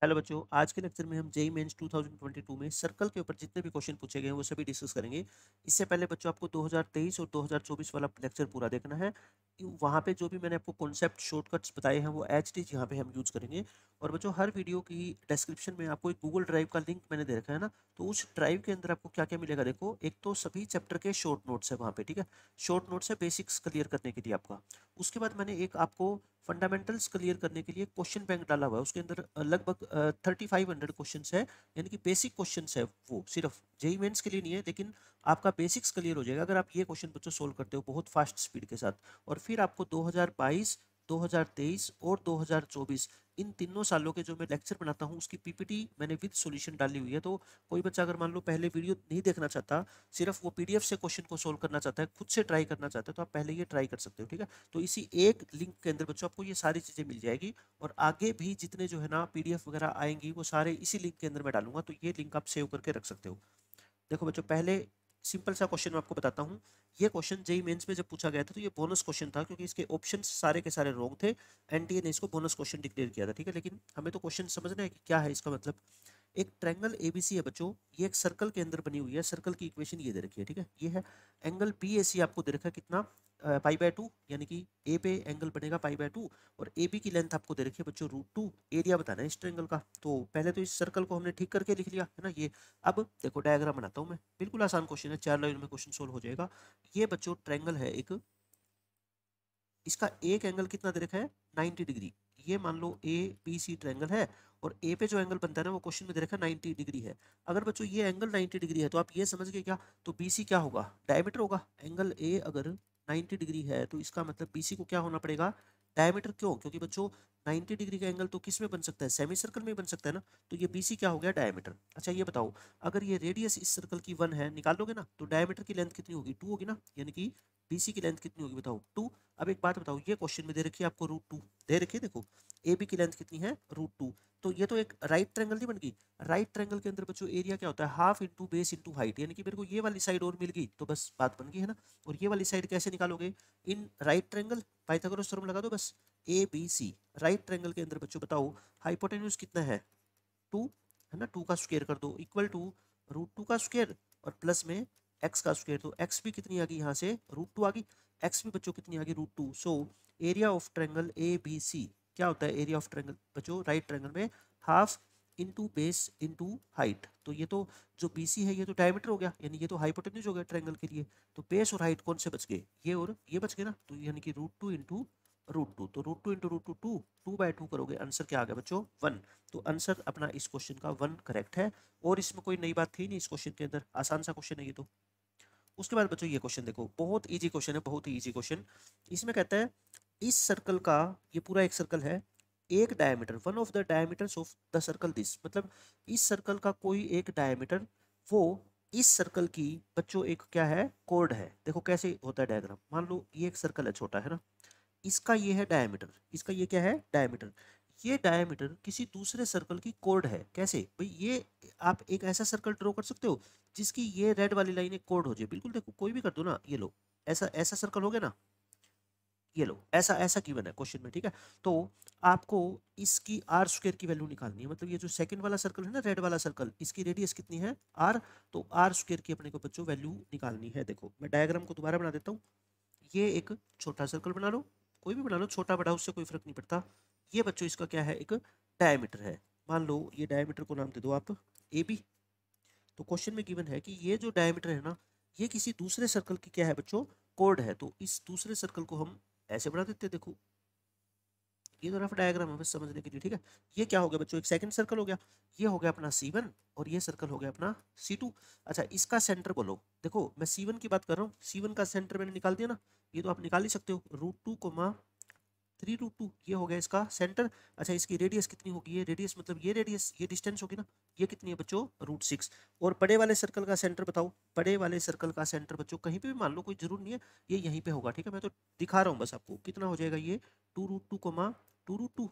Hello बच्चों, आज के लेक्चर में हम जेईई मेंस 2022 में सर्कल के ऊपर जितने भी क्वेश्चन पूछे गए हैं वो सभी डिस्कस करेंगे। इससे पहले बच्चों आपको 2023 और 2024 वाला लेक्चर पूरा देखना है। वहाँ पे जो भी मैंने आपको कॉन्सेप्ट शॉर्टकट्स बताए हैं वो एज इट इज यहाँ पे हम यूज करेंगे। और बच्चों हर वीडियो की डिस्क्रिप्शन में आपको एक गूगल ड्राइव का लिंक मैंने दे रखा है ना, तो उस ड्राइव के अंदर आपको क्या क्या मिलेगा देखो। एक तो सभी चैप्टर के शॉर्ट नोट्स है वहाँ पे, ठीक है। शॉर्ट नोट्स है बेसिक्स क्लियर करने के लिए आपका। उसके बाद मैंने एक आपको फंडामेंटल्स क्लियर करने के लिए क्वेश्चन बैंक डाला हुआ है, उसके अंदर लगभग 3500 क्वेश्चन है, यानी कि बेसिक क्वेश्चन है। वो सिर्फ जेई मेंस के लिए नहीं है, लेकिन आपका बेसिक्स क्लियर हो जाएगा अगर आप ये क्वेश्चन बच्चों सोल्व करते हो बहुत फास्ट स्पीड के साथ। और फिर आपको 2022, 2023 और 2024 इन तीनों सालों के जो मैं लेक्चर बनाता हूँ उसकी पीपीटी मैंने विद सॉल्यूशन डाली हुई है। तो कोई बच्चा अगर मान लो पहले वीडियो नहीं देखना चाहता, सिर्फ वो पीडीएफ से क्वेश्चन को सोल्व करना चाहता है, खुद से ट्राई करना चाहता है, तो आप पहले ये ट्राई कर सकते हो, ठीक है। तो इसी एक लिंक के अंदर बच्चों आपको ये सारी चीज़ें मिल जाएगी। और आगे भी जितने जो है ना पीडीएफ वगैरह आएंगी वो सारे इसी लिंक के अंदर मैं डालूंगा, तो ये लिंक आप सेव करके रख सकते हो। देखो बच्चों, पहले सिंपल सा क्वेश्चन मैं आपको बताता हूँ। ये क्वेश्चन जेई मेंस में जब पूछा गया था तो ये बोनस क्वेश्चन था, क्योंकि इसके ऑप्शन सारे के सारे रॉन्ग थे। एनटीए ने इसको बोनस क्वेश्चन डिक्लेयर किया था, ठीक है। लेकिन हमें तो क्वेश्चन समझना है कि क्या है इसका मतलब। एक ट्रायंगल एबीसी है बच्चों, ये एक सर्कल के अंदर बनी हुई है। सर्कल की इक्वेशन ये दे रखी है, ठीक है। ये है एंगल बी ए सी, आपको दे रखा है कितना, पाई/2, यानी कि ए पे एंगल बनेगा पाई/2। और ए बी की लेंथ आपको दे रखी है बच्चों √2। एरिया बताना है इस ट्रायंगल का। तो पहले तो इस सर्कल को हमने ठीक करके लिख लिया है ना ये। अब देखो डायग्राम बनाता हूँ मैं, बिल्कुल आसान क्वेश्चन है, 4 लाइन में क्वेश्चन सोल्व हो जाएगा। ये बच्चों ट्रायंगल है एक, इसका एक एंगल कितना दे रखा है, 90 डिग्री। ये मान लो ए बी सी ट्रायंगल है, और ए पे जो एंगल बनता है ना वो क्वेश्चन में दे रखा है 90 डिग्री है। अगर बच्चों ये एंगल 90 डिग्री है तो आप ये समझ गए क्या, तो बीसी क्या होगा, डायमीटर होगा। एंगल ए अगर 90 डिग्री है तो इसका मतलब बीसी को क्या होना पड़ेगा, डायमीटर। क्यों, क्योंकि बच्चों 90 डिग्री का एंगल तो किस में बन सकता है, सेमी सर्कल में बन सकता है ना। तो ये बीसी क्या हो गया, डायमीटर। अच्छा ये बताओ, अगर ये रेडियस इस सर्कल की 1 है, निकाल लोगे ना, तो डायमीटर की लेंथ कितनी होगी, 2 होगी ना, यानी कि बीसी की लेंथ कितनी होगी बताओ, 2। अब एक बात बताओ, ये क्वेश्चन में दे रखी है आपको √2 दे रखी है, देखो ए बी की लेंथ कितनी है, √2। तो ये तो एक राइट ट्रायंगल नहीं बन गई। राइट ट्रायंगल के अंदर बच्चों एरिया क्या होता है, half into base into height, यानी कि मेरे को ये वाली साइड और मिल गई तो बस बात बन गई है ना। और ये वाली साइड कैसे निकालोगे, इन राइट ट्रायंगल पाइथागोरस थ्योरम लगा दो बस। A B C right triangle के अंदर बच्चों बताओ हाइपोटेन्यूज कितना है, 2 है ना। 2 का स्क्वायर कर दो इक्वल टू √2 का स्क्वायर और प्लस में एक्स का स्क्वायर। तो एक्स भी कितनी आ गई यहाँ से, √2 आ गई। एक्स भी बच्चों कितनी आ गई, √2। So area of triangle A B C क्या होता है, एरिया ऑफ ट्रायंगल बच्चों राइट ट्रायंगल में half into base into height. तो ये तो जो बी सी है ये तो डायमीटर हो गया, यानी ये तो हाइपोटेन्यूज हो गया ट्रायंगल के लिए। तो बेस और हाइट कौन से बच गए, ये और ये बच गए ना। तो यानी कि √2 इंटू √2, तो √2 इंटू √2 2, 2/2 करोगे, आंसर क्या आ गया बच्चों, 1। तो आंसर अपना इस क्वेश्चन का 1 करेक्ट है। और इसमें कोई नई बात थी नहीं इस क्वेश्चन के अंदर, आसान सा क्वेश्चन है ये तो। उसके बाद बच्चों ये क्वेश्चन देखो, बहुत इजी क्वेश्चन है, बहुत ही इजी क्वेश्चन। इसमें कहता है इस सर्कल का, ये पूरा एक सर्कल है, एक diameter, one of the diameters of the circle this, मतलब इस सर्कल का कोई एक डायमीटर, वो इस सर्कल की बच्चों एक क्या है, कोड है। देखो कैसे होता है डायग्राम, मान लो ये एक सर्कल है छोटा, है ना। इसका ये है डायमीटर, इसका ये क्या है, डायमीटर। ये डायमीटर किसी दूसरे सर्कल की कोड है। कैसे भाई, ये आप एक ऐसा सर्कल ड्रॉ कर सकते हो जिसकी ये रेड वाली लाइन एक कोड हो जाए, बिल्कुल देखो कोई भी कर दो ना, ये लो ऐसा ऐसा सर्कल हो गया ना, ये लो ऐसा ऐसा गिवन है क्वेश्चन में, ठीक है। तो आपको इसकी आर स्क्वायर की वैल्यू निकालनी है, मतलब ये जो सेकंड वाला सर्कल है ना, रेड वाला सर्कल, इसकी रेडियस कितनी है, आर। तो आर स्क्वायर की अपने को बच्चों वैल्यू निकालनी है। देखो मैं डायग्राम को दोबारा बना देता हूँ। ये एक छोटा सर्कल बना लो, कोई भी बना लो, छोटा बड़ा उससे कोई फर्क नहीं पड़ता। ये बच्चों इसका क्या है, एक डायमीटर है। मान लो ये डायमीटर को नाम दे दो आप ए बी। तो क्वेश्चन में गिवन है कि ये जो डायमीटर है ना, ये किसी दूसरे सर्कल की क्या है बच्चों, कोड है। तो इस दूसरे सर्कल को हम ऐसे बना देते हैं, देखो ये तो रफ डायग्राम है बस समझने के लिए, ठीक है। ये क्या हो गया बच्चों, एक सेकंड सर्कल हो गया। ये हो गया अपना C1 और ये सर्कल हो गया अपना C2। अच्छा इसका सेंटर बोलो, देखो मैं C1 की बात कर रहा हूँ, C1 का सेंटर मैंने निकाल दिया ना, ये तो आप निकाल ही सकते हो, √2, 3√2 ये हो गया इसका सेंटर। अच्छा इसकी रेडियस कितनी होगी, ये रेडियस मतलब ये रेडियस, ये डिस्टेंस होगी ना, ये कितनी है बच्चों, √6। और बड़े वाले सर्कल का सेंटर बताओ, बड़े वाले सर्कल का सेंटर बच्चों कहीं पे भी मान लो, कोई जरूर नहीं है, ये यहीं पे होगा, ठीक है। मैं तो दिखा रहा हूँ बस आपको, कितना हो जाएगा ये, 2√2,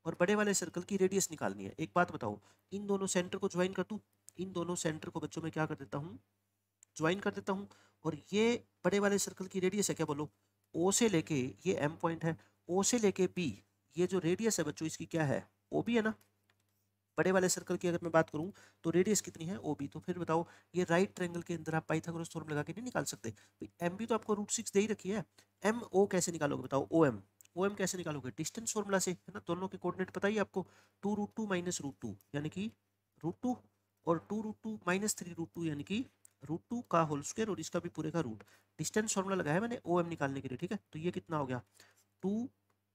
और बड़े वाले सर्कल की रेडियस निकालनी है। एक बात बताओ, इन दोनों सेंटर को ज्वाइन कर दूं, इन दोनों सेंटर को बच्चों मैं क्या कर देता हूँ, ज्वाइन कर देता हूँ। और ये बड़े वाले सर्कल की रेडियस है, क्या बोलो, ओ से लेके, ये एम पॉइंट है, ओ से लेके बी, ये जो रेडियस है बच्चों इसकी क्या है, ओ बी है ना। बड़े वाले सर्कल की अगर मैं बात करूं तो रेडियस कितनी है OB। तो फिर बताओ ये राइट ट्रायंगल के अंदर आप पाइथागोरस थ्योरम लगा के नहीं निकाल सकते। MB तो आपको √6 दे ही रखी है। MO कैसे निकालोगे बताओ। OM कैसे निकालोगे, डिस्टेंस फॉर्मूला से, है ना। दोनों के कोऑर्डिनेट पता ही आपको, 2√2 माइनस √2 यानी कि √2, और 2√2 माइनस 3√2 यानी कि √2 का होल स्क्वायर, और इसका भी पूरे का रूट। डिस्टेंस फॉर्मूला लगाया मैंने OM निकालने के लिए, ठीक है। तो ये कितना हो गया, 2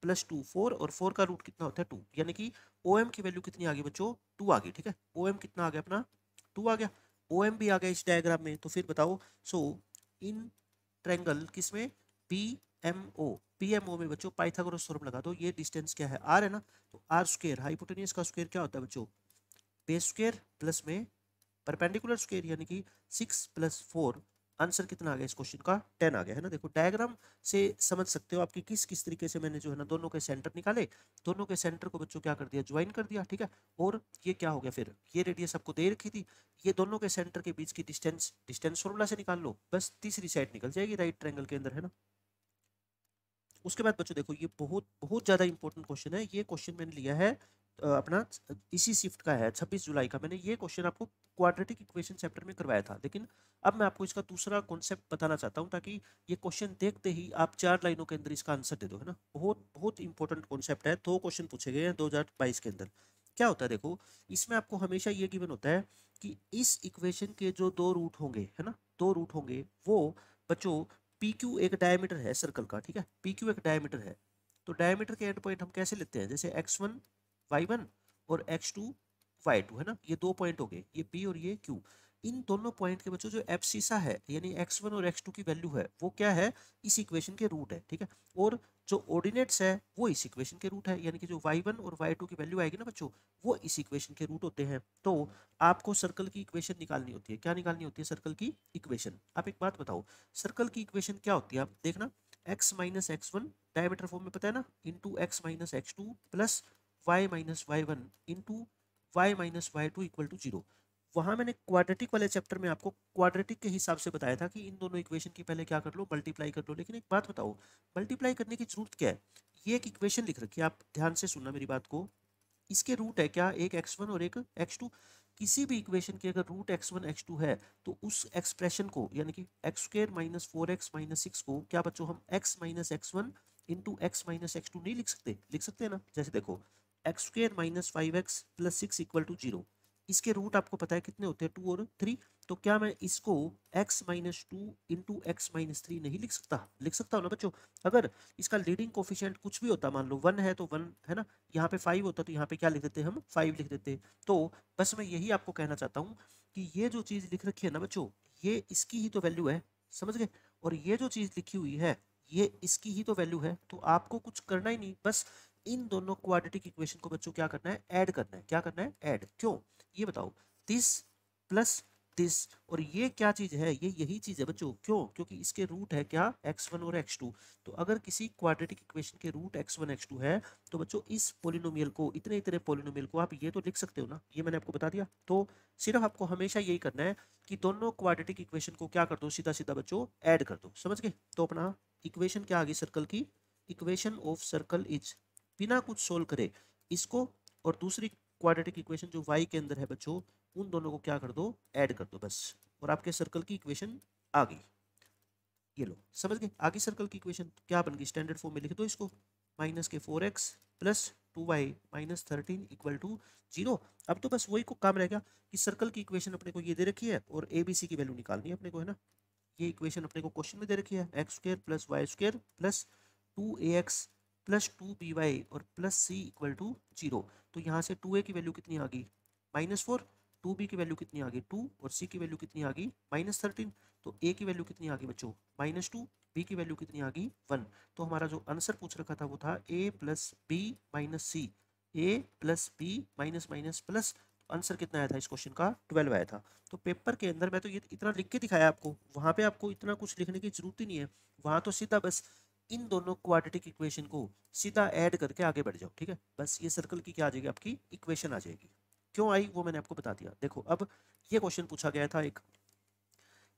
+ 2 4, और 4 का रूट कितना होता है 2, यानी कि OM की वैल्यू कितनी आ गई बच्चों, 2 आ गई, ठीक है। OM कितना आ गया अपना, 2 आ गया। OM भी आ गया इस डायग्राम में। तो फिर बताओ, सो इन ट्रायंगल किसमें, PMO में बच्चों पाइथागोरस थ्योरम लगा दो। ये डिस्टेंस क्या है, r है ना। तो r स्क्वायर, हाइपोटेन्यूज का स्क्वायर क्या होता है बच्चों, बेस स्क्वायर प्लस में परपेंडिकुलर स्क्वायर, यानी कि 6 + 4। आंसर कितना आ गया इस क्वेश्चन का, 10 आ गया, है ना। देखो डायग्राम से समझ सकते हो आपकी किस किस तरीके से मैंने जो है ना दोनों के सेंटर निकाले, दोनों के सेंटर को बच्चों क्या कर दिया, ज्वाइन कर दिया, ठीक है। और ये क्या हो गया, फिर ये रेडियस आपको दे रखी थी, ये दोनों के सेंटर के बीच की डिस्टेंस, डिस्टेंस फॉर्मूला से निकाल लो, बस तीसरी साइड निकल जाएगी राइट ट्रायंगल के अंदर, है ना। उसके बाद बच्चों देखो, ये बहुत बहुत ज़्यादा इंपॉर्टेंट क्वेश्चन है। ये क्वेश्चन मैंने लिया है अपना इसी शिफ्ट का है, 26 जुलाई का। मैंने ये क्वेश्चन आपको क्वाड्रेटिक इक्वेशन चैप्टर में करवाया था, लेकिन अब मैं आपको इसका दूसरा कॉन्सेप्ट बताना चाहता हूँ, ताकि ये क्वेश्चन देखते ही आप 4 लाइनों के अंदर इसका आंसर दे दो, है ना। बहुत बहुत इंपॉर्टेंट कॉन्सेप्ट है। 2 क्वेश्चन पूछे गए हैं 2022 के अंदर। क्या होता है देखो, इसमें आपको हमेशा ये गिवन होता है कि इस इक्वेशन के जो 2 रूट होंगे, है ना, 2 रूट होंगे, वो बच्चों PQ एक डायमीटर है सर्कल का, ठीक है। PQ एक डायमीटर है, तो डायमीटर के एंड पॉइंट हम कैसे लेते हैं, जैसे x1 y1 और x2 y2, है ना। ये 2 पॉइंट हो गए, ये P और ये Q। इन दोनों पॉइंट के बच्चों जो एब्सिसा है, यानी x1 और x2 की वैल्यू है, वो क्या है, इस इक्वेशन के रूट है, ठीक है। और जो ऑर्डिनेट्स है वो इस इक्वेशन के रूट है, यानी कि जो y1 और y2 की वैल्यू आएगी ना बच्चों, वो इस इक्वेशन के रूट होते हैं। तो आपको सर्कल की इक्वेशन निकालनी होती है। क्या निकालनी होती है, सर्कल की इक्वेशन। आप एक बात बताओ, सर्कल की इक्वेशन क्या होती है, आप देखना, x minus x1 diameter form में पता है ना, into x minus x2 plus y minus y1 into y minus y2 equal to 0। वहां मैंने क्वाड्रेटिक वाले चैप्टर में आपको क्वाड्रेटिक के हिसाब से बताया था कि इन दोनों इक्वेशन की पहले क्या कर लो, मल्टीप्लाई कर लो। लेकिन एक बात बताओ, मल्टीप्लाई करने की जरूरत क्या है, ये एक इक्वेशन लिख रखी है, आप ध्यान से सुनना मेरी बात को। इसके रूट है क्या, एक x1 और एक x2। किसी भी इक्वेशन के अगर रूट x1 x2 है, तो उस एक्सप्रेशन को, यानी कि x² माइनस 4x माइनस 6 को क्या बच्चों हम x minus x1 into x minus x2 नहीं लिख सकते, लिख सकते हैं ना। जैसे देखो, x² minus 5x plus 6 equal to 0। इसके रूट आपको पता है कितने होते हैं, 2 और 3। तो क्या मैं इसको x minus 2 into x minus 3 नहीं लिख सकता, लिख सकता हूँ ना बच्चों। अगर इसका लीडिंग कोफिशिएंट कुछ भी होता, मान लो 1 है तो 1, है ना। यहाँ पे 5 होता तो यहाँ पे क्या लिख देते हम, 5 लिख देते। तो बस मैं यही आपको कहना चाहता हूँ कि ये जो चीज़ लिख रखी है ना बच्चों, ये इसकी ही तो वैल्यू है, समझ गए। और ये जो चीज़ लिखी हुई है, ये इसकी ही तो वैल्यू है। तो आपको कुछ करना ही नहीं, बस इन दोनों क्वाड्रेटिक इक्वेशन को बच्चों क्या करना है, ऐड करना है। क्या करना है, ऐड। क्यों, ये बताओ, दिस प्लस दिस, और ये क्या चीज है, ये यही चीज है बच्चों। क्यों, क्योंकि इसके रूट है क्या, x1 और x2। तो अगर किसी क्वाड्रेटिक इक्वेशन के रूट x1 x2 है, तो बच्चों इस पोलिनोमियल को, इतने इतने पोलिनोमियल को आप ये तो लिख सकते हो ना, ये मैंने आपको बता दिया। तो सिर्फ आपको हमेशा यही करना है कि दोनों क्वाड्रेटिक इक्वेशन को क्या कर दो, सीधा सीधा बच्चों ऐड कर दो, समझ गए। तो अपना इक्वेशन क्या आ गई सर्कल की, इक्वेशन ऑफ सर्कल इज, बिना कुछ सोल्व करे इसको और दूसरी क्वाड्रेटिक इक्वेशन जो y के अंदर है बच्चों, उन दोनों को क्या कर दो, ऐड कर दो बस, और आपके सर्कल की इक्वेशन आ गई। ये लो, समझ गए। आगे सर्कल की इक्वेशन क्या बन गई, स्टैंडर्ड फॉर्म में लिख दो इसको, माइनस के 4x plus 2y minus 13 equal to 0। अब तो बस वही को काम रह गया कि सर्कल की इक्वेशन अपने को ये दे रखी है और ABC की वैल्यू निकालनी है अपने को, है ना। ये इक्वेशन अपने को क्वेश्चन में दे रखी है, x² plus y² plus 2ax plus 2by और प्लस c इक्वल टू 0। तो यहाँ से 2a की वैल्यू कितनी आ गई, -4, 2b की वैल्यू कितनी आ गई 2, और c की वैल्यू कितनी आ गई -13। तो a की वैल्यू कितनी आ गई बच्चों, -2, b की वैल्यू कितनी आ गई 1। तो हमारा जो आंसर पूछ रखा था वो था a plus B minus C, a plus B minus minus plus. Answer कितना आया था इस क्वेश्चन का, 12 आया था। तो पेपर के अंदर मैं तो ये इतना लिख के दिखाया आपको, वहाँ पे आपको इतना कुछ लिखने की जरूरत ही नहीं है। वहाँ तो सीधा बस इन दोनों क्वाड्रेटिक इक्वेशन को सीधा ऐड करके आगे बढ़ जाओ, ठीक है। बस ये सर्कल की क्या आ जाएगी, आपकी इक्वेशन आ जाएगी। क्यों आई वो मैंने आपको बता दिया। देखो अब ये क्वेश्चन पूछा गया था एक,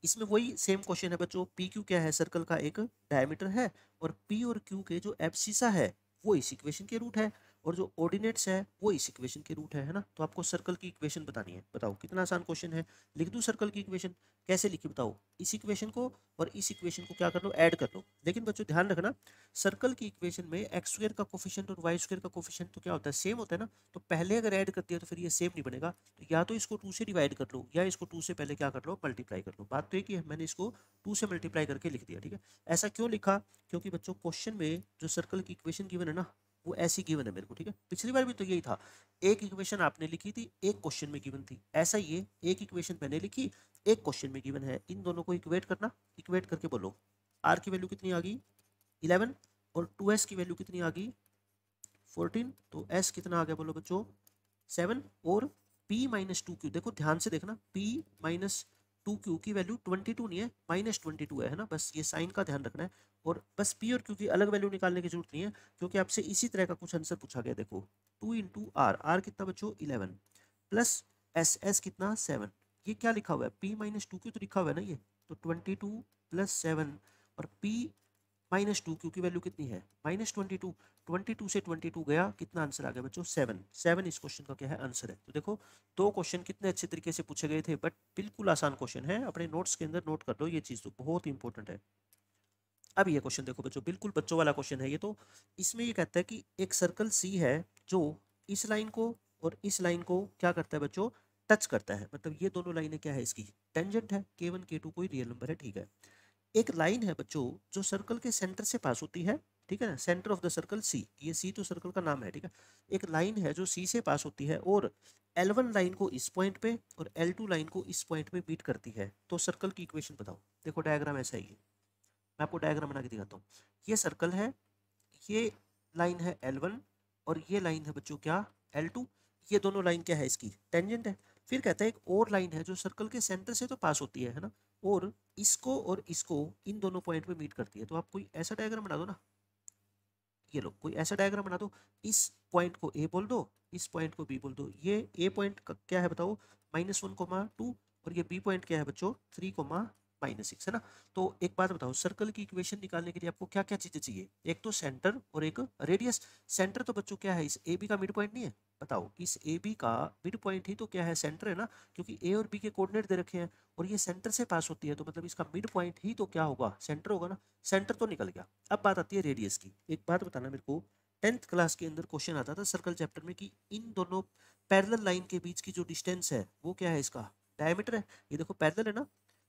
इसमें वही सेम क्वेश्चन है बच्चों। पी क्यू क्या है, सर्कल का एक डायमीटर है, और पी और क्यू के जो एब्सिसा है वो इस इक्वेशन के रूट है। और जो ऑर्डिनेट्स है वो इस इक्वेशन के रूट है ना। तो आपको सर्कल की इक्वेशन बतानी है। बताओ कितना आसान क्वेश्चन है। लिख दूं सर्कल की इक्वेशन? कैसे लिखी बताओ? इस इक्वेशन को और इस इक्वेशन को क्या कर लो, ऐड कर लो। लेकिन बच्चों ध्यान रखना, सर्कल की इक्वेशन में एक्स स्क्वायर का कोफिशिएंट और वाई स्क्वायर का कोफिशिएंट तो क्या होता है, सेम होता है ना। तो पहले अगर ऐड करती है तो फिर ये सेम नहीं बनेगा। तो या तो इसको 2 से डिवाइड कर लो या इसको 2 से पहले क्या कर लो, मल्टीप्लाई कर लो। बात तो एक ही है, मैंने इसको 2 से मल्टीप्लाई करके लिख दिया, ठीक है। ऐसा क्यों लिखा? क्योंकि बच्चों क्वेश्चन में जो सर्कल की इक्वेशन गिवन है ना, वो ऐसी गिवन है मेरे को, ठीक है। पिछली बार भी तो यही था, एक इक्वेशन आपने लिखी थी, एक क्वेश्चन में गिवन थी। ऐसा ही है, एक इक्वेशन मैंने लिखी, एक क्वेश्चन में गिवन है। इन दोनों को इक्वेट करना, इक्वेट करके बोलो आर की वैल्यू कितनी आ गई 11 और 2s की वैल्यू कितनी आ गई 14। तो s कितना आ गया बोलो बच्चों 7 और p माइनस 2q, देखो ध्यान से देखना, p माइनस 2q की वैल्यू 22 नहीं है, माइनस 22 है ना। बस ये साइन का ध्यान रखना है। और बस p और q की अलग वैल्यू निकालने की जरूरत नहीं है, क्योंकि आपसे इसी तरह का कुछ आंसर पूछा गया। देखो 2 इंटू आर, आर कितना बच्चों 11 प्लस एस, एस कितना 7। ये क्या लिखा हुआ है, p माइनस 2q तो लिखा हुआ है ना ये। तो 22 प्लस 7 और p माइनस 2q की वैल्यू कितनी है माइनस 22। 22 से 22 गया, कितना आंसर आ गया बच्चों 7। 7 इस क्वेश्चन का क्या है, आंसर है। तो देखो दो क्वेश्चन कितने अच्छे तरीके से पूछे गए थे, बट बिल्कुल आसान क्वेश्चन है। अपने नोट्स के अंदर नोट कर लो, ये चीज तो बहुत इंपॉर्टेंट है। अब ये क्वेश्चन देखो बच्चों, बिल्कुल बच्चों वाला क्वेश्चन है ये तो। इसमें ये कहता है कि एक सर्कल सी है जो इस लाइन को और इस लाइन को क्या करता है बच्चों, टच करता है। मतलब ये दोनों लाइनें क्या है, इसकी टेंजेंट है। K1 K2 कोई रियल नंबर है, ठीक है। एक लाइन है बच्चों जो सर्कल के सेंटर से पास होती है, ठीक है ना, सेंटर ऑफ द सर्कल सी, ये सी तो सर्कल का नाम है, ठीक है। एक लाइन है जो सी से पास होती है और L1 लाइन को इस पॉइंट पे और L2 लाइन को इस पॉइंट पे बीट करती है। तो सर्कल की इक्वेशन बताओ। देखो डायग्राम ऐसा ही है, मैं आपको डायग्राम बना के दिखाता हूँ। ये सर्कल है, ये लाइन है L1 और ये लाइन है बच्चों क्या L2। ये दोनों लाइन क्या है, इसकी टेंजेंट है। फिर कहता है एक और लाइन है जो सर्कल के सेंटर से तो पास होती है ना, और इसको और इसको इन दोनों पॉइंट पे मीट करती है। तो आप कोई ऐसा डायग्राम बना दो ना, ये लो कोई ऐसा डायग्राम बना दो। इस पॉइंट को ए बोल दो, इस पॉइंट को बी बोल दो। ये ए पॉइंट क्या है बताओ -1,2 और ये बी पॉइंट क्या है बच्चों 3,-6 है ना। तो एक बात बताओ, सर्कल की इक्वेशन निकालने के लिए आपको क्या क्या चीजें चाहिए, एक तो सेंटर और एक रेडियस। सेंटर तो बच्चों क्या है, इस ए बी का मिड पॉइंट नहीं है। बताओ इस ए बी का मिड पॉइंट ही तो क्या है, सेंटर है ना, क्योंकि ए और बी के कोऑर्डिनेट दे रखे हैं और ये सेंटर से पास होती है, तो मतलब इसका मिड पॉइंट ही तो क्या होगा, सेंटर होगा ना। सेंटर तो निकल गया। अब बात आती है रेडियस की। एक बात बताना मेरे को, 10th क्लास के अंदर क्वेश्चन आता था सर्कल चैप्टर में कि इन दोनों पैरेलल लाइन के बीच की जो डिस्टेंस है वो क्या है, इसका डायमीटर है। ये देखो पैरेलल है ना,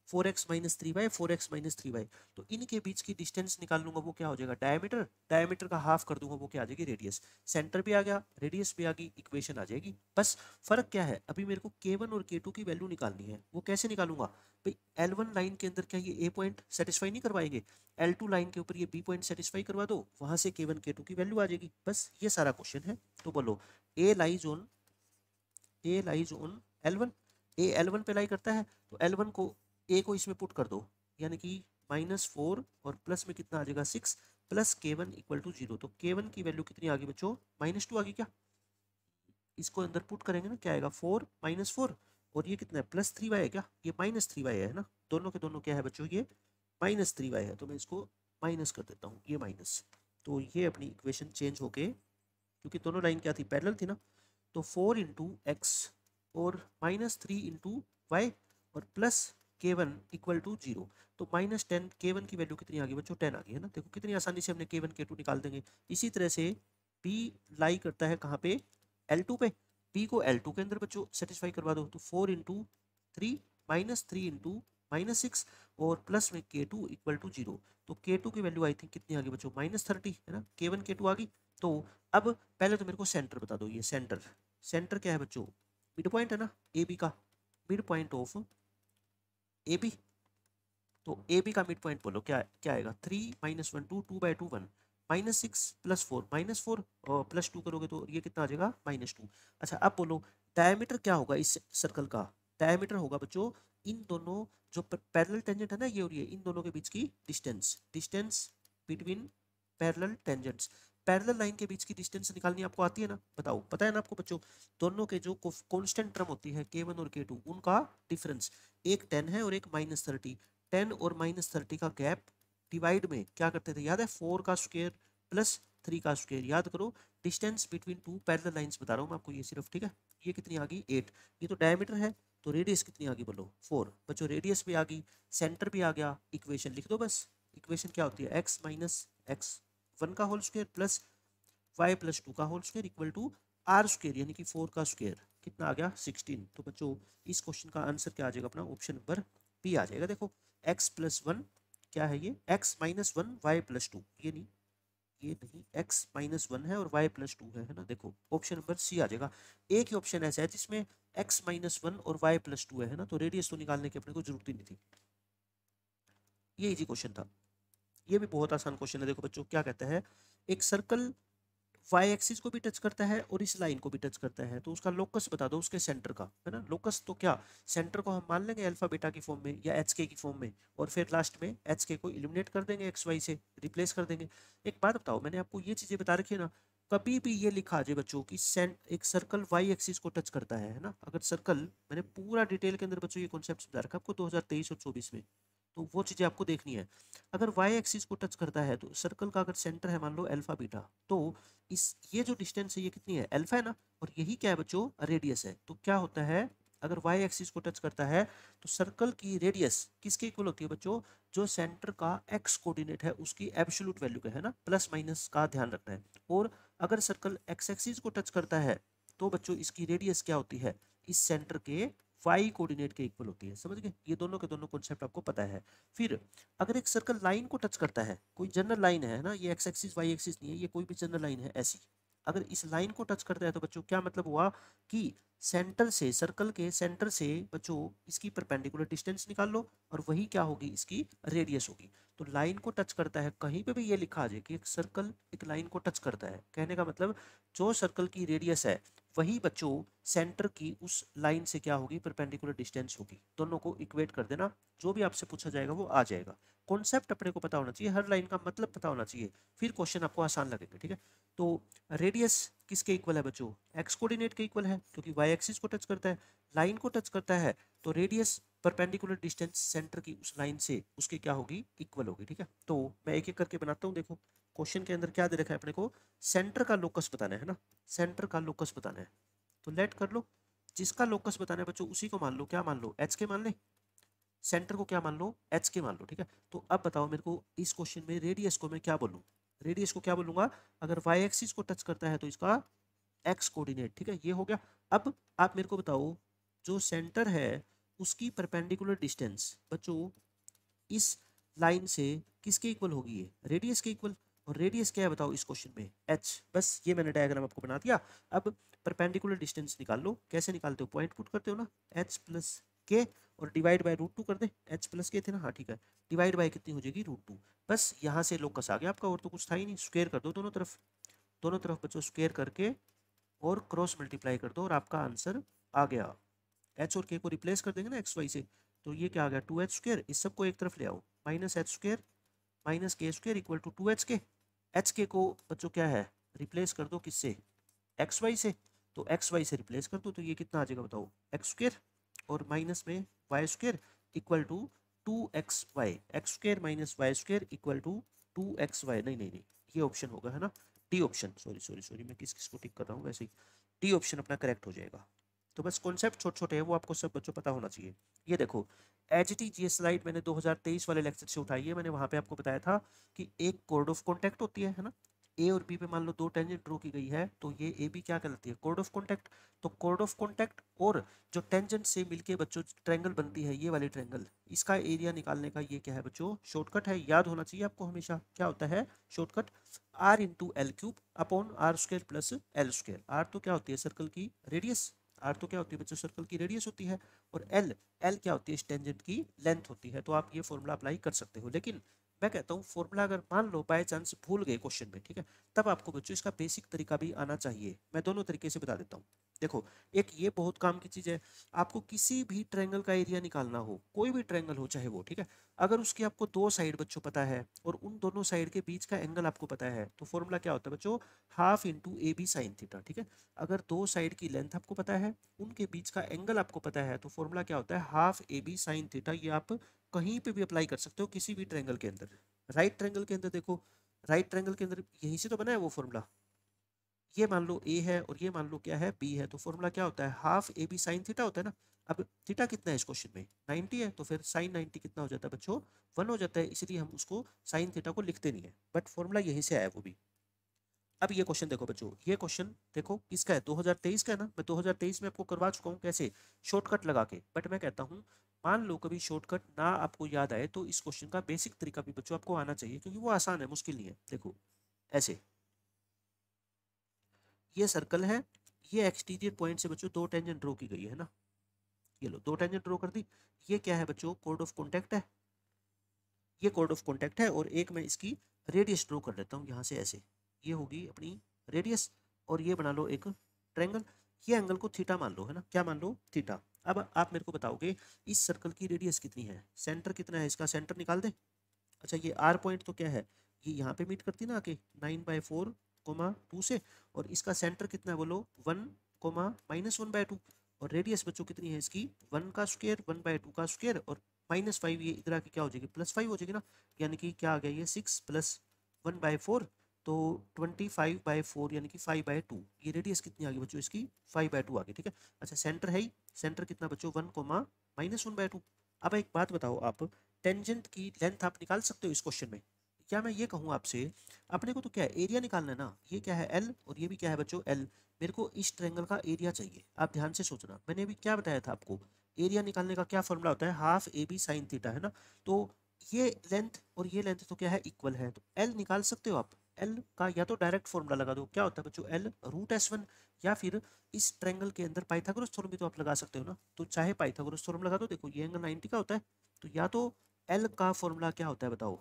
4x-3y 4x-3y, तो इनके बीच की डिस्टेंस निकाल लूंगा, वो क्या हो जाएगा डायमीटर। डायमीटर का हाफ कर दूंगा, वो क्या आ जाएगी रेडियस। सेंटर भी आ गया, रेडियस भी आ गई, इक्वेशन आ जाएगी। बस फर्क क्या है, अभी मेरे को K1 और K2 की वैल्यू निकालनी है। वो कैसे निकालूंगा भाई, L1 लाइन के अंदर क्या ये ए पॉइंट सेटिस्फाई नहीं करवाएंगे, L2 लाइन के ऊपर ये बी पॉइंट सेटिस्फाई करवा दो, वहां से K1 K2 की वैल्यू आ जाएगी। बस ये सारा क्वेश्चन है। तो बोलो A lies on, A lies on L1, A L1 पे लाई करता है, तो L1 को ए को इसमें पुट कर दो, यानी कि -4 और प्लस में कितना आ जाएगा 6 प्लस K1 इक्वल टू 0। तो K1 की वैल्यू कितनी आ गई बच्चों -2 आ गई क्या। इसको अंदर पुट करेंगे ना, क्या आएगा 4 -4 और ये कितना है +3y है क्या, ये -3y है ना। दोनों के दोनों क्या है बच्चों, ये -3y है। तो मैं इसको माइनस कर देता हूँ, ये माइनस। तो ये अपनी इक्वेशन चेंज होके, क्योंकि दोनों लाइन क्या थी पैरेलल थी ना, तो 4 इंटू एक्स और -3 इंटू वाई और प्लस K1 इक्वल टू 0। तो -10, K1 की वैल्यू कितनी आ गई बच्चों 10 आ गई है ना। देखो कितनी आसानी से हमने K1 K2 निकाल देंगे। इसी तरह से P लाई करता है कहाँ पे, L2 पे। P को L2 के अंदर बच्चों सेटिस्फाई करवा दो, तो 4 इंटू 3 -3 इंटू -6 और प्लस में K2 इक्वल टू 0। तो K2 की वैल्यू आई थिंक कितनी आ गई बच्चों -30 है ना। K1 K2 आ गई। तो अब पहले तो मेरे को सेंटर बता दो, ये सेंटर, सेंटर क्या है बच्चों मिड पॉइंट है ना ए बी का, mid point of A B. तो ए बी का मिड पॉइंट बोलो क्या क्या आएगा 3 -1 2 2/2 1 -6 +4 -4 और +2 करोगे तो ये कितना आ जाएगा -2। अच्छा अब बोलो डायमीटर क्या होगा इस सर्कल का, डायमीटर होगा बच्चों इन दोनों जो पैरेलल टेंजेंट है ना ये और ये, इन दोनों के बीच की distance, distance between parallel tangents. Parallel line के बीच की डिस्टेंस निकालनी आपको आती है ना, बताओ पता है ना आपको बच्चों। दोनों के जो कांस्टेंट टर्म होती है K1 और K2 उनका डिफरेंस, एक 10 है और एक -30। 10 और -30 का गैप डिवाइड में क्या करते थे याद है, 4 का स्क्वायर प्लस 3 का स्क्वायर। याद करो distance between two parallel lines बता रहा हूँ मैं आपको ये सिर्फ, ठीक है। ये कितनी आ गई 8, ये तो डायमीटर है, तो रेडियस कितनी आ गई बोलो 4। बच्चों रेडियस भी आ गई, सेंटर भी आ गया, इक्वेशन लिख दो बस। इक्वेशन क्या होती है, एक्स माइनस एक्स 1 का whole square plus Y plus 2 का whole square equal to R square यानी कि 4 का स्क्वायर। कितना आ गया 16। तो बच्चों इस क्वेश्चन का आंसर क्या आ जाएगा अपना, ऑप्शन नंबर बी आ जाएगा। देखो एक्स प्लस 1 क्या है, ये एक्स माइनस 1 वाई प्लस 2, ये नहीं एक्स माइनस 1 है और वाई प्लस 2 है ना। देखो ऑप्शन नंबर सी आ जाएगा। एक ही ऑप्शन ऐसा है जिसमें एक्स माइनस 1 और वाई प्लस 2 है ना, तो रेडियस तो निकालने की अपने को जरूरत ही नहीं थी। ये इजी क्वेश्चन था, ये भी बहुत आसान क्वेश्चन है। देखो बच्चों क्या कहता है, एक सर्कल वाई एक्सिस को भी टच करता है और इस लाइन को भी टच करता है, तो उसका लोकस बता दो उसके सेंटर का, है ना। लोकस तो क्या, सेंटर को हम मान लेंगे अल्फा बीटा की फॉर्म में या एच के की फॉर्म में, और फिर लास्ट में एच के को इलिमिनेट कर देंगे, एक्स वाई से रिप्लेस कर देंगे। एक बात बताओ, मैंने आपको ये चीजें बता रखी है ना, कभी भी ये लिखा आ जाए बच्चों की एक सर्कल वाई एक्सिस को टच करता है ना। अगर सर्कल, मैंने पूरा डिटेल के अंदर बच्चों ये कॉन्सेप्ट समझा रखा आपको 2023 और 24 में, तो वो चीजें आपको देखनी है। अगर वाई एक्सिस को टच करता है तो सर्कल का अगर सेंटर है मान लो अल्फा बीटा, तो इस ये जो डिस्टेंस है ये कितनी है, अल्फा है ना, और यही क्या है बच्चों, रेडियस है। तो क्या होता है, अगर वाई एक्सिस को टच करता है तो सर्कल की रेडियस किसके इक्वल होती है बच्चों, जो सेंटर का एक्स कोऑर्डिनेट है उसकी एब्सोल्यूट वैल्यू का, है ना, प्लस माइनस का ध्यान रखना है। और अगर सर्कल एक्स एक्सिस को टच करता है तो बच्चों इसकी रेडियस क्या होती है, इस सेंटर के वाई कोऑर्डिनेट के इक्वल होती है। समझ गए, ये दोनों के दोनों कॉन्सेप्ट आपको पता है। फिर अगर एक सर्कल लाइन को टच करता है, कोई जनरल लाइन है ना, ये एक्स एक्सिस वाई एक्सिस नहीं है, ये कोई भी जनरल लाइन है ऐसी, अगर इस लाइन को टच करता है तो बच्चों क्या मतलब हुआ कि सेंटर से, सर्कल के सेंटर से बच्चों इसकी परपेंडिकुलर डिस्टेंस निकाल लो और वही क्या होगी, इसकी रेडियस होगी। तो लाइन को टच करता है, कहीं पे भी ये लिखा आ जाए कि एक सर्कल एक लाइन को टच करता है, कहने का मतलब जो सर्कल की रेडियस है वही बच्चों सेंटर की उस लाइन से क्या होगी, परपेंडिकुलर डिस्टेंस होगी। दोनों को इक्वेट कर देना, जो भी आपसे पूछा जाएगा वो आ जाएगा। कॉन्सेप्ट अपने को पता होना चाहिए, हर लाइन का मतलब पता होना चाहिए, फिर क्वेश्चन आपको आसान लगेगा, ठीक है। तो रेडियस किसके इक्वल है बच्चों, एक्स कोऑर्डिनेट के इक्वल है, क्योंकि वाई एक्सिस को टच करता है। लाइन को टच करता है तो रेडियस परपेंडिकुलर डिस्टेंस सेंटर की उस लाइन से उसकी क्या होगी, इक्वल होगी, ठीक है। तो मैं एक एक करके बनाता हूँ। देखो क्वेश्चन के अंदर क्या दे रखा है अपने को, सेंटर का लोकस बताना है ना, सेंटर का लोकस बताना है। तो लेट कर लो, जिसका लोकस बताना है बच्चों उसी को मान लो, क्या मान लो, एच के मान ले, सेंटर को क्या मान लो, एच के मान लो, ठीक है। तो अब बताओ मेरे को इस क्वेश्चन में रेडियस को मैं क्या बोलूँ, रेडियस को क्या बोलूंगा, अगर वाई एक्सिस को टच करता है तो इसका एक्स कोऑर्डिनेट, ठीक है, ये हो गया। अब आप मेरे को बताओ जो सेंटर है उसकी परपेंडिकुलर डिस्टेंस बच्चों इस लाइन से किसके इक्वल होगी, ये रेडियस के इक्वल। और रेडियस क्या है बताओ इस क्वेश्चन में, एच। बस ये मैंने डायग्राम आपको बना दिया। अब परपेंडिकुलर डिस्टेंस निकाल लो, कैसे निकालते हो, पॉइंट पुट करते हो ना, एच प्लस के और डिवाइड बाय रूट 2 कर दे, एच प्लस के थे ना, हाँ ठीक है, डिवाइड बाय कितनी हो जाएगी, रूट 2। बस यहाँ से लोकस आ गया आपका, और तो कुछ था ही नहीं। स्क्वायर कर दो दोनों तरफ, दोनों तरफ बच्चों स्क्वायर करके और क्रॉस मल्टीप्लाई कर दो और आपका आंसर आ गया। एच और के को रिप्लेस कर देंगे ना एक्स वाई से, तो ये क्या आ गया 2h स्क्वायर, इस सबको एक तरफ ले आओ, माइनस एच स्क्वायर माइनस के स्क्वायर इक्वल टू 2h के। एच के को बच्चों क्या है, रिप्लेस कर दो किससे, एक्स वाई से, तो एक्स वाई से रिप्लेस कर दो, तो ये कितना आ जाएगा बताओ, एक्स स्क्वायर और माइनस में Y square equal to 2xy, X square minus Y square equal to 2xy। नहीं नहीं नहीं, ये ऑप्शन होगा, है ना, D option, sorry sorry sorry, मैं किस किस को टिक कर रहा हूँ, वैसे ही डी ऑप्शन अपना करेक्ट हो जाएगा। तो बस कॉन्सेप्ट छोटे छोटे हैं, वो आपको सब बच्चों पता होना चाहिए। ये देखो एच टी जी स्लाइड मैंने 2023 वाले लेक्चर से उठाई है, मैंने वहाँ पे आपको बताया था कि एक कोड ऑफ कॉन्टैक्ट होती है ना, ए और बी पे मान लो दो टेंजेंट ड्रॉ की गई है, तो ये ए बी क्या कहलाती है, कोड ऑफ कॉन्टैक्ट। तो कोड ऑफ कॉन्टैक्ट और जो टेंजेंट से मिलके बच्चों ट्रायंगल बनती है, ये वाली ट्रायंगल, इसका एरिया निकालने का ये क्या है बच्चों, शॉर्टकट है। याद होना चाहिए आपको हमेशा, क्या होता है shortcut, R into L cube upon R square plus L square. R तो क्या होती है सर्कल की रेडियस, आर तो क्या होती है बच्चों सर्कल की रेडियस होती है, और एल, एल क्या होती है इस टेंजेंट की लेंथ होती है। तो आप ये फॉर्मूला अप्लाई कर सकते हो, लेकिन मैं कहता हूँ फॉर्मूला अगर मान लो बाय चांस भूल गए क्वेश्चन में, ठीक है, तब आपको बच्चों इसका बेसिक तरीका भी आना चाहिए। मैं दोनों तरीके से बता देता हूँ। देखो एक ये बहुत काम की चीज है, आपको किसी भी ट्रायंगल का एरिया निकालना हो, कोई भी ट्रायंगल हो चाहे वो, ठीक है, अगर उसकी आपको दो साइड बच्चों पता है और उन दोनों साइड के बीच का एंगल आपको पता है, तो फॉर्मूला क्या होता है बच्चों, half into A B sine theta, ठीक है। अगर दो साइड की लेंथ आपको पता है, उनके बीच का एंगल आपको पता है, तो फॉर्मूला क्या होता है, half A B sine theta. ये आप कहीं पे भी अप्लाई कर सकते हो किसी भी ट्रायंगल के अंदर। राइट ट्रायंगल के अंदर देखो राइट ट्रायंगल के अंदर यहीं से तो बना है वो फॉर्मूला। ये मान लो ए है और ये मान लो क्या है बी है, तो फॉर्मूला क्या होता है, half A B sine theta होता है ना। अब थीटा कितना है इस क्वेश्चन में, 90 है, तो फिर साइन 90 कितना हो जाता है बच्चों, 1 हो जाता है, इसलिए हम उसको साइन थीटा को लिखते नहीं है, बट फॉर्मूला यहीं से आया वो भी। अब ये क्वेश्चन देखो बच्चों, ये क्वेश्चन देखो किसका है, 2023 का है ना। मैं 2023 में आपको करवा चुका हूँ कैसे, शॉर्टकट लगा के, बट मैं कहता हूँ मान लो कभी शॉर्टकट ना आपको याद आए तो इस क्वेश्चन का बेसिक तरीका भी बच्चों आपको आना चाहिए, क्योंकि वो आसान है, मुश्किल नहीं है। देखो ऐसे, ये सर्कल है, ये एक्सटीरियर पॉइंट से बच्चों दो टेंजेंट ड्रॉ की गई है ना, ये लो दो टेंजेंट ड्रॉ कर दी। ये क्या है बच्चों, कोड ऑफ कॉन्टैक्ट है, ये कोड ऑफ कॉन्टैक्ट है, और एक मैं इसकी रेडियस ड्रॉ कर लेता हूँ यहाँ से ऐसे, ये होगी अपनी रेडियस, और ये बना लो एक ट्रायंगल, ये एंगल को थीटा मान लो, है ना, क्या मान लो, थीटा। अब आप मेरे को बताओगे इस सर्कल की रेडियस कितनी है, सेंटर कितना है, इसका सेंटर निकाल दे। अच्छा ये आर पॉइंट तो क्या है, ये यहाँ पे मीट करती ना आके 9/4, 2 से, और इसका सेंटर कितना है बोलो, 1, -1/2, और रेडियस बच्चों कितनी है इसकी, 1 का स्क्वायर, 1/2 का स्क्वायर, और -5, ये इधर आके क्या हो जाएगी, +5 हो जाएगी ना, यानी कि क्या आ गया ये 6 + 1/4, तो 25/4 यानी कि 5/2, ये रेडियस कितनी आ गई बच्चों इसकी, 5/2 आ गई, ठीक है। अच्छा सेंटर है ही, सेंटर कितना बच्चों, 1, -1/2। अब एक बात बताओ आप, टेंजेंट की लेंथ आप निकाल सकते हो इस क्वेश्चन में, क्या मैं ये कहूँ आपसे, अपने को तो क्या है एरिया निकालना है ना, ये क्या है एल और ये भी क्या है बच्चों एल, मेरे को इस ट्रायंगल का एरिया चाहिए। आप ध्यान से सोचना, मैंने अभी क्या बताया था आपको, एरिया निकालने का क्या फॉर्मूला होता है, half A B sine theta, है ना। तो ये लेंथ और ये लेंथ तो क्या है, इक्वल है, तो एल निकाल सकते हो आप। एल का या तो डायरेक्ट फॉर्मूला लगा दो, क्या होता है बच्चों एल √S1, या फिर इस ट्रायंगल के अंदर पाइथागोरस थ्योरम भी तो आप लगा सकते हो ना, तो चाहे पाइथागोरस थ्योरम लगा दो, देखो ये एंगल 90 का होता है, तो या तो एल का फॉर्मूला क्या होता है बताओ,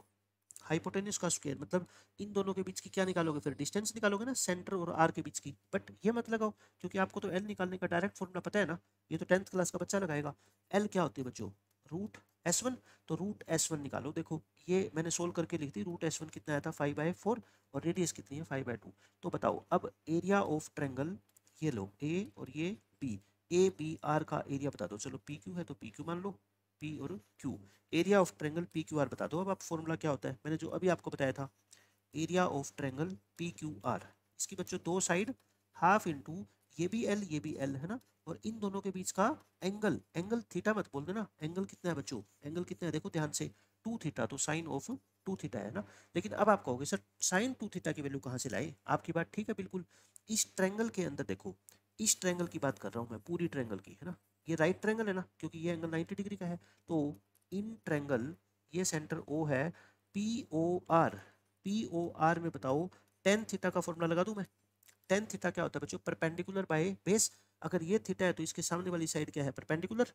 हाइपोटेन्यूज का स्क्वायर, मतलब इन दोनों के बीच की क्या निकालोगे, फिर डिस्टेंस निकालोगे ना, सेंटर और आर के बीच की, बट ये मत लगाओ क्योंकि आपको तो एल निकालने का डायरेक्ट फॉर्मूला पता है ना, ये तो 10th क्लास का बच्चा लगाएगा। एल क्या होती है बच्चों, √S1, तो √S1 निकालो, देखो ये मैंने सोल्व करके लिख दी, √S1 कितना आया था 5/4, और रेडियस कितनी है 5/2। तो बताओ अब एरिया ऑफ ट्रायंगल, ये लो ए और ये बी, ए बी आर का एरिया बता दो, चलो पी क्यू है तो पी क्यू मान लो, पी और Q, area of triangle P Q are बता दो। अब आप फॉर्मूला क्या होता है, मैंने जो अभी आपको बताया था, area of triangle P Q are, इसकी बच्चों दो साइड हाफ इंटू, ये भी एल ये भी एल, है ना, और इन दोनों के बीच का एंगल, एंगल थीटा मत बोल देना, एंगल कितना है बच्चों, एंगल कितना है देखो ध्यान से, 2 थीटा, तो साइन ऑफ 2 थीटा है ना। लेकिन अब आप कहोगे सर साइन 2 थीटा की वैल्यू कहाँ से लाए, आपकी बात ठीक है बिल्कुल, इस ट्रायंगल के अंदर देखो, इस ट्रायंगल की बात कर रहा हूँ मैं, पूरी ट्रायंगल की, है ना, ये राइट ट्रायंगल है ना, क्योंकि ये एंगल 90 डिग्री का है, तो इन ट्रायंगल, ये सेंटर ओ है, P O R, P O R में बताओ, टेन थीटा का फॉर्मूला लगा दूं मैं, टेन थीटा क्या होता है बच्चों, परपेंडिकुलर बाय बेस, अगर ये थीटा है तो इसके सामने वाली साइड क्या है, perpendicular,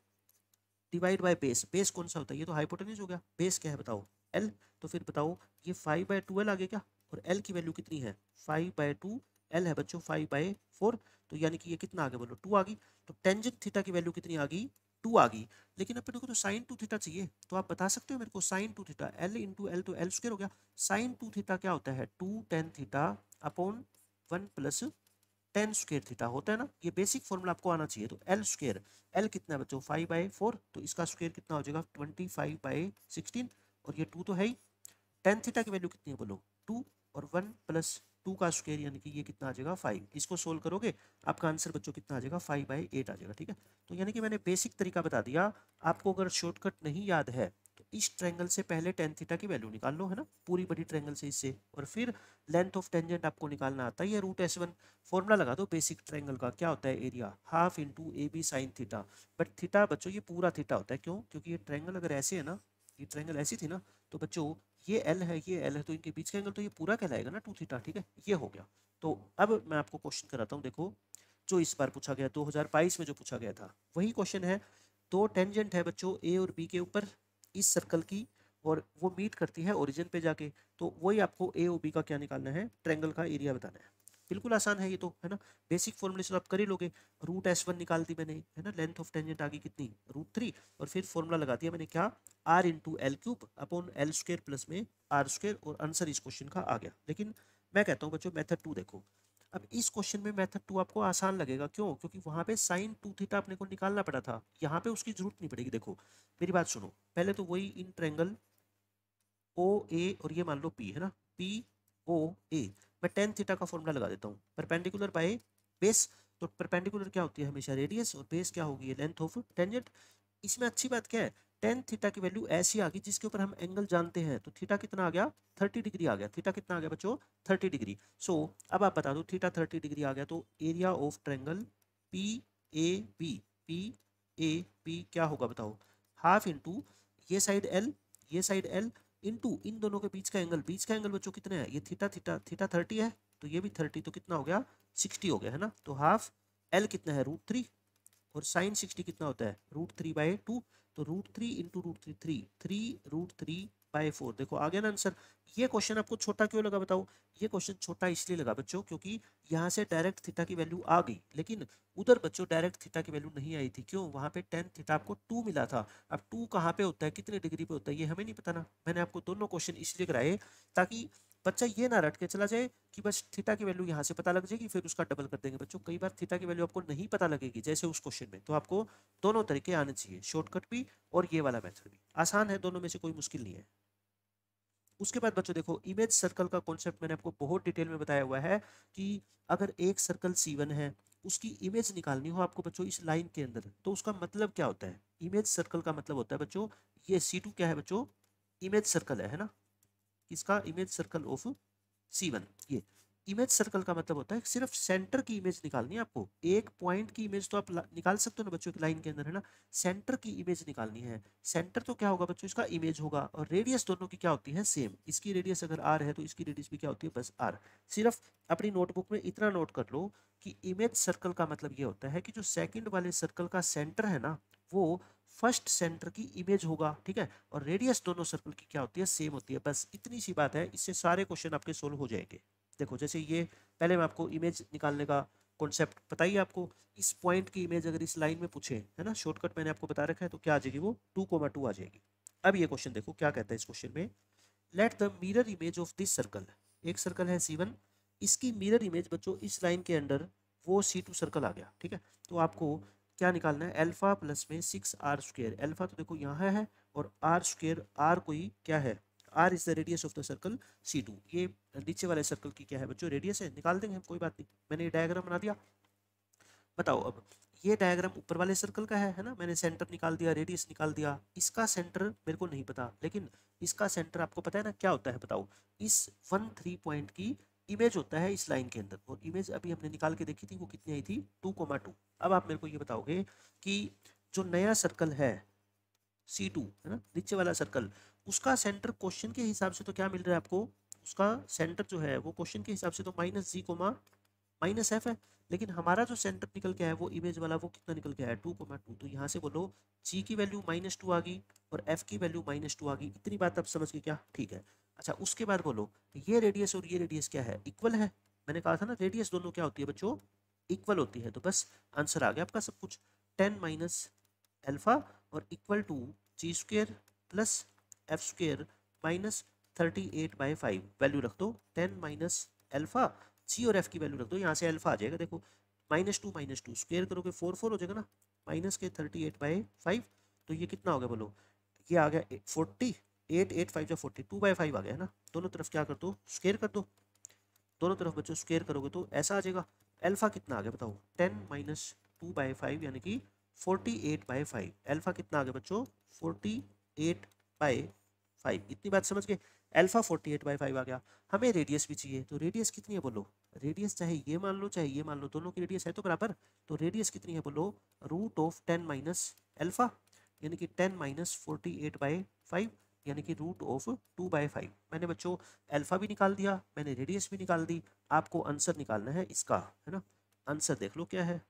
divide by base, base कौन सा होता है, ये तो हाइपोटेन्यूज हो गया, बेस क्या है बताओ एल, तो फिर बताओ ये 5/2 आ गया क्या, और एल की वैल्यू कितनी है 5/2, एल है बच्चों 5/4, तो यानी कि ये कितना आ गया बोलो 2 आ गई, तो टेंजेंट थीटा की वैल्यू कितनी आ गई, 2 आ गई। लेकिन अपने को तो साइन 2 थीटा चाहिए, तो आप बता सकते हो मेरे को sine 2 theta, L into L तो एल स्क्वायर हो गया, साइन 2 थीटा क्या होता है, 2 tan theta upon 1 + tan² theta होता है ना, ये बेसिक फॉर्मूला आपको आना चाहिए। तो एल स्क्वायर, एल कितना है बच्चों 5/4, तो इसका स्क्वायर कितना हो जाएगा 25/16, और ये 2 तो है ही, टेन थीटा की वैल्यू कितनी है बोलो 2, और 1 + 2 का स्क्वायर यानी कि ये कितना आ जाएगा 5, इसको सोल्व करोगे आपका आंसर बच्चों कितना आ जाएगा 5/8 आ जाएगा, ठीक है। तो यानी कि मैंने बेसिक तरीका बता दिया, आपको अगर शॉर्टकट नहीं याद है तो इस ट्रायंगल से पहले टेन थीटा की वैल्यू निकाल लो, है ना, पूरी बड़ी ट्रायंगल से इससे, और फिर लेंथ ऑफ टेंजेंट आपको निकालना आता है, ये √S1 फॉर्मूला लगा दो बेसिक ट्रायंगल का, क्या होता है area half into A B sine theta, but theta बच्चों ये पूरा थीटा होता है, क्यों, क्योंकि ये ट्रायंगल अगर ऐसे है ना, ये ट्रायंगल ऐसी थी ना, तो बच्चों ये एल है ये एल है, तो इनके बीच का एंगल तो ये पूरा कहलाएगा ना 2 थीटा, ठीक है, ये हो गया। तो अब मैं आपको क्वेश्चन कराता हूँ, देखो जो इस बार पूछा गया 2022 में जो पूछा गया था वही क्वेश्चन है, दो टेंजेंट है बच्चों ए और बी के ऊपर इस सर्कल की, और वो मीट करती है ओरिजिन पे जाके, तो वही आपको ए और बी का क्या निकालना है, ट्रायंगल का एरिया बताना है। बिल्कुल आसान है ये तो, है ना, बेसिक फॉर्मूले से आप कर ही लोगे, √S1 निकाल दी मैंने, है ना, लेंथ ऑफ टेंजेंट आ गई कितनी √3, और फिर फॉर्मूला लगा दिया मैंने क्या, R into L cube upon L square plus में आर स्क्वायर, और आंसर इस क्वेश्चन का आ गया। लेकिन मैं कहता हूँ बच्चों मेथड 2 देखो, अब इस क्वेश्चन में मेथड 2 आपको आसान लगेगा, क्यों, क्योंकि वहां पे साइन 2 थीटा अपने को निकालना पड़ा था, यहाँ पे उसकी जरूरत नहीं पड़ेगी। देखो मेरी बात सुनो, पहले तो वही इन ट्रायंगल ओ ए और ये मान लो पी, है ना, पी ओ ए, मैं टेन थीटा का फॉर्मूला लगा देता हूँ, परपेंडिकुलर बाय बेस। तो परपेंडिकुलर क्या होती है हमेशा रेडियस, और बेस क्या होगी लेंथ ऑफ टेंजेंट। इसमें अच्छी बात क्या है, टेन थीटा की वैल्यू ऐसी आ गई जिसके ऊपर हम एंगल जानते हैं, तो थीटा कितना आ गया 30 डिग्री आ गया। थीटा कितना आ गया बच्चों 30 डिग्री। सो अब आप बता दो थीटा 30 डिग्री आ गया तो area of triangle P A B, P A B क्या होगा बताओ, हाफ इंटू ये साइड एल, ये साइड एल, इंटू इन दोनों के बीच का एंगल, बीच का एंगल बच्चों कितने है, ये थीटा थीटा थीटा 30 है तो ये भी 30, तो कितना हो गया 60 हो गया है ना। तो हाफ एल कितना है √3, और साइन 60 कितना होता है √3/2, तो √3 इंटू √3 3 √3/4। देखो आ गया ना आंसर। ये क्वेश्चन आपको छोटा क्यों लगा बताओ, ये क्वेश्चन छोटा इसलिए लगा बच्चों क्योंकि यहाँ से डायरेक्ट थीटा की वैल्यू आ गई, लेकिन उधर बच्चों डायरेक्ट थीटा की वैल्यू नहीं आई थी। क्यों, वहाँ पे टेन थीटा आपको 2 मिला था। अब 2 कहाँ पे होता है, कितने डिग्री पे होता है, ये हमें नहीं पता ना। मैंने आपको दोनों क्वेश्चन इसलिए कराए ताकि बच्चा ये ना रट के चला जाए कि बस थीटा की वैल्यू यहाँ से पता लग जाएगी फिर उसका डबल कर देंगे। बच्चों कई बार थीटा की वैल्यू आपको नहीं पता लगेगी जैसे उस क्वेश्चन में, तो आपको दोनों तरीके आने चाहिए, शॉर्टकट भी और ये वाला मेथड भी। आसान है, दोनों में से कोई मुश्किल नहीं है। उसके बाद बच्चों देखो इमेज सर्कल का कॉन्सेप्ट मैंने आपको बहुत डिटेल में बताया हुआ है कि अगर एक सर्कल C1 है उसकी इमेज निकालनी हो आपको बच्चों इस लाइन के अंदर, तो उसका मतलब क्या होता है, इमेज सर्कल का मतलब होता है बच्चों ये C2 क्या है बच्चों, इमेज सर्कल है ना, किसका, इमेज सर्कल ऑफ C1। ये इमेज सर्कल का मतलब होता है सिर्फ सेंटर की इमेज निकालनी है आपको, एक पॉइंट की इमेज तो आप निकाल सकते हो ना बच्चों, एक लाइन के अंदर है ना, सेंटर की इमेज निकालनी है। सेंटर तो क्या होगा बच्चों, इसका इमेज होगा, और रेडियस दोनों की क्या होती है सेम, इसकी रेडियस अगर r है तो इसकी रेडियस भी क्या होती है बस r। सिर्फ अपनी नोटबुक में इतना नोट कर लो कि इमेज सर्कल का मतलब ये होता है कि जो सेकंड वाले सर्कल का सेंटर है ना वो फर्स्ट सेंटर की इमेज होगा, ठीक है, और रेडियस दोनों सर्कल की क्या होती है सेम होती है। बस इतनी सी बात है, इससे सारे क्वेश्चन आपके सोल्व हो जाएंगे। देखो जैसे ये पहले मैं आपको इमेज निकालने का कॉन्सेप्ट बताइए, आपको इस पॉइंट की इमेज अगर इस लाइन में पूछे है ना, शॉर्टकट मैंने आपको बता रखा है, तो क्या आ जाएगी वो 2,2 आ जाएगी। अब ये क्वेश्चन देखो क्या कहता है इस क्वेश्चन में, let the mirror image of this circle, एक सर्कल है C1, इसकी मिरर इमेज बच्चों इस लाइन के अंडर वो C2 सर्कल आ गया, ठीक है। तो आपको क्या निकालना है, अल्फा प्लस में 6r², अल्फा तो देखो यहाँ है और r², r कोई क्या है, r is the radius of the circle C2, ये नीचे वाले सर्कल की क्या है बच्चों रेडियस है, निकाल देंगे हम कोई बात नहीं। मैंने ये डायग्राम बना दिया, बताओ अब ये डायग्राम ऊपर वाले सर्कल का है ना, मैंने सेंटर निकाल दिया, रेडियस निकाल दिया, इसका सेंटर मेरे को नहीं पता, लेकिन इसका सेंटर आपको पता है ना क्या होता है बताओ, इस 1 3 पॉइंट की इमेज होता है इस लाइन के अंदर, और इमेज अभी हमने निकाल के देखी थी वो कितनी आई थी 2,2। अब आप मेरे को ये बताओगे कि जो नया सर्कल है C2 है ना, नीचे वाला सर्कल, उसका सेंटर क्वेश्चन के हिसाब से तो क्या मिल रहा है आपको, उसका सेंटर जो है वो क्वेश्चन के हिसाब से तो -g, -f है, लेकिन हमारा जो सेंटर निकल के आया वो इमेज वाला वो कितना निकल के आया 2,2। तो यहाँ से बोलो g की वैल्यू -2 आ गई और f की वैल्यू -2 आ गई, इतनी बात आप समझ गए क्या, ठीक है। अच्छा उसके बाद बोलो ये रेडियस और ये रेडियस क्या है, इक्वल है। मैंने कहा था ना रेडियस दोनों क्या होती है बच्चों इक्वल होती है, तो बस आंसर आ गया आपका सब कुछ, 10 माइनस अल्फा और equal to g² plus f² -38/5, value रख दो 10 माइनस अल्फा, जी और एफ की वैल्यू रख दो, यहाँ से अल्फा आ जाएगा, देखो -2 स्क्वायर करोगे 4 हो जाएगा ना, माइनस के 38/5, तो ये कितना हो गया बोलो, ये आ गया 40, 8 8 5 या 40, 2/5 आ गया है ना। दोनों तरफ क्या कर दो स्क्वायर कर दो, दोनों तरफ बच्चों स्क्वायर करोगे तो ऐसा आ जाएगा। अल्फा कितना आ गया बताओ 10 माइनस 2/5 यानी कि 48/5, अल्फा कितना आ गया बच्चों 48/5, इतनी बात समझ गए। अल्फा 48/5 आ गया, हमें रेडियस भी चाहिए, तो रेडियस कितनी है बोलो, रेडियस चाहे ये मान लो चाहे ये मान लो, दोनों की रेडियस है तो बराबर, तो रेडियस कितनी है बोलो √10 माइनस अल्फा, यानी कि 10 माइनस 48/5, यानी कि √2/5। मैंने बच्चों अल्फा भी निकाल दिया, मैंने रेडियस भी निकाल दी, आपको आंसर निकालना है इसका, है ना। आंसर देख लो क्या है,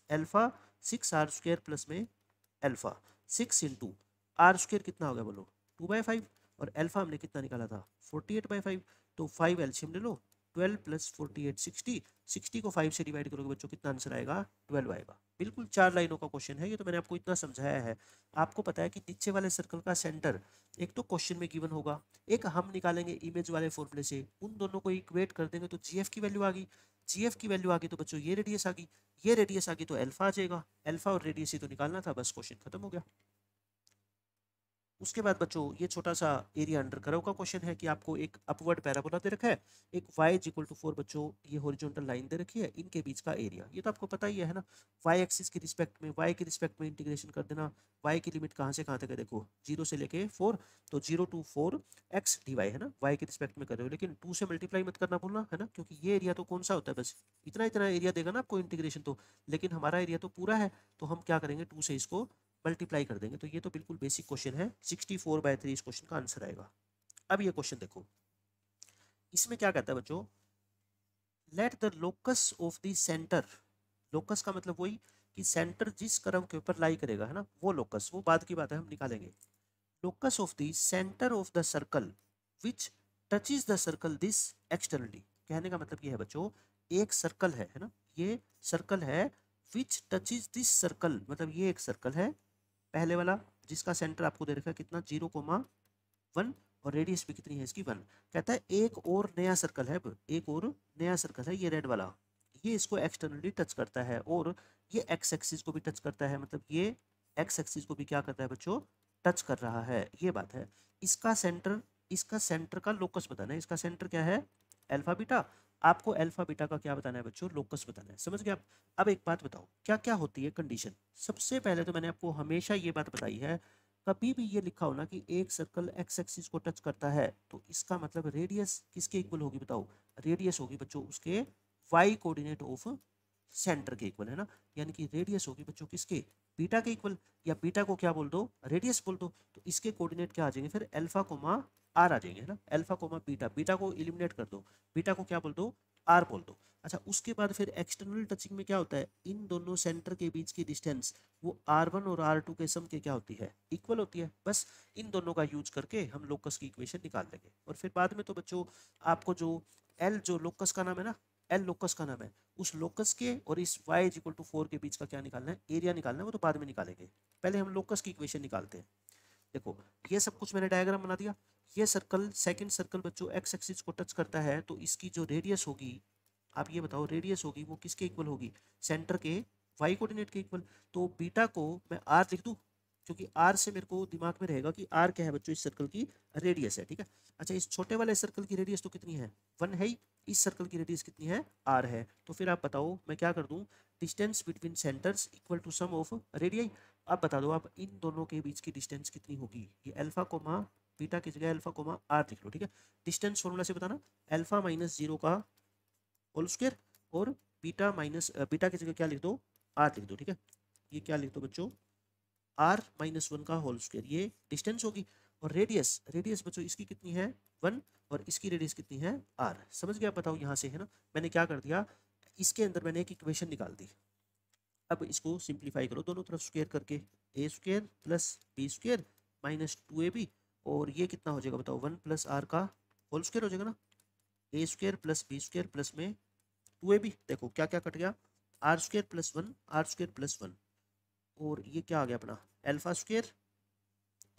अल्फा 6r² प्लस में अल्फा 6 इंटू r² कितना हो गया बोलो 2/5, और अल्फा हमने कितना निकाला था 48/5, तो 5 एलसीएम ले लो, 12 प्लस 48 60, 60 को 5 से डिवाइड करोगे बच्चों कितना आंसर आएगा 12 आएगा। बिल्कुल 4 लाइनों का क्वेश्चन है ये, तो मैंने आपको इतना समझाया है। आपको पता है कि नीचे वाले सर्कल का सेंटर एक तो क्वेश्चन में गिवन होगा, एक हम निकालेंगे इमेज वाले फॉर्मूले से, उन दोनों को इक्वेट कर देंगे तो जीएफ की वैल्यू आ गई, जीएफ की वैल्यू आ गई तो बच्चों ये रेडियस आ गई, ये रेडियस आ गई तो अल्फा आ जाएगा, अल्फा और रेडियस ही तो निकालना था, बस क्वेश्चन खत्म हो गया। उसके बाद बच्चों ये छोटा सा एरिया अंडर कर्व का क्वेश्चन है कि आपको एक अपवर्ड पैराबोला दे रखा है, एक y इक्वल टू 4 बच्चों ये हॉरिजॉन्टल लाइन दे रखी है, इनके बीच का एरिया ये तो आपको पता ही है ना। y एक्सिस के रिस्पेक्ट में y के रिस्पेक्ट में इंटीग्रेशन कर देना। y की लिमिट कहाँ से कहाँ तक है देखो 0 से लेके 4, तो 0 to 4 x dy है ना, y के रिस्पेक्ट में कर रहे हो, लेकिन 2 से मल्टीप्लाई मत करना भूलना है ना, क्योंकि ये एरिया तो कौन सा होता है बस इतना इतना एरिया देगा ना आपको इंटीग्रेशन तो, लेकिन हमारा एरिया तो पूरा है, तो हम क्या करेंगे 2 से इसको मल्टीप्लाई कर देंगे। तो ये तो बिल्कुल बेसिक क्वेश्चन है, 64/3 इस क्वेश्चन का आंसर आएगा। अब ये क्वेश्चन देखो, इसमें क्या कहता है बच्चों, let the locus of the centre, locus का मतलब वही कि सेंटर जिस कर्व के ऊपर लाई करेगा है ना, वो लोकस, वो बाद की बात है हम निकालेंगे। Locus of the centre of the circle which touches the circle this externally, कहने का मतलब ये है बच्चों, एक सर्कल है ना, ये सर्कल है, विच टचेस दिस सर्कल, मतलब ये एक सर्कल है पहले वाला जिसका सेंटर आपको दे रखा है कितना 0,1 और रेडियस भी कितनी है इसकी 1। कहता है एक और नया सर्कल है, एक और नया सर्कल है ये रेड वाला, ये इसको एक्सटर्नली टच करता है और ये एक्स एक्सिस को भी टच करता है, मतलब ये एक्स एक्सिस को भी क्या करता है बच्चों टच कर रहा है, ये बात है। इसका सेंटर का लोकस बताना है, इसका सेंटर क्या है अल्फा बीटा, आपको अल्फा बीटा का क्या बताना है बच्चों लोकस बताना है, समझ गए आप। अब एक बात बताओ क्या क्या होती है कंडीशन। सबसे पहले तो मैंने आपको हमेशा ये बात बताई है, कभी भी ये लिखा हो ना कि एक सर्कल एक्स एक्सिस को टच करता है तो इसका मतलब रेडियस किसके इक्वल होगी बताओ, रेडियस होगी बच्चों उसके वाई कोऑर्डिनेट ऑफ सेंटर के इक्वल है ना, यानी कि रेडियस होगी बच्चों किसके बीटा के इक्वल, या बीटा को क्या बोल दो रेडियस बोल दो, तो इसके कोऑर्डिनेट क्या आ जाएंगे फिर अल्फा कोमा आर आ जाएंगे है ना, अल्फा कोमा बीटा, बीटा को एलिमिनेट कर दो, बीटा को क्या बोल दो आर बोल दो। अच्छा उसके बाद फिर एक्सटर्नल टचिंग में क्या होता है, इन दोनों सेंटर के बीच की डिस्टेंस वो R1 और R2 के सम के क्या होती है इक्वल होती है, बस इन दोनों का यूज करके हम लोकस की इक्वेशन निकाल लेंगे। और फिर बाद में तो बच्चों आपको जो एल जो लोकस का नाम है ना, एल लोकस का नाम है, उस लोकस के और इस y इक्वल टू 4 के बीच का क्या निकालना है एरिया निकालना है, वो तो बाद में निकालेंगे, पहले हम लोकस की इक्वेशन निकालते हैं। देखो ये सब कुछ मैंने डायग्राम बना दिया, ये सर्कल सेकंड सर्कल बच्चों एक्स एक्सिस को टच करता है, तो इसकी जो रेडियस होगी आप ये बताओ रेडियस होगी वो किसके इक्वल होगी सेंटर के वाई कोऑर्डिनेट के इक्वल। तो बीटा को मैं आर लिख दूं, क्योंकि आर से मेरे को दिमाग में रहेगा कि आर क्या है बच्चों इस सर्कल की रेडियस है, ठीक है। अच्छा इस छोटे वाले सर्कल की रेडियस तो कितनी है 1 है ही, इस सर्कल की रेडियस कितनी है आर है, तो फिर आप बताओ मैं क्या कर दूं, distance between centers equal to sum of radii. अब बता दो आप इन दोनों के बीच की डिस्टेंस कितनी होगी, ये अल्फा कोमा बीटा की जगह अल्फा कोमा आर लिख लो, ठीक है। डिस्टेंस फॉर्मूला से बताना अल्फा माइनस 0 का होल स्क्वायर और बीटा माइनस बीटा की जगह क्या लिख दो आर लिख दो, ठीक है। ये क्या लिख दो बच्चों r-1 का होल स्क्वायर, ये डिस्टेंस होगी। और रेडियस रेडियस बच्चों इसकी कितनी है 1 और इसकी रेडियस कितनी है r, समझ गया बताओ यहाँ से है ना, मैंने क्या कर दिया इसके अंदर मैंने एक इक्वेशन निकाल दी। अब इसको सिंप्लीफाई करो दोनों तरफ स्क्वायर करके, a square plus b square minus 2ab, और ये कितना हो जाएगा बताओ 1 प्लस आर का होल स्क्वायर हो जाएगा ना, a square plus b square plus में 2ab, देखो क्या क्या कट गया r square plus 1 r square plus 1, और ये क्या आ गया अपना अल्फा स्क्वायर,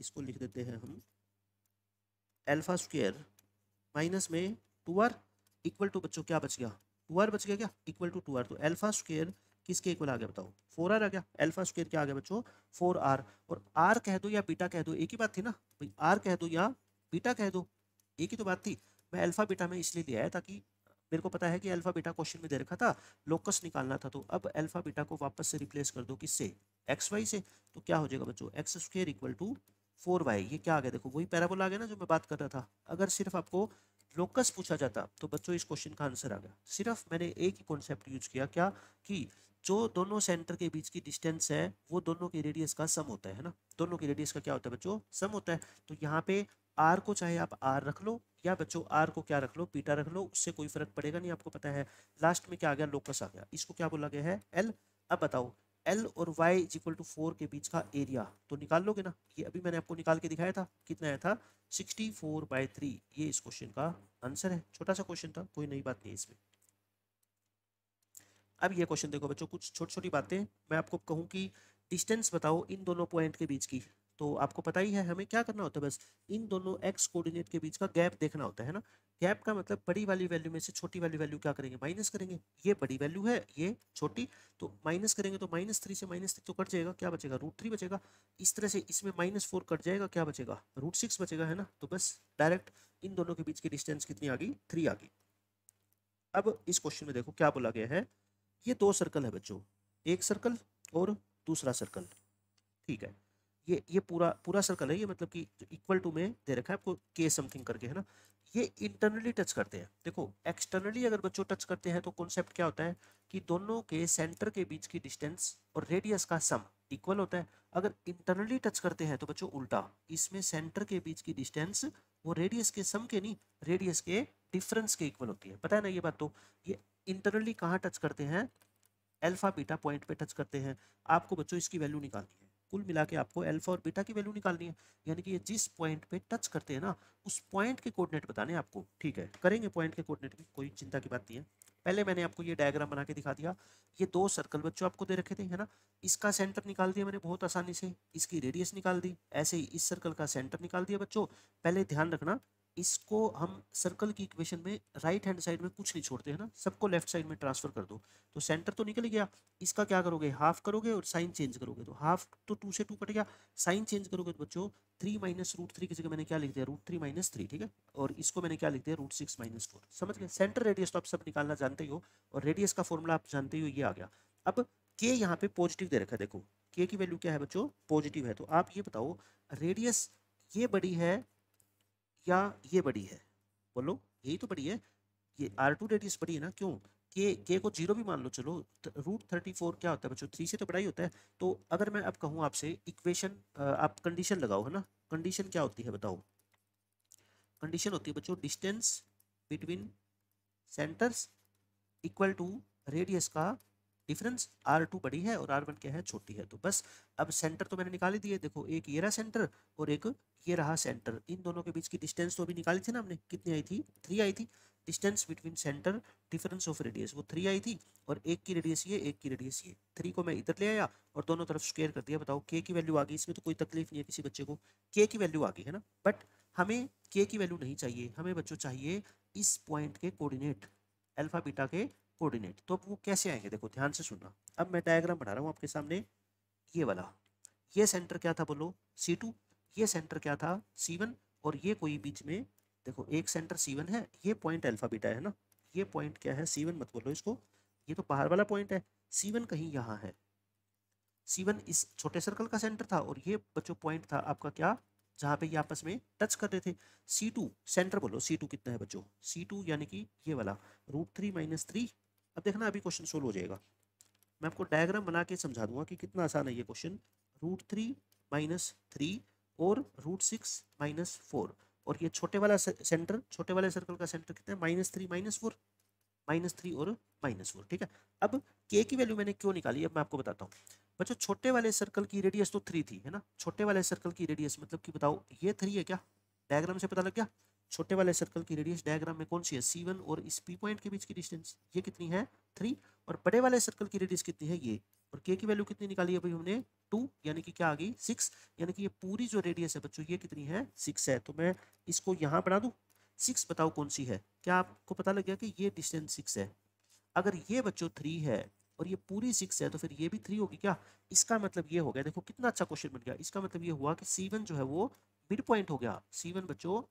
इसको लिख देते हैं हम अल्फा स्क्वायर माइनस में 2r इक्वल टू बच्चों क्या बच गया 2r बच गया क्या इक्वल टू 2r, तो अल्फा स्क्वायर किसके इक्वल आ गया बताओ 4r आ गया, अल्फा स्क्वायर क्या आ गया बच्चों 4r, और r कह दो या बीटा कह दो एक ही बात थी ना भाई, r कह दो या बीटा कह दो एक ही तो बात थी। मैं अल्फा बीटा में इसलिए लिया है ताकि मेरे को पता है कि अल्फा बीटा क्वेश्चन में दे रखा था लोकस निकालना था, तो अब अल्फा बीटा को वापस से रिप्लेस कर दो किससे एक्स वाई से, तो क्या हो जाएगा बच्चों x square equal to 4y, ये क्या आ गया देखो वही पैराबोला आ गया ना जो मैं बात कर रहा था। अगर सिर्फ आपको लोकस पूछा जाता तो बच्चों इस क्वेश्चन का आंसर आ गया, सिर्फ मैंने एक ही कॉन्सेप्ट यूज किया क्या कि जो दोनों सेंटर के बीच की डिस्टेंस है वो दोनों की रेडियस का सम होता है ना, दोनों की रेडियस का क्या होता है बच्चों सम होता है। तो यहाँ पे आर को चाहे आप आर रख लो या बच्चों आर को क्या रख लो बीटा रख लो, उससे कोई फर्क पड़ेगा नहीं, आपको पता है। लास्ट में क्या आ गया लोकस आ गया, इसको क्या बोला गया है एल। अब बताओ एल और वाई इक्वल टू 4 के बीच का एरिया तो निकाल लोगे ना, ये अभी मैंने आपको निकाल के दिखाया था कितना आया था 64/3, ये इस क्वेश्चन का आंसर है। छोटा सा क्वेश्चन था कोई नई बात नहीं है इसमें। अब ये क्वेश्चन देखो बच्चों कुछ छोटी छोटी बातें मैं आपको कहूँ कि डिस्टेंस बताओ इन दोनों पॉइंट के बीच की, तो आपको पता ही है हमें क्या करना होता है, बस इन दोनों एक्स कोऑर्डिनेट के बीच का गैप देखना होता है ना। गैप का मतलब बड़ी वाली वैल्यू में से छोटी वाली वैल्यू क्या करेंगे, माइनस करेंगे। ये बड़ी वैल्यू है, ये छोटी, तो माइनस करेंगे तो -3 से -3 तो कट जाएगा, क्या बचेगा, √3 बचेगा। इस तरह से इसमें -4 कट जाएगा, क्या बचेगा, √6 बचेगा, है ना। तो बस डायरेक्ट इन दोनों के बीच की डिस्टेंस कितनी आ गई, 3 आ गई। अब इस क्वेश्चन में देखो क्या बोला गया है, ये दो सर्कल है बच्चों, एक सर्कल और दूसरा सर्कल, ठीक है। ये पूरा पूरा सर्कल है, ये मतलब कि इक्वल टू में दे रखा है आपको के समथिंग करके, है ना। ये इंटरनली टच करते हैं। देखो एक्सटर्नली अगर बच्चों टच करते हैं तो कॉन्सेप्ट क्या होता है कि दोनों के सेंटर के बीच की डिस्टेंस और रेडियस का सम इक्वल होता है। अगर इंटरनली टच करते हैं तो बच्चों उल्टा, इसमें सेंटर के बीच की डिस्टेंस वो रेडियस के सम के नहीं, रेडियस के डिफरेंस के इक्वल होती है, पता है ना ये बात। तो ये इंटरनली कहाँ टच करते हैं, अल्फा बीटा पॉइंट पे टच करते हैं। आपको बच्चों इसकी वैल्यू निकालनी है, कुल मिला के आपको अल्फा और बीटा की वैल्यू निकालनी है। यानी कि ये जिस पॉइंट पे टच करते हैं ना, उस पॉइंट के कोऑर्डिनेट बताने हैं आपको, ठीक है। करेंगे पॉइंट के कोऑर्डिनेट की, कोई चिंता की बात नहीं है। पहले मैंने आपको ये डायग्राम बना के दिखा दिया। ये दो सर्कल बच्चों आपको दे रखे थे, है ना। इसका सेंटर निकाल दिया मैंने बहुत आसानी से, इसकी रेडियस निकाल दी। ऐसे ही इस सर्कल का सेंटर निकाल दिया बच्चों। पहले ध्यान रखना, इसको हम सर्कल की इक्वेशन में राइट हैंड साइड में कुछ नहीं छोड़ते, है ना, सबको लेफ्ट साइड में ट्रांसफर कर दो। तो सेंटर तो निकल गया, इसका क्या करोगे, हाफ करोगे और साइन चेंज करोगे, तो हाफ तो 2 से 2 कट गया। साइन चेंज करोगे तो बच्चों 3 माइनस √3 की जगह मैंने क्या लिख दिया, √3 - 3, ठीक है। और इसको मैंने क्या लिख दिया, √6 - 4। समझ गए, सेंटर रेडियस तो आप सब निकालना जानते ही हो, और रेडियस का फॉर्मूला आप जानते ही हो, ये आ गया। अब के यहाँ पे पॉजिटिव दे रखा है, देखो के की वैल्यू क्या है बच्चों, पॉजिटिव है। तो आप ये बताओ रेडियस ये बड़ी है या ये बड़ी है, बोलो, यही तो बड़ी है। ये R2 रेडियस बड़ी है ना, क्यों, के को 0 भी मान लो, चलो √34 क्या होता है बच्चों, 3 से तो बड़ा ही होता है। तो अगर मैं अब कहूँ आपसे इक्वेशन, आप कंडीशन लगाओ, है ना। कंडीशन क्या होती है बताओ, कंडीशन होती है बच्चों distance between centers equal to radius का डिफरेंस। R2 बड़ी है और R1 क्या है, छोटी है। तो बस अब सेंटर तो मैंने निकाल ही दिए, देखो एक ये रहा सेंटर और एक ये रहा सेंटर। इन दोनों के बीच की डिस्टेंस तो अभी निकाली थी ना हमने, कितनी आई थी, 3 आई थी। Distance between centre difference of radius वो 3 आई थी, और एक की रेडियस ये, एक की रेडियस ये। 3 को मैं इधर ले आया और दोनों तरफ स्क्वायर कर दिया। बताओ के की वैल्यू आ गई, इसमें तो कोई तकलीफ नहीं है किसी बच्चे को, के की वैल्यू आ गई, है ना। बट हमें के की वैल्यू नहीं चाहिए, हमें बच्चों चाहिए इस पॉइंट के कोऑर्डिनेट, अल्फा बीटा के कोऑर्डिनेट। तो अब वो कैसे आएंगे, देखो ध्यान से सुनना। अब मैं डायग्राम बना रहा हूँ आपके सामने, ये वाला, ये सेंटर क्या था बोलो, C2, ये सेंटर क्या था, C1, और ये कोई बीच में, देखो एक सेंटर C1 है, ये पॉइंट अल्फा बीटा है ना। ये पॉइंट क्या है, C1 मत बोलो इसको, ये तो बाहर वाला पॉइंट है। C1 कहीं यहाँ है, C1 इस छोटे सर्कल का सेंटर था, और ये बच्चों पॉइंट था आपका क्या, जहाँ पे ये आपस में टच कर रहे थे। C2 सेंटर बोलो, C2 कितना है बच्चों, C2 यानी कि ये वाला √3 - 3। अब देखना अभी क्वेश्चन सोल्व हो जाएगा, मैं आपको डायग्राम बना के समझा दूंगा कि कितना आसान है ये क्वेश्चन। √3 - 3 और √6 - 4, और ये छोटे वाला सेंटर, छोटे वाले सर्कल का सेंटर कितना है, -3 - 4, -3 और -4, ठीक है। अब के की वैल्यू मैंने क्यों निकाली, अब मैं आपको बताता हूँ। बच्चों छोटे वाले सर्कल की रेडियस तो 3 थी, है ना। छोटे वाले सर्कल की रेडियस मतलब कि बताओ ये 3 है क्या, डायग्राम से पता लग गया। छोटे वाले सर्कल की रेडियस डायग्राम में कौन सी है, C1, और इस P पॉइंट के बीच की डिस्टेंस ये कितनी है, 3। और बड़े वाले सर्कल की रेडियस कितनी है, ये, और के की वैल्यू कितनी निकाली है भाई हमने, 2, यानी कि क्या आ गई, 6। यानी कि ये पूरी जो रेडियस है बच्चों ये कितनी है, 6 है। तो मैं इसको यहाँ बना दूं, 6 बताओ कौन सी है, क्या आपको पता लग गया कि ये डिस्टेंस 6 है। अगर ये बच्चों 3 है और ये पूरी 6 है, तो फिर ये भी 3 होगी क्या। इसका मतलब ये हो गया, देखो कितना अच्छा क्वेश्चन बन गया। इसका मतलब ये हुआ कि C1 जो है वो मिड पॉइंट हो गया। C1 बच्चों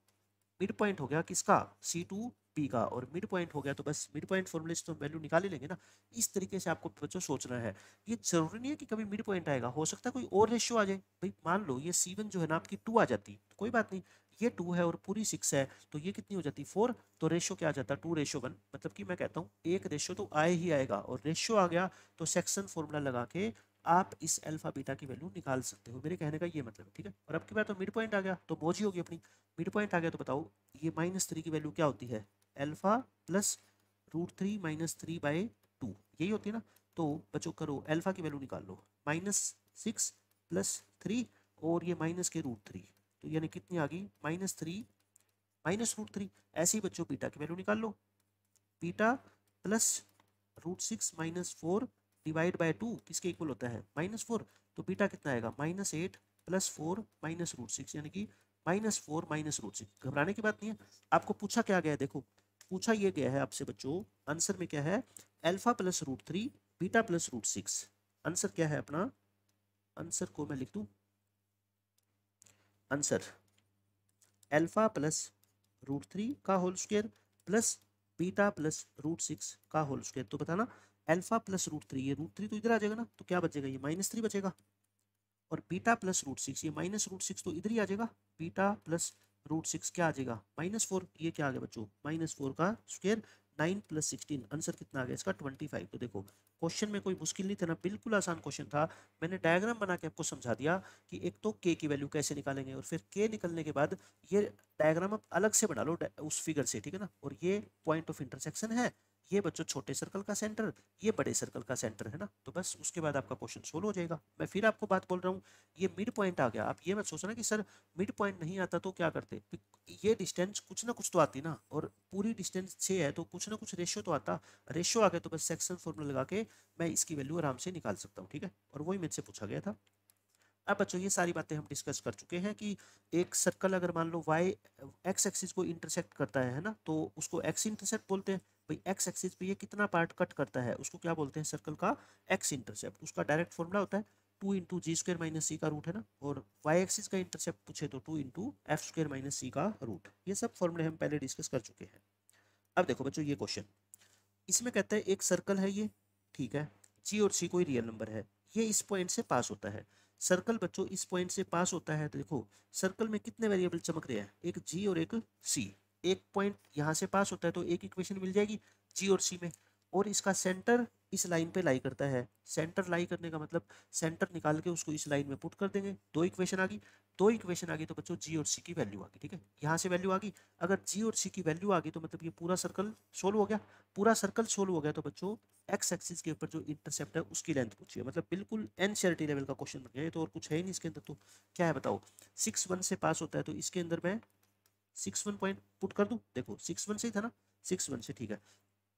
मिड पॉइंट हो गया किसका, C2P का, और मिड पॉइंट हो गया तो बस मिड पॉइंट फॉर्मूले से तो वैल्यू निकाल ही लेंगे ना। इस तरीके से आपको बच्चों सोचना है। ये जरूरी नहीं है कि कभी मिड पॉइंट आएगा, हो सकता है कोई और रेशियो आ जाए। भाई मान लो ये C1 जो है ना आपकी 2 आ जाती तो कोई बात नहीं, ये 2 है और पूरी 6 है, तो ये कितनी हो जाती, 4। तो रेशियो क्या आ जाता, 2:1। मतलब कि मैं कहता हूँ एक रेशियो तो आए ही आएगा, और रेशियो आ गया तो सेक्शन फॉर्मूला लगा के आप इस अल्फा बीटा की वैल्यू निकाल सकते हो। मेरे कहने का ये मतलब है, ठीक है। और अब की बात तो मिड पॉइंट आ गया तो मौज ही होगी अपनी। मिड पॉइंट आ गया तो बताओ ये -3 की वैल्यू क्या होती है, अल्फा प्लस √3 - 3/2, यही होती है ना। तो बच्चों करो अल्फा की वैल्यू निकाल लो, -6 + 3 और ये माइनस के √3, तो यानी कितनी आ गई, -3 -√3। ऐसे ही बच्चों बीटा की वैल्यू निकाल लो, बीटा प्लस √6 - 4 डिवाइड बाय 2 किसके इक्वल होता है, -4। तो बीटा कितना आएगा, -8 +4 -√6 यानी कि -4 -√6। घबराने की बात नहीं है। आपको पूछा क्या गया है, देखो पूछा ये गया है आपसे बच्चों, आंसर में क्या है, अल्फा +√3 बीटा +√6। आंसर क्या है अपना, आंसर को मैं लिख दूं, आंसर अल्फा +√3 का होल स्क्वायर प्लस बीटा +√6 का होल स्क्वायर। तो बताना अल्फा +√3, ये √3 तो इधर आ जाएगा ना, तो क्या बचेगा, ये -3 बचेगा, और बीटा +√6, ये -√6 तो इधर ही आ जाएगा, बीटा +√6 क्या आ जाएगा, -4, ये क्या आ गया बच्चों, -4 का स्क्वायर, 9 + 16, आंसर कितना आ गया इसका 25। तो देखो क्वेश्चन में कोई मुश्किल नहीं था ना, बिल्कुल आसान क्वेश्चन था। मैंने डायग्राम बना के आपको समझा दिया कि एक तो के की वैल्यू कैसे निकालेंगे, और फिर के निकलने के बाद ये डायग्राम आप अलग से बना लो उस फिगर से, ठीक है ना। और ये पॉइंट ऑफ इंटरसेक्शन है, ये बच्चों छोटे सर्कल का सेंटर, ये बड़े सर्कल का सेंटर है ना, तो बस उसके बाद आपका क्वेश्चन सोल्व हो जाएगा। मैं फिर आपको बात बोल रहा हूँ, ये मिड पॉइंट आ गया, आप ये मत सोचना कि सर मिड पॉइंट नहीं आता तो क्या करते, ये डिस्टेंस कुछ ना कुछ तो आती ना, और पूरी डिस्टेंस 6 है तो कुछ ना कुछ रेशियो तो आता, रेशियो आ गया तो बस सेक्शन फॉर्मूला लगा के मैं इसकी वैल्यू आराम से निकाल सकता हूँ, ठीक है। और वही मुझसे पूछा गया था। अब बच्चों ये सारी बातें हम डिस्कस कर चुके हैं कि एक सर्कल अगर मान लो वाई एक्स एक्सिस को इंटरसेक्ट करता है ना, तो उसको एक्स इंटरसेप्ट बोलते हैं। भाई एक्स एक्सिस पे ये कितना पार्ट कट करता है उसको क्या बोलते हैं, सर्कल का एक्स इंटरसेप्ट। उसका डायरेक्ट फॉर्मूला होता है 2 × g² - c का रूट है ना, और वाई एक्सिस का इंटरसेप्ट पूछे तो 2 × f² - c का रूट। ये सब फॉर्मूले हम पहले डिस्कस कर चुके हैं। अब देखो बच्चों ये क्वेश्चन, इसमें कहता है एक सर्कल है ये, ठीक है, जी और सी कोई रियल नंबर है, ये इस पॉइंट से पास होता है। सर्कल बच्चों इस पॉइंट से पास होता है, तो देखो सर्कल में कितने वेरिएबल चमक रहे हैं, एक जी और एक सी। एक पॉइंट यहाँ से पास होता है तो एक इक्वेशन मिल जाएगी जी और सी में, और इसका सेंटर इस लाइन पे लाई करता है। सेंटर लाई करने का मतलब सेंटर निकाल के उसको इस लाइन में पुट कर देंगे, दो इक्वेशन आ गई। दो इक्वेशन आ गई तो बच्चों जी और सी की वैल्यू आ गई, ठीक है, यहाँ से वैल्यू आ गई। अगर जी और सी की वैल्यू आ गई तो मतलब ये पूरा सर्कल सोल्व हो गया। पूरा सर्कल सोल्व हो गया तो बच्चों एक्स एक्सिस के ऊपर जो इंटरसेप्ट है उसकी लेंथ पूछिए, मतलब बिल्कुल एनसीईआरटी लेवल का क्वेश्चन बन गया। ये तो और कुछ है ही नहीं इसके अंदर, तो क्या है बताओ, 6 1 से पास होता है तो इसके अंदर मैं 6 1 पॉइंट पुट कर दूं। देखो 6 1 से ही था ना, 6 1 से, ठीक है,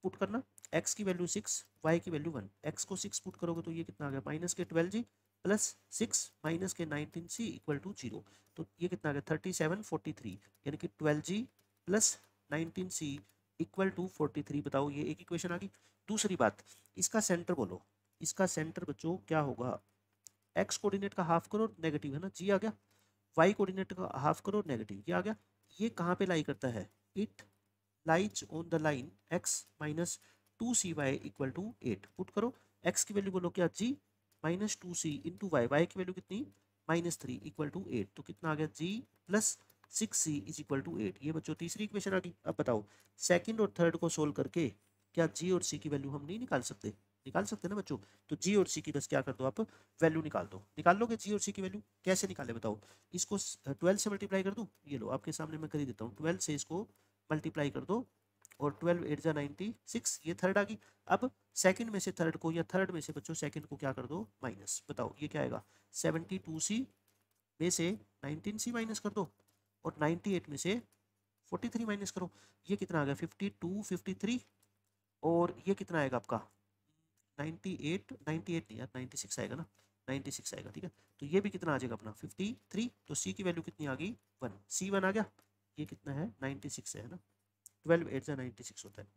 पुट करना, x की वैल्यू 6, y की वैल्यू 1, x को 6 पुट करोगे तो ये कितना आ गया, -12g plus 6 -19c equal to 0। तो ये कितना आ गया 3743, यानी कि 12g plus 19c equal to 43। बताओ ये एक इक्वेशन आ गई। दूसरी बात, इसका सेंटर बोलो, इसका सेंटर बच्चों क्या होगा, एक्स कोऑर्डिनेट का हाफ करो नेगेटिव है ना, जी आ गया, वाई कोऑर्डिनेट का हाफ करो नेगेटिव, ये आ गया। ये कहाँ पे लाई करता है, it lies on the line x -2cy equal to 8। Put करो, x की वैल्यू बोलो क्या g -2c into Y, Y की वैल्यू कितनी -3 इक्वल टू 8। तो कितना आ गया g plus 6c is equal to 8। ये बच्चों तीसरी इक्वेशन आ गई। अब बताओ सेकंड और थर्ड को सोल्व करके क्या g और c की वैल्यू हम नहीं निकाल सकते, निकाल सकते ना बच्चों। तो g और c की बस क्या कर दो आप, वैल्यू निकाल दो। निकाल लोगे जी और सी की वैल्यू, कैसे निकाले बताओ, इसको 12 से मल्टीप्लाई कर दूं, ये लो आपके सामने मैं कर ही देता हूँ, 12 से इसको मल्टीप्लाई कर दो, और 12 8 जा 96, ये थर्ड आ गई। अब सेकंड में से थर्ड को, या थर्ड में से बच्चों सेकंड को क्या कर दो माइनस, बताओ ये क्या आएगा, 72c में से 19c माइनस कर दो, और 98 में से 43 माइनस करो, ये कितना आ गया 52 53, और ये कितना आएगा आपका 98, 98 नहीं यार 96 आएगा ना, 96 आएगा, ठीक है। तो ये भी कितना आ जाएगा अपना 53। तो सी की वैल्यू कितनी आ गई 1, सी 1 आ गया। ये कितना है 96 है ना, 12 8 जा 96 होता है।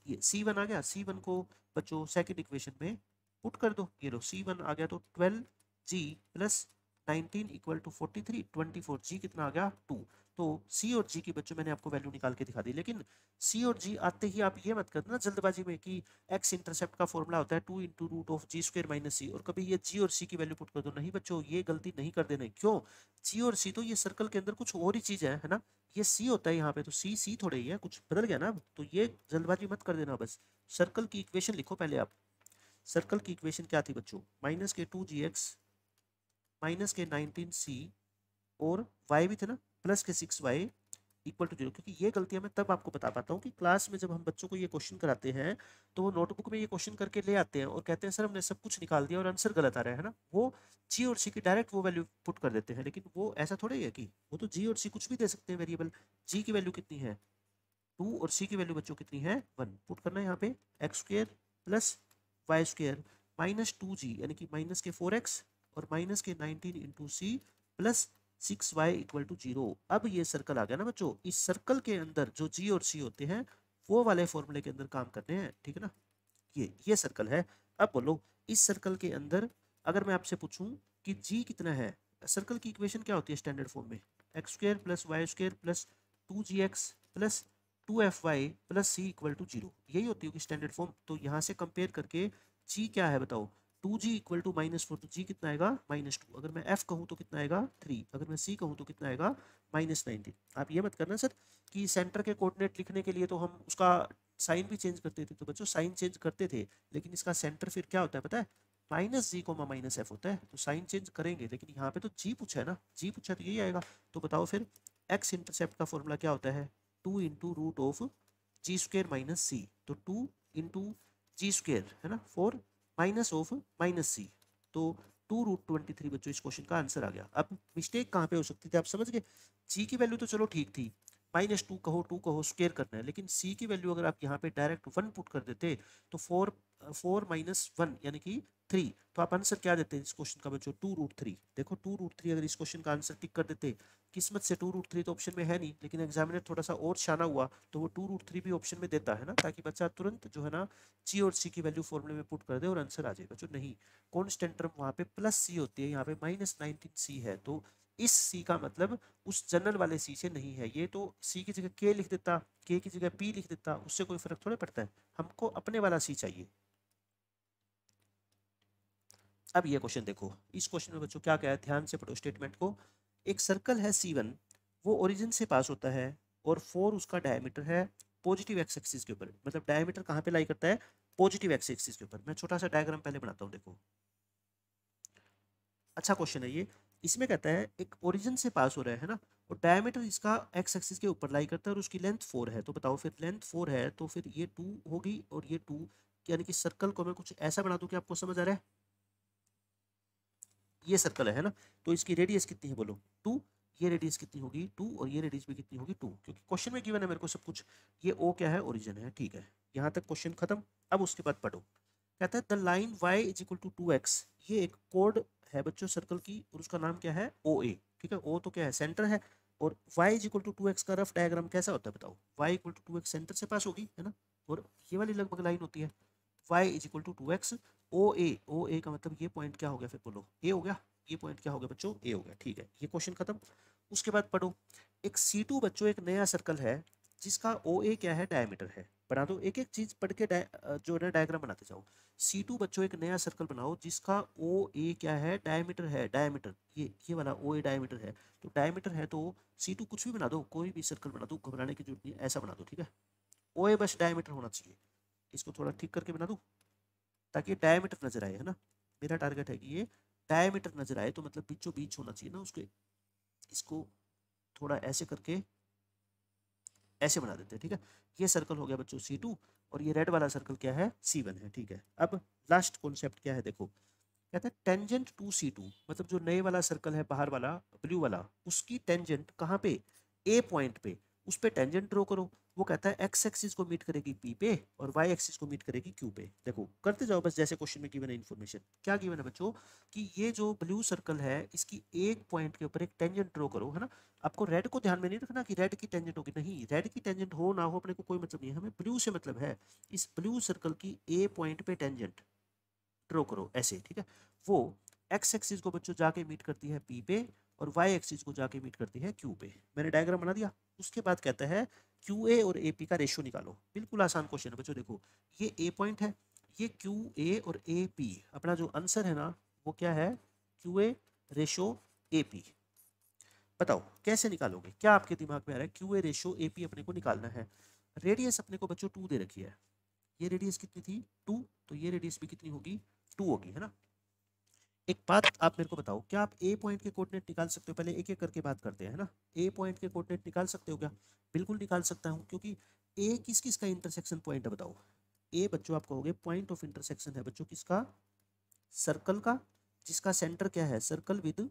ये C1 आ गया, C1 को बच्चों सेकंड इक्वेशन में पुट कर दो, ये लो C1 आ गया, तो 12g plus 19 equal to 43, 24g कितना आ गया 2। तो C और G की बच्चों मैंने आपको वैल्यू निकाल के दिखा दी, लेकिन C और G आते ही आप ये मत करना जल्दबाजी में कि x इंटरसेप्ट का फॉर्मूला होता है 2 into root of g² minus c, और कभी ये G और C की वैल्यू पुट कर दो। नहीं बच्चों ये गलती नहीं कर देना, क्यों, G और C तो ये सर्कल के अंदर कुछ और ही चीज है ना, ये सी होता है यहाँ पे, तो सी सी थोड़े ही है, कुछ बदल गया ना अब, तो ये जल्दबाजी मत कर देना। बस सर्कल की इक्वेशन लिखो पहले आप। सर्कल की इक्वेशन क्या थी बच्चों, -2gx -19c, और y भी थे ना +6y इक्वल टू 0। क्योंकि ये गलतियां मैं तब आपको बता पाता हूँ कि क्लास में जब हम बच्चों को ये क्वेश्चन कराते हैं तो वो नोटबुक में ये क्वेश्चन करके ले आते हैं और कहते हैं सर हमने सब कुछ निकाल दिया और आंसर गलत आ रहा है ना, वो जी और सी की डायरेक्ट वो वैल्यू पुट कर देते हैं। लेकिन वो ऐसा थोड़ा ही है कि वो तो जी और सी कुछ भी दे सकते हैं वेरिएबल। जी की वैल्यू कितनी है 2, और सी की वैल्यू बच्चों कितनी है 1। पुट करना है यहाँ पे x² प्लस y² -2g यानी कि माइनस के 4x और माइनस के 19 into C plus 6y equal to 0। अब ये सर्कल आ गया ना बच्चों, इस सर्कल के अंदर जो g और c होते हैं वो वाले फॉर्मूले के अंदर काम करने हैं, ठीक है ना। ये सर्कल है। अब बोलो इस सर्कल के अंदर अगर मैं आपसे पूछूं कि g कितना है, सर्कल की इक्वेशन क्या होती है स्टैंडर्ड फॉर्म में, X square plus Y square plus 2gx plus 2fy plus C equal to 0, यही होती होगी स्टैंडर्ड फॉर्म। तो यहाँ से कंपेयर करके g क्या है बताओ, 2g इक्वल टू -4, तो g कितना आएगा -2। अगर मैं f कहूँ तो कितना आएगा 3, अगर मैं c कहूँ तो कितना आएगा -19। आप ये मत करना सर कि सेंटर के कोऑर्डिनेट लिखने के लिए तो हम उसका साइन भी चेंज करते थे, तो बच्चों साइन चेंज करते थे, लेकिन इसका सेंटर फिर क्या होता है पता है, -g, -f होता है। तो साइन चेंज करेंगे, लेकिन यहाँ पे तो g पूछा है ना, g पूछा तो यही आएगा। तो बताओ फिर x इंटरसेप्ट का फॉर्मूला क्या होता है, 2 into root of g square minus c. तो 2 इंटू जी स्क्वेयर है ना, 4 माइनस ऑफ माइनस सी, तो 2√23 बच्चों इस क्वेश्चन का आंसर आ गया। अब मिस्टेक कहाँ पे हो सकती थी आप समझ गए, जी की वैल्यू तो चलो ठीक थी, -2 कहो 2 कहो स्क्वेयर करना है, लेकिन सी की वैल्यू अगर आप यहाँ पे डायरेक्ट 1 पुट कर देते तो 4 माइनस 1 यानी कि 3, तो आप आंसर क्या देते हैं इस क्वेश्चन का बच्चों, 2√3। देखो 2√3 अगर इस क्वेश्चन का आंसर टिक कर देते, किस्मत से 2√3 तो ऑप्शन में है नहीं, लेकिन एग्जामिनर थोड़ा सा और शाना हुआ तो वो 2√3 भी ऑप्शन में देता है ना, ताकि बच्चा तुरंत जो है ना जी और सी की वैल्यू फॉर्मूले में पुट कर दे और आंसर आ जाए। बच्चों नहीं, कॉन्स्टेंट टर्म वहाँ पे प्लस सी होती है, यहाँ पे -19c है, तो इस c का मतलब उस जनरल वाले c से नहीं है। ये तो c की जगह k लिख देता, k की जगह p लिख देता, उससे कोई फर्क थोड़ा पड़ता है, हमको अपने वाला c चाहिए। अब ये क्वेश्चन देखो, इस क्वेश्चन में बच्चों क्या क्या है, ध्यान से पढ़ो स्टेटमेंट को। एक सर्कल है C1, वो ओरिजिन से पास होता है और 4 उसका डायमीटर है पॉजिटिव एक्स एक्सिस के ऊपर, मतलब डायमीटर कहाँ पे लाई करता है, पॉजिटिव एक्स एक्सिस के ऊपर। मैं छोटा सा डायग्राम पहले बनाता हूँ, देखो अच्छा क्वेश्चन है ये। इसमें कहता है एक ओरिजिन से पास हो रहा है ना, और डायमीटर इसका एक्स एक्सिस के ऊपर लाई करता है और उसकी लेंथ 4 है। तो बताओ फिर लेंथ 4 है तो फिर ये 2 होगी और ये 2, यानी कि सर्कल को मैं कुछ ऐसा बना दूं कि आपको समझ आ रहा है, ये सर्कल है ना, तो इसकी रेडियस कितनी है बोलो 2, ये रेडियस कितनी होगी 2, और ये रेडियस भी कितनी होगी 2, क्योंकि क्वेश्चन में गिवन है मेरे को सब कुछ। ये ओ क्या है, ओरिजिन है, ठीक है, यहाँ तक क्वेश्चन खत्म। अब उसके बाद पढ़ो, कहता है the line y is equal to 2x, ये एक कोड है बच्चों सर्कल की और उसका नाम क्या है ओ ए, ठीक है। ओ तो क्या है, सेंटर है, और y is equal to 2x का रफ डायग्राम कैसा होता है बताओ, y equal to 2x centre से पास होगी है ना, और ये वाली लगभग लाइन होती है, y is equal to 2x, O A का मतलब ये पॉइंट क्या हो गया फिर बोलो, ए हो गया, ये पॉइंट क्या हो गया बच्चों, ए हो गया, ठीक है, ये क्वेश्चन खत्म। उसके बाद पढ़ो, एक C2 बच्चों एक नया सर्कल है जिसका ओ ए क्या है, डायमीटर है। बना दो, एक एक चीज पढ़ के जो है ना डायग्राम बनाते जाओ। C2 बच्चों एक नया सर्कल बनाओ जिसका ओ ए क्या है, डायमीटर है, डायमीटर ये वाला ओ ए डायमीटर है। तो डायमीटर है तो C2 कुछ भी बना दो, कोई भी सर्कल बना दो, घबराने की जरूरत नहीं है, ऐसा बना दो, ठीक है। ओ ए बस डायमीटर होना चाहिए, इसको थोड़ा ठीक करके बना दो ताकि डायमीटर नजर आए, है ना। मेरा टारगेट है कि ये डायमीटर नजर आए, तो मतलब बीचों बीच होना चाहिए ना उसके, इसको थोड़ा ऐसे करके ऐसे बना देते हैं, ठीक है। ये सर्कल हो गया बच्चों C2, और ये रेड वाला सर्कल क्या है, C1 है, ठीक है। अब लास्ट कॉन्सेप्ट क्या है देखो, कहता है टेंजेंट टू C2, मतलब जो नए वाला सर्कल है बाहर वाला ब्लू वाला, उसकी टेंजेंट कहाँ पे, ए पॉइंट पे, उस पे टेंजेंट ड्रॉ करो। वो कहता है एक्स एक्सिस को मीट करेगी पी पे और वाई एक्सिस को मीट करेगी क्यू पे। देखो करते जाओ बस, जैसे क्वेश्चन में गिवन है इन्फॉर्मेशन, क्या गिवन है बच्चों कि ये जो ब्लू सर्कल है इसकी एक पॉइंट के ऊपर एक टेंजेंट ड्रॉ करो, है ना। आपको रेड को ध्यान में नहीं रखना कि रेड की टेंजेंट होगी, नहीं, रेड की टेंजेंट हो ना हो अपने को कोई मतलब नहीं है, हमें ब्लू से मतलब है। इस ब्लू सर्कल की ए पॉइंट पे टेंजेंट ड्रॉ करो ऐसे, ठीक है। वो एक्स एक्सिस को बच्चों जाके मीट करती है पी पे और वाई एक्सिस को जाके मीट करती है क्यू पे। मैंने डायग्राम बना दिया। उसके बाद कहता है क्यू ए और ए पी का रेशियो निकालो। बिल्कुल आसान क्वेश्चन है बच्चों, देखो ये ए पॉइंट है, ये क्यू ए और ए पी, अपना जो आंसर है ना वो क्या है, Q A ratio A P. बताओ कैसे निकालोगे, क्या आपके दिमाग में आ रहा है, Q A ratio A P अपने को निकालना है। रेडियस अपने को बच्चों 2 दे रखी है, ये रेडियस कितनी थी 2, तो ये रेडियस भी कितनी होगी 2 होगी, है ना। एक बात आप मेरे को बताओ, क्या आप ए पॉइंट के कोऑर्डिनेट निकाल सकते हो, पहले एक एक करके बात करते हैं, है ना। ए पॉइंट के कोऑर्डिनेट निकाल सकते हो क्या, बिल्कुल निकाल सकता हूँ, क्योंकि ए किस किस का इंटरसेक्शन पॉइंट है बताओ। ए बच्चों आप कहोगे पॉइंट ऑफ इंटरसेक्शन है बच्चों किसका, सर्कल का, जिसका सेंटर क्या है, सर्कल विद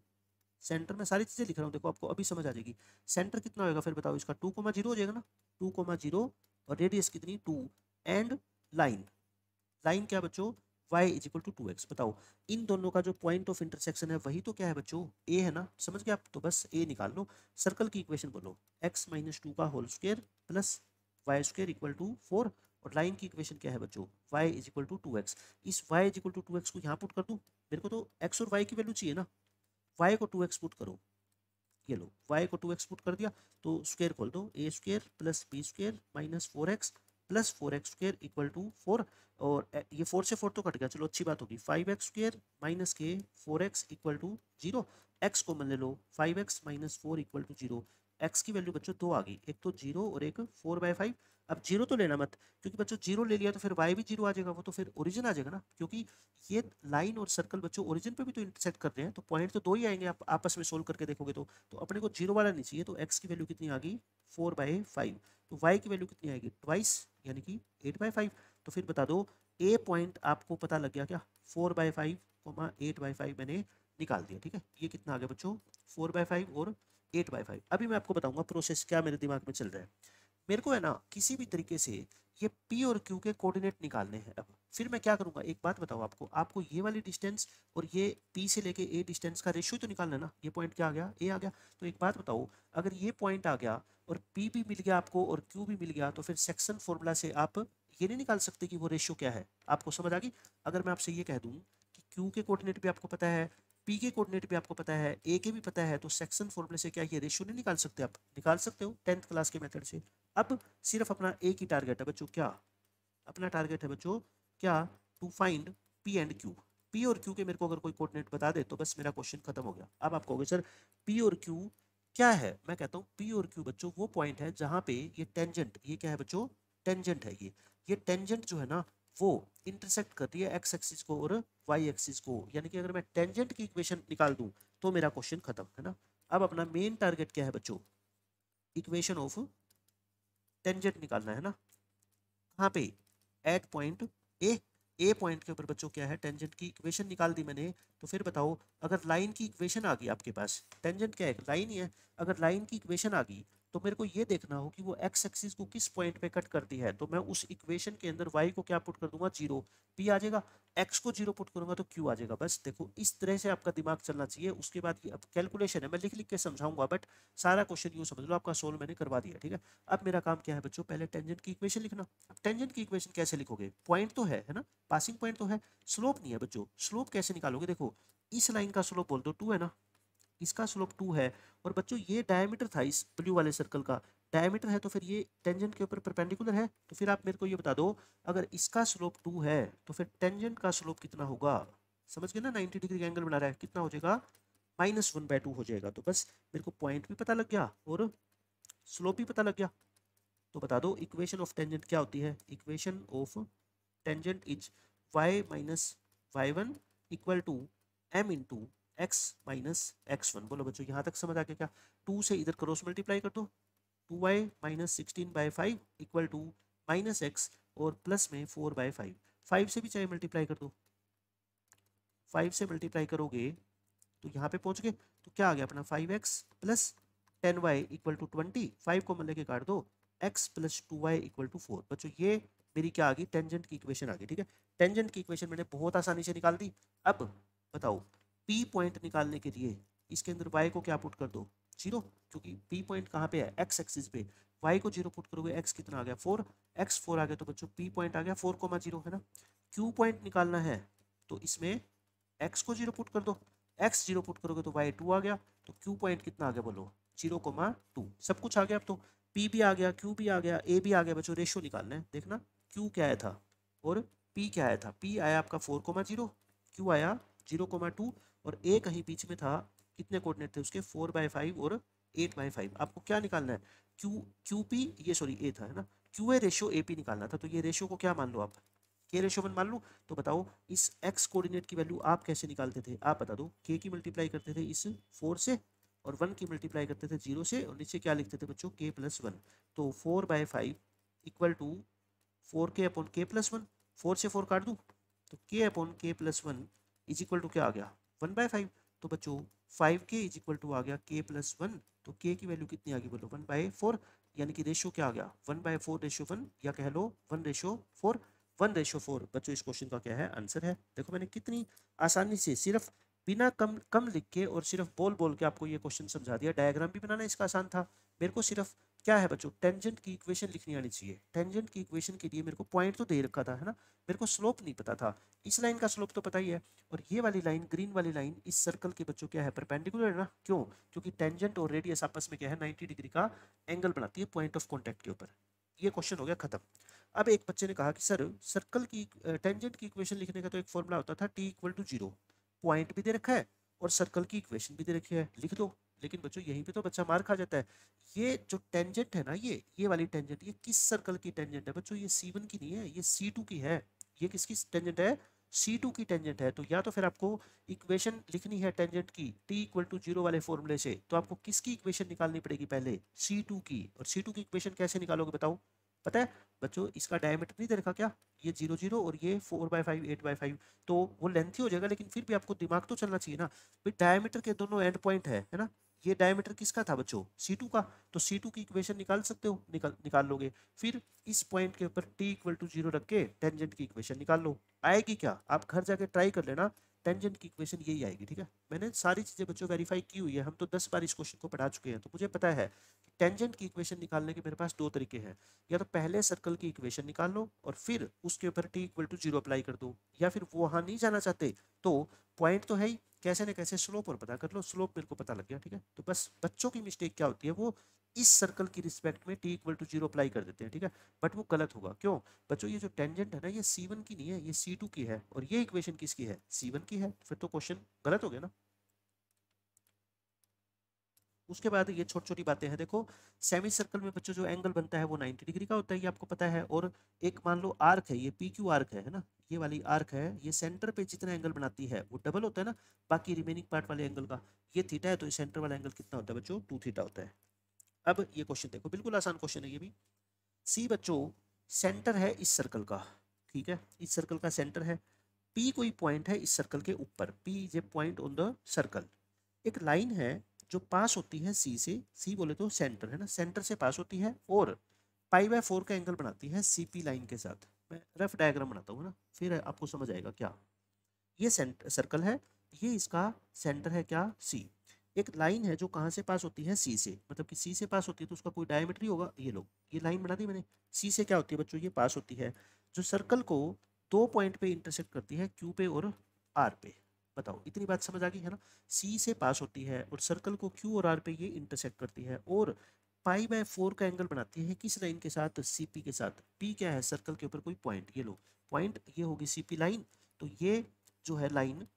सेंटर में सारी चीजें लिख रहा हूँ, देखो आपको अभी समझ आ जाएगी। सेंटर कितना होगा फिर बताओ इसका, 2,0 हो जाएगा ना, 2,0, और रेडियस कितनी 2, एंड लाइन, लाइन क्या बच्चों y is equal to 2x। बताओ इन दोनों का जो पॉइंट ऑफ इंटरसेक्शन है वही तो क्या है बच्चों, a है ना, समझ गए आप, तो बस a निकाल लो। सर्कल की इक्वेशन बोलो, x माइनस 2 का whole square plus Y square equal to 4, और लाइन की इक्वेशन क्या है बच्चों, y is equal to 2x। इस y is equal to 2x को यहाँ पुट कर दूँ, मेरे को तो x और y की वैल्यू चाहिए ना, y को 2x पुट करो, ये लो y को 2x पुट कर दिया, तो स्क्वायर खोल दो, a square plus b square minus 4x plus 4x square equal to 4, और ये 4 से 4 तो कट गया, चलो अच्छी बात होगी, 5x स्क्वायर माइनस के 4x equal to 0, x common ले लो, 5x minus 4 equal to 0, x की वैल्यू बच्चों दो आ गई, एक तो 0 और एक 4/5। अब 0 तो लेना मत, क्योंकि बच्चों 0 ले लिया तो फिर y भी 0 आ जाएगा, वो तो फिर ओरिजिन आ जाएगा ना, क्योंकि ये लाइन और सर्कल बच्चों ओरिजिन पे भी तो इंटरसेक्ट कर रहे हैं, तो पॉइंट तो दो ही आएंगे, आप आपस में सोल्व करके देखोगे तो अपने को 0 वाला नहीं चाहिए, तो x की वैल्यू कितनी आ गई 4/5, तो y की वैल्यू कितनी आएगी ट्वाइस यानी कि 8/5। तो फिर बता दो ए पॉइंट आपको पता लग गया क्या, 4/5 8/5 मैंने निकाल दिया, ठीक है, ये कितना आ गया बच्चों 4/5 और 8/5। अभी मैं आपको बताऊंगा प्रोसेस क्या मेरे दिमाग में चल रहा है। मेरे को है ना किसी भी तरीके से ये P और Q के कोऑर्डिनेट निकालने हैं। अब फिर मैं क्या करूंगा, एक बात बताओ आपको, आपको ये वाली डिस्टेंस और ये P से लेके A डिस्टेंस का रेशियो तो निकालना है ना, ये पॉइंट क्या आ गया A आ गया, तो एक बात बताओ, अगर ये पॉइंट आ गया और P भी मिल गया आपको और Q भी मिल गया, तो फिर सेक्शन फॉर्मूला से आप ये नहीं निकाल सकते कि वो रेशियो क्या है, आपको समझ आ गई। अगर मैं आपसे ये कह दूं कि Q के कोऑर्डिनेट भी आपको पता है, पी के कोऑर्डिनेट भी आपको पता है, ए के भी पता है, तो सेक्शन फॉर्मूले से क्या ये रेशियो नहीं निकाल सकते, आप निकाल सकते हो 10th क्लास के मेथड से। अब सिर्फ अपना एक ही टारगेट है बच्चों, क्या अपना टारगेट है बच्चों, क्या to find P and Q. P और क्यू के मेरे को अगर कोई कोऑर्डिनेट बता दे तो बस मेरा क्वेश्चन खत्म हो गया। अब आप कहोगे सर पी और क्यू क्या है, मैं कहता हूँ पी और क्यू बच्चों वो पॉइंट है जहां पे ये टेंजेंट, ये क्या है बच्चों टेंजेंट है, ये टेंजेंट जो है ना वो इंटरसेक्ट कर रही है एक्स एक्सिस को और वाई एक्सिस को, यानी कि अगर मैं टेंजेंट की इक्वेशन निकाल दूं तो मेरा क्वेश्चन खत्म है ना। अब अपना मेन टारगेट क्या है बच्चों, इक्वेशन ऑफ टेंजेंट निकालना है ना, कहाँ पे at point A, A point के ऊपर बच्चों क्या है टेंजेंट की इक्वेशन निकाल दी मैंने। तो फिर बताओ अगर लाइन की इक्वेशन आ गई आपके पास, टेंजेंट क्या है लाइन ही है, अगर लाइन की इक्वेशन आ गई तो मेरे को ये देखना हो कि वो एक्स एक्सिस को किस पॉइंट पे कट करती है, तो मैं उस इक्वेशन के अंदर वाई को क्या पुट कर दूंगा 0, पी आ जाएगा, एक्स को 0 पुट करूंगा तो क्यू आ जाएगा। बस देखो इस तरह से आपका दिमाग चलना चाहिए। उसके बाद ये अब कैलकुलेशन है, मैं लिख लिख के समझाऊंगा, बट सारा क्वेश्चन यूँ समझ लो आपका सोल्व मैंने करवा दिया, ठीक है। अब मेरा काम क्या है बच्चों, पहले टेंजेंट की इक्वेशन लिखना। अब टेंजेंट की इक्वेशन कैसे लिखोगे, पॉइंट तो है ना, पासिंग पॉइंट तो है, स्लोप नहीं है बच्चों। स्लोप कैसे निकालोगे, देखो इस लाइन का स्लोप बोल दो 2 है ना, इसका स्लोप 2 है, और बच्चों ये डायमीटर था इस ब्लू वाले सर्कल का, डायमीटर है तो फिर ये टेंजेंट के ऊपर परपेंडिकुलर है, तो फिर आप मेरे को ये बता दो अगर इसका स्लोप 2 है तो फिर टेंजेंट का स्लोप कितना होगा, समझ गए ना, 90 डिग्री का एंगल बना रहा है, कितना हो जाएगा -1/2 हो जाएगा। तो बस मेरे को पॉइंट भी पता लग गया और स्लोप भी पता लग गया। तो बता दो इक्वेशन ऑफ टेंजेंट क्या होती है, equation of tangent is y minus y1 equal to m into X minus x1। बोलो बच्चों यहाँ तक समझ आ गया क्या, 2 से इधर क्रॉस मल्टीप्लाई कर दो, 2y minus 16/5 equal to minus X और प्लस में 4/5, 5 से भी चाहे मल्टीप्लाई कर दो, 5 से मल्टीप्लाई करोगे तो यहाँ पे पहुँच गए, तो क्या आ गया अपना 5x plus 10y equal to 20, 5 को लेके काट दो, x plus 2y equal to 4। बच्चों ये मेरी क्या आ गई टेंजेंट की इक्वेशन आ गई, ठीक है। टेंजेंट की इक्वेशन मैंने बहुत आसानी से निकाल दी। अब बताओ p पॉइंट निकालने के लिए इसके अंदर y को क्या पुट कर दो 0, क्योंकि p पॉइंट कहाँ पे है x एक्सिस पे, y को 0 पुट करोगे x कितना आ गया 4, x 4 आ गया, तो बच्चों p पॉइंट आ गया 4,0 है ना। q पॉइंट निकालना है तो इसमें x को 0 पुट कर दो, x 0 पुट करोगे तो y 2 आ गया, तो q पॉइंट कितना आ गया बोलो 0,2, सब कुछ आ गया। अब तो p भी आ गया, q भी आ गया, a भी आ गया, बच्चों रेशियो निकालना है, देखना q क्या आया था और p क्या आया था, p आया आपका 4,0, q आया 0,2, और a कहीं बीच में था, कितने कोऑर्डिनेट थे उसके 4/5 और 8/5। आपको क्या निकालना है QP, ये सॉरी a था है ना, QA रेशियो AP निकालना था, तो ये रेशियो को क्या मान लो आप के रेशियो वन मान लूँ। तो बताओ इस x कोऑर्डिनेट की वैल्यू आप कैसे निकालते थे, आप बता दो, k की मल्टीप्लाई करते थे इस 4 से और 1 की मल्टीप्लाई करते थे 0 से, और नीचे क्या लिखते थे बच्चों k प्लस 1, तो 4/5 equal to 4k upon k plus 1, 4 से 4 काट दूँ तो k upon k plus 1 is equal to क्या आ गया 1/5। तो बच्चों 5k इज इक्वल टू आ गया k प्लस 1, तो k की वैल्यू कितनी आ गई बोलो 1/4, यानी कि रेशियो क्या आ गया 1/4 रेशियो 1, या कह लो 1/4, 1:4 बच्चों इस क्वेश्चन का क्या है आंसर है। देखो मैंने कितनी आसानी से सिर्फ बिना कम कम लिख के और सिर्फ बोल बोल के आपको ये क्वेश्चन समझा दिया। डायग्राम भी बनाना इसका आसान था। मेरे को सिर्फ क्या है बच्चों, टेंजेंट की इक्वेशन लिखनी आनी चाहिए। टेंजेंट की इक्वेशन के लिए मेरे को पॉइंट तो दे रखा था, है ना, मेरे को स्लोप नहीं पता था। इस लाइन का स्लोप तो पता ही है, और ये वाली लाइन, ग्रीन वाली लाइन, इस सर्कल के बच्चों क्या है, परपेंडिकुलर है ना। क्यों? क्योंकि टेंजेंट और रेडियस आपस में क्या है, 90 डिग्री का एंगल बनाती है पॉइंट ऑफ कॉन्टैक्ट के ऊपर। ये क्वेश्चन हो गया खत्म। अब एक बच्चे ने कहा कि सर सर्कल की टेंजेंट की इक्वेशन लिखने का तो एक फॉर्मूला होता था t=0, पॉइंट भी दे रखा है और सर्कल की इक्वेशन भी दे रखी है, लिख दो। लेकिन बच्चों यहीं पे तो बच्चा मार खा जाता है। ये जो टेंजेंट है ना, ये वाली टेंजेंट, ये किस सर्कल की टेंजेंट है बच्चों? ये C1 की नहीं है, ये C2 की है। ये किसकी टेंजेंट है? C2 की टेंजेंट है। तो या तो फिर आपको इक्वेशन लिखनी है टेंजेंट की t=0 वाले फॉर्मूले से, तो आपको किसकी इक्वेशन निकालनी पड़ेगी पहले? C2 की। और C2 की इक्वेशन कैसे निकालोगे बताओ? पता है बच्चों, इसका डायमीटर नहीं दे रखा क्या? ये 0 0 और ये 4/5 8/5, तो वो लेंथी हो जाएगा, लेकिन फिर भी आपको दिमाग तो चलना चाहिए ना भाई। डायमीटर के दोनों एंड पॉइंट है ना। ये डायमीटर किसका था बच्चों? C2 का। तो C2 की इक्वेशन निकाल सकते हो, निकाल लोगे। फिर इस पॉइंट के ऊपर t=0 रख के टेंजेंट की इक्वेशन निकाल लो। आएगी क्या? आप घर जाके ट्राई कर लेना, टेंजेंट की इक्वेशन यही आएगी। ठीक है, मैंने सारी चीजें बच्चों वेरीफाई की हुई है, हम तो 10 बार इस क्वेश्चन को पढ़ा चुके हैं, तो मुझे पता है कि टेंजेंट की इक्वेशन निकालने के मेरे पास दो तरीके हैं। या तो पहले सर्कल की इक्वेशन निकाल लो और फिर उसके ऊपर t=0 अप्लाई कर दो, या फिर वो वहां नहीं जाना चाहते तो पॉइंट तो है ही, कैसे न कैसे स्लोप और पता कर लो। स्लोप मेरे को पता लग गया। ठीक है, तो बस बच्चों की मिस्टेक क्या होती है, वो इस सर्कल की रिस्पेक्ट में t=0 अप्लाई कर देते हैं। ठीक है, बट वो गलत होगा। क्यों बच्चों? ये जो टेंजेंट है ना, ये C1 की नहीं है, ये C2 की है, और ये इक्वेशन किसकी है? C1 की है। फिर तो क्वेश्चन गलत हो गया ना। उसके बाद ये छोटी छोटी बातें हैं। देखो सेमी सर्कल में बच्चों जो एंगल बनता है वो 90 डिग्री का होता है, ये आपको पता है। और एक मान लो आर्क है, ये PQ आर्क है ना, ये वाली आर्क है, ये सेंटर पे जितना एंगल बनाती है वो डबल होता है ना बाकी रिमेनिंग पार्ट वाले एंगल का। ये थीटा है, तो ये सेंटर वाला एंगल कितना होता है बच्चों? 2 थीटा होता है। अब ये क्वेश्चन देखो, बिल्कुल आसान क्वेश्चन है ये भी। सी बच्चों सेंटर है इस सर्कल का, ठीक है, इस सर्कल का सेंटर है। पी कोई पॉइंट है इस सर्कल के ऊपर, P is a point on the circle. एक लाइन है जो पास होती है सी से, सी बोले तो सेंटर है ना, सेंटर से पास होती है और π/4 का एंगल बनाती है CP लाइन के साथ। मैं रफ डायग्राम बनाता हूँ ना, फिर आपको समझ आएगा क्या। ये सर्कल है, ये इसका सेंटर है क्या? सी। एक लाइन है जो कहाँ से पास होती है? सी से, मतलब कि सी से पास होती है तो उसका कोई डायमीटर ही होगा। ये लो, ये लाइन बना दी मैंने। सी से क्या होती है बच्चों? ये पास होती है, जो सर्कल को दो पॉइंट पे इंटरसेक्ट करती है, क्यू पे और आर पे। बताओ, इतनी बात समझ आ गई है ना? सी से पास होती है और सर्कल को क्यू और आर पे ये इंटरसेक्ट करती है, और π/4 का एंगल बनाती है किस लाइन के साथ? CP के साथ। P क्या है? सर्कल के ऊपर कोई पॉइंट, ये लो पॉइंट, ये होगी CP लाइन। तो ये जो है लाइन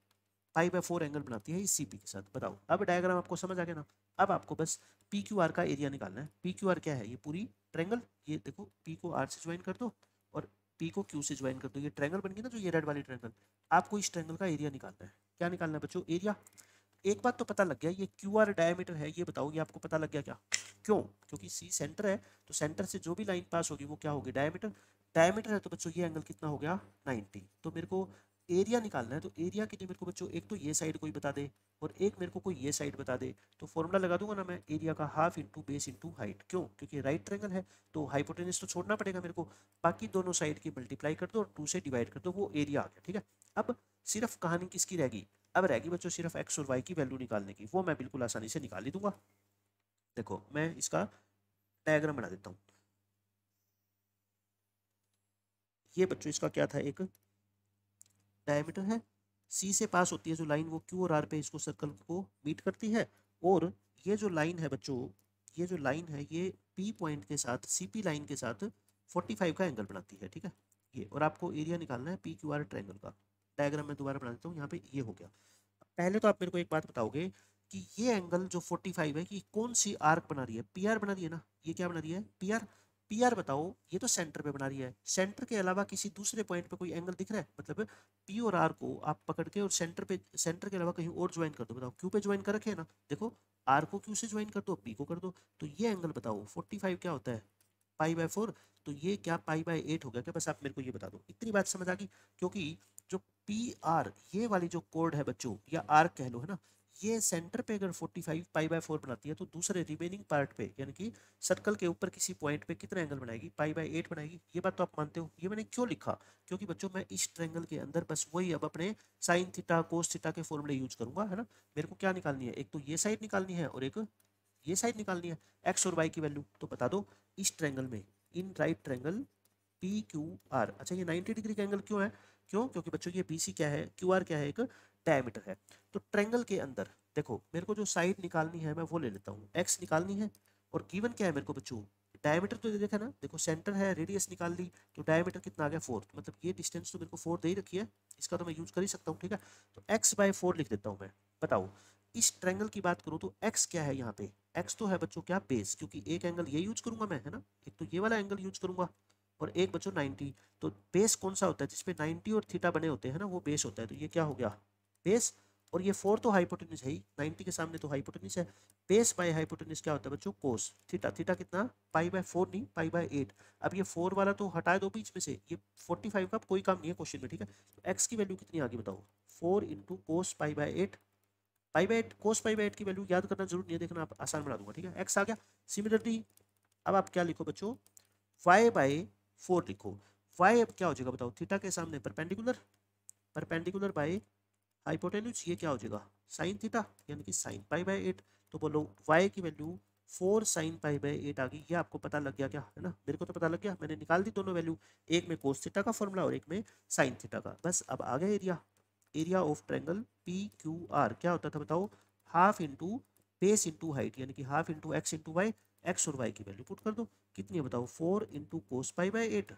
π/4 एंगल बनाती है इस CP के साथ। बताओ, अब डायग्राम आपको समझ आ गया ना? अब आपको बस PQR का एरिया निकालना है। PQR क्या है? ये पूरी ट्रायंगल, ये देखो P को R से ज्वाइन कर दो और P को Q से ज्वाइन कर दो, ये ट्रायंगल बन गई ना, जो ये रेड वाली ट्रायंगल। आपको इस ट्रायंगल का एरिया निकालना है। क्या निकालना है बच्चों? एरिया। एक बात तो पता लग गया, ये QR डायमीटर है, ये बताओ, ये आपको पता लग गया क्या? क्यों? क्योंकि C सेंटर है, तो सेंटर से जो भी लाइन पास होगी वो क्या होगी? डायमीटर। डायमीटर है तो बच्चों ये एंगल कितना हो गया? 90। तो मेरे को एरिया निकालना है, तो एरिया के लिए मेरे को बच्चों एक तो ये साइड कोई बता दे और एक मेरे को कोई ये साइड बता दे, तो फॉर्मूला लगा दूंगा ना मैं, एरिया का half into base into height. क्यों? क्योंकि राइट ट्रायंगल है तो हाइपोटेनस तो छोड़ना पड़ेगा मेरे को। बाकी दोनों साइड की मल्टीप्लाई कर दो और 2 से डिवाइड कर दो, वो एरिया आ गया। ठीक है, अब सिर्फ कहानी किसकी रहेगी? अब रहेगी बच्चों सिर्फ एक्स और वाई की वैल्यू निकालने की, वो मैं बिल्कुल आसानी से निकाल ही दूंगा। देखो मैं इसका डायग्राम बना देता हूँ। ये बच्चों इसका क्या था? एक डायमीटर है, सी से पास होती है जो लाइन, वो क्यू और आर पे इसको सर्कल को मीट करती है। और ये जो लाइन है बच्चों, ये जो लाइन है ये पी पॉइंट के साथ, CP लाइन के साथ 45 का एंगल बनाती है। ठीक है, ये, और आपको एरिया निकालना है PQR ट्रायंगल का। डायग्राम में दोबारा बना देता हूँ, यहाँ पे ये हो गया। पहले तो आप मेरे को एक बात बताओगे कि ये एंगल जो 45 है कि कौन सी आर्क बना रही है? PR बना रही है ना, ये क्या बना रही है? PR। PR बताओ, ये तो सेंटर पे बना रही है, सेंटर के अलावा किसी दूसरे पॉइंट पे कोई एंगल दिख रहा है? मतलब P और R को आप पकड़ के और सेंटर पे, सेंटर के अलावा कहीं और ज्वाइन कर दो। बताओ, Q पे ज्वाइन कर रखे है ना, देखो R को Q से ज्वाइन कर दो, P को कर दो, तो ये एंगल बताओ 45 क्या होता है? π/4। तो ये क्या π/8 हो गया क्या? बस आप मेरे को ये बता दो, इतनी बात समझ आ गई। क्योंकि जो PR, ये वाली जो कोड है बच्चों, या आर्क कह लो, है ना, ये सेंटर पे अगर 45 पाई बाय 4 बनाती है तो दूसरे रिमेनिंग पार्ट पे यानी कि सर्कल के ऊपर किसी पॉइंट पे कितना एंगल बनाएगी, पाई बाय 8 बनाएगी। ये बात तो आप मानते हो। ये मैंने क्यों लिखा, क्योंकि बच्चों मैं इस ट्रायंगल के अंदर बस वही अब अपने साइन थीटा कोस थीटा के फॉर्मूले यूज करूंगा, है ना। मेरे को क्या निकालनी है, एक तो ये साइड निकालनी है और एक ये साइड निकालनी है, एक्स और वाई की वैल्यू। तो बता दो इस ट्रायंगल में, इन right triangle P Q are, अच्छा ये 90 डिग्री का एंगल क्यों है, क्यों, क्योंकि बच्चों ये बी सी क्या है, क्यू आर क्या है, एक डायमीटर है। तो ट्रायंगल के अंदर देखो मेरे को जो साइड निकालनी है मैं वो ले लेता हूँ, एक्स निकालनी है, और गिवन क्या है मेरे को बच्चों, डायमीटर तो देखा ना, देखो सेंटर है, रेडियस निकाल ली, तो डायमीटर कितना आ गया 4, मतलब ये डिस्टेंस तो मेरे को 4 दे ही रखी है, इसका तो मैं यूज कर ही सकता हूँ, ठीक है। तो एक्स बाय 4 लिख देता हूँ मैं। बताओ इस ट्रायंगल की बात करूँ तो एक्स क्या है यहाँ पे, एक्स तो है बच्चों क्या, बेस, क्योंकि एक एंगल ये यूज करूंगा मैं, है ना, एक तो ये वाला एंगल यूज करूंगा और एक बच्चों 90। तो बेस कौन सा होता है, जिसपे 90 और थीटा बने होते हैं ना, वो बेस होता है। तो ये क्या हो गया, बेस, और ये 4 तो हाइपोटेन्यूज है ही, 90 के सामने तो हाइपोटेन्यूज है। बेस बाय हाइपोटेन्यूज क्या होता है बच्चों, कोस थीटा, थीटा कितना, पाई बाय 4 नहीं, पाई बाय 8। अब ये 4 वाला तो हटा दो बीच में से, ये 45 का कोई काम नहीं है क्वेश्चन में, ठीक है। तो एक्स की वैल्यू कितनी आ गई बताओ, 4 into cos pi by 8, pi by 8, cos pi by 8 की वैल्यू याद करना जरूर नहीं है, देखना आप आसान बना दूंगा, ठीक है। एक्स आ गया। सिमिलरली अब आप क्या लिखो बच्चों, वाई बाय 4 लिखो। वाई अब क्या हो जाएगा बताओ, थीटा के सामने परपेंडिकुलर, परपेंडिकुलर बाय हाइपोटेन्यूज, ये क्या हो जाएगा, साइन थीटा, यानी कि साइन पाई बाय 8। तो बोलो वाई की वैल्यू 4 साइन पाई बाय 8 आ गई। ये आपको पता लग गया क्या, है ना, मेरे को तो पता लग गया, मैंने निकाल दी दोनों वैल्यू, एक में कोस थीटा का फॉर्मूला और एक में साइन थीटा का। बस अब आ गया area, area of triangle P Q R क्या होता था बताओ, half into base into height, यानी कि half into X into Y, X और वाई की वैल्यू पुट कर दो, कितनी है बताओ, 4 इंटू कोस पाई बाय 8,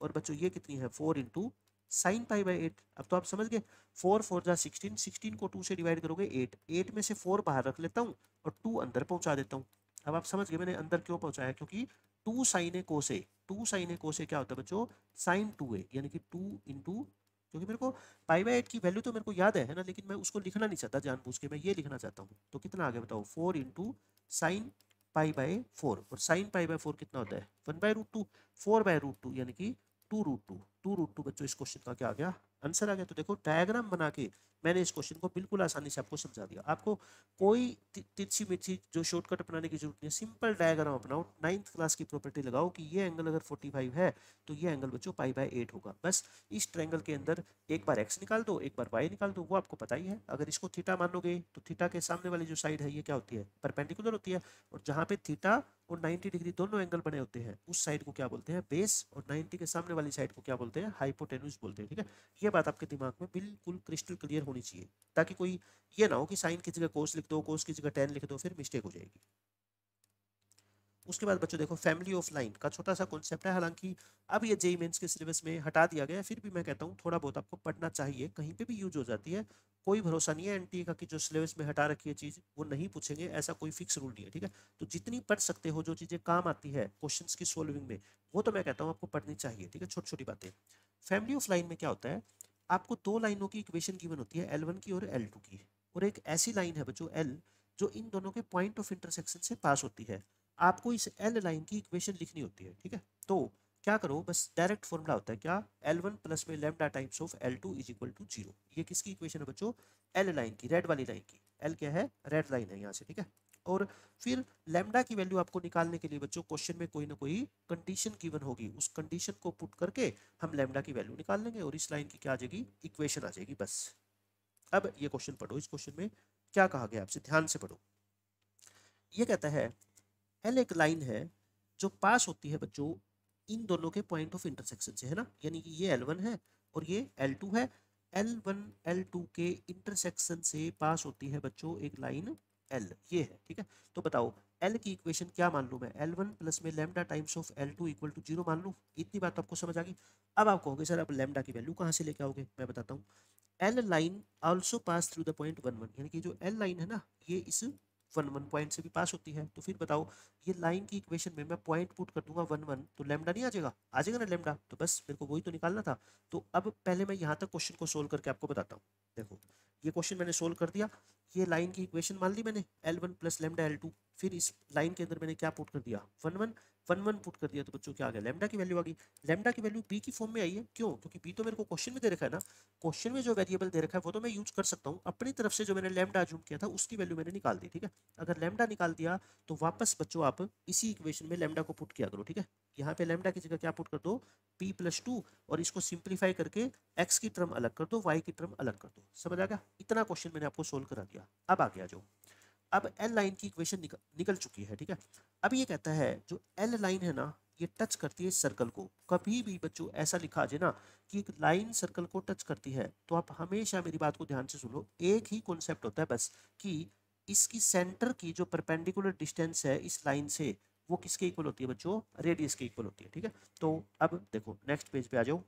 और बच्चों ये कितनी है, 4 इंटू साइन पाई बाय 8। अब तो आप समझ गए, 4 4 जा 16, 16 को 2 से डिवाइड करोगे 8, 8 में से 4 बाहर रख लेता हूँ और 2 अंदर पहुंचा देता हूँ। अब आप समझ गए मैंने अंदर क्यों पहुंचाया, क्योंकि 2 साइन ए कोसे, 2 साइन ए कोसे क्या होता है बच्चों, साइन 2a, यानी कि 2 इंटू, क्योंकि मेरे को पाई बाय 8 की वैल्यू तो मेरे को याद है ना, लेकिन मैं उसको लिखना नहीं चाहता जानबूझ के, मैं ये लिखना चाहता हूँ। तो कितना आ गया बताओ, 4 इंटू साइन पाई बाय 4, और साइन पाई बाय 4 कितना होता है, 1/√2, 4/√2, यानी कि 2√2, 2√2 बच्चों इस क्वेश्चन का क्या आ गया, आंसर आ गया। तो देखो डायग्राम बना के मैंने इस क्वेश्चन को बिल्कुल आसानी से आपको समझा दिया। आपको कोई तिरछी मिर्ची जो शॉर्टकट अपनाने की जरूरत नहीं है, सिंपल डायग्राम अपनाओ, 9th क्लास की प्रॉपर्टी लगाओ कि ये एंगल अगर 45 है तो ये एंगल बच्चों पाई बाय 8 होगा। बस इस ट्रायंगल के अंदर एक बार एक्स निकाल दो, एक बार वाई निकाल दो, वो आपको पता ही है। अगर इसको थीटा मान लोगे तो थीटा के सामने वाली जो साइड है ये क्या होती है, परपेंडिकुलर होती है, और जहां पे थीटा और 90 डिग्री दोनों एंगल बने होते हैं उस साइड को क्या बोलते हैं, बेस, और 90 के सामने वाली साइड को क्या बोलते हैं, हाइपोटेन्यूज बोलते हैं, ठीक है। ये बात आपके दिमाग में बिल्कुल क्रिस्टल क्लियर होनी चाहिए, ताकि कोई ये ना हो कि साइन की जगह कोस लिख दो, कोस की जगह टेन लिख दो, फिर मिस्टेक हो जाएगी। उसके बाद बच्चों देखो फैमिली ऑफ लाइन का छोटा सा कॉन्सेप्ट है, हालांकि अब ये जेई मेंस के सिलेबस में हटा दिया गया है, फिर भी मैं कहता हूँ थोड़ा बहुत आपको पढ़ना चाहिए, कहीं पे भी यूज हो जाती है। कोई भरोसा नहीं है एनटीए का कि जो सिलेबस में हटा रखी है चीज वो नहीं पूछेंगे, ऐसा कोई फिक्स रूल नहीं है, ठीक है। तो जितनी पढ़ सकते हो, जो चीजें काम आती है क्वेश्चंस की सोल्विंग में, वो तो मैं कहता हूँ आपको पढ़नी चाहिए, ठीक है, छोटी छोटी बातें। फैमिली ऑफ लाइन में क्या होता है, आपको दो लाइनों की इक्वेशन गिवन होती है, L1 की और L2 की, और एक ऐसी लाइन है बच्चों L जो इन दोनों के पॉइंट ऑफ इंटरसेक्शन से पास होती है। आपको इस एल लाइन की इक्वेशन लिखनी होती है, ठीक है। तो क्या करो, बस डायरेक्ट फॉर्मूला होता है क्या, L1 प्लस में lambda times of L2 is equal to 0। ये किसकी इक्वेशन है बच्चों, एल लाइन की, रेड वाली लाइन की। एल क्या है, रेड लाइन है यहाँ से, ठीक है। और फिर लैम्डा की वैल्यू आपको निकालने के लिए बच्चों क्वेश्चन में कोई ना कोई कंडीशन गिवन होगी, उस कंडीशन को पुट करके हम लैम्डा की वैल्यू निकाल लेंगे और इस लाइन की क्या आ जाएगी, इक्वेशन आ जाएगी, बस। अब ये क्वेश्चन पढ़ो, इस क्वेश्चन में क्या कहा गया आपसे, ध्यान से पढ़ो। ये कहता है एल एक लाइन है जो पास होती है बच्चों इन दोनों के पॉइंट ऑफ इंटरसेक्शन से, है ना, यानी कि ये L1 है और ये L2 है। L1 L2 के इंटरसेक्शन से पास होती है बच्चों एक लाइन L, ये है, ठीक है। तो बताओ L की इक्वेशन क्या मान लूं मैं, L1 प्लस में lambda times of L2 equal to 0 मान लूं। इतनी बात तो आपको समझ आ गई। अब आप कहोगे सर अब लैम्डा की वैल्यू कहाँ से लेके आओगे, मैं बताता हूँ। L line also pass through the point 1 1, यानी कि जो एल लाइन है ना ये इस 1 1 पॉइंट से भी पास होती है। तो फिर बताओ ये लाइन की इक्वेशन में मैं पॉइंट पुट कर दूंगा 1 1, तो लैम्डा नहीं आ जाएगा, आ जाएगा ना लैम्डा, तो बस मेरे को वही तो निकालना था। तो अब पहले मैं यहाँ तक क्वेश्चन को सोल्व करके आपको बताता हूँ। देखो ये क्वेश्चन मैंने सोल्व कर दिया, ये लाइन की इक्वेशन मान ली मैंने L1 प्लस लैम्डा L2, फिर इस लाइन के अंदर मैंने क्या पुट कर दिया 1 1, 1 1 पुट कर दिया तो बच्चों क्या आ गया, लैम्डा की वैल्यू आ गई। लैम्डा की वैल्यू बी की फॉर्म में आई है, क्यों? क्योंकि बी तो मेरे को क्वेश्चन में दे रखा है ना, क्वेश्चन में जो वेरिएबल दे रखा है वो तो मैं यूज कर सकता हूँ, अपनी तरफ से जो मैंने लैम्डा अज्यूम किया था उसकी वैल्यू मैंने निकाल दी, ठीक है। अगर लैम्डा निकाल दिया तो वापस बच्चों आप इसी इक्वेशन में लैम्डा को पुट किया करो, ठीक है। यहाँ पे लैम्डा की जगह क्या पुट कर दो, p+2, और इसको सिंप्लीफाई करके x की टर्म अलग कर दो, y की टर्म अलग कर दो। समझ आ गया? इतना क्वेश्चन मैंने आपको सोल्व करा दिया। अब आ गया जो, अब एल लाइन की इक्वेशन निकल चुकी है, ठीक है। अब ये कहता है जो एल लाइन है ना, ये टच करती है सर्कल को। कभी भी बच्चों ऐसा लिखा आ जाए ना कि एक लाइन सर्कल को टच करती है, तो आप हमेशा मेरी बात को ध्यान से सुनो, एक ही कॉन्सेप्ट होता है बस, कि इसकी सेंटर की जो परपेंडिकुलर डिस्टेंस है इस लाइन से, वो किसके इक्वल होती है बच्चों, रेडियस के इक्वल होती है, ठीक है। तो अब देखो नेक्स्ट पेज पे आ जाओ,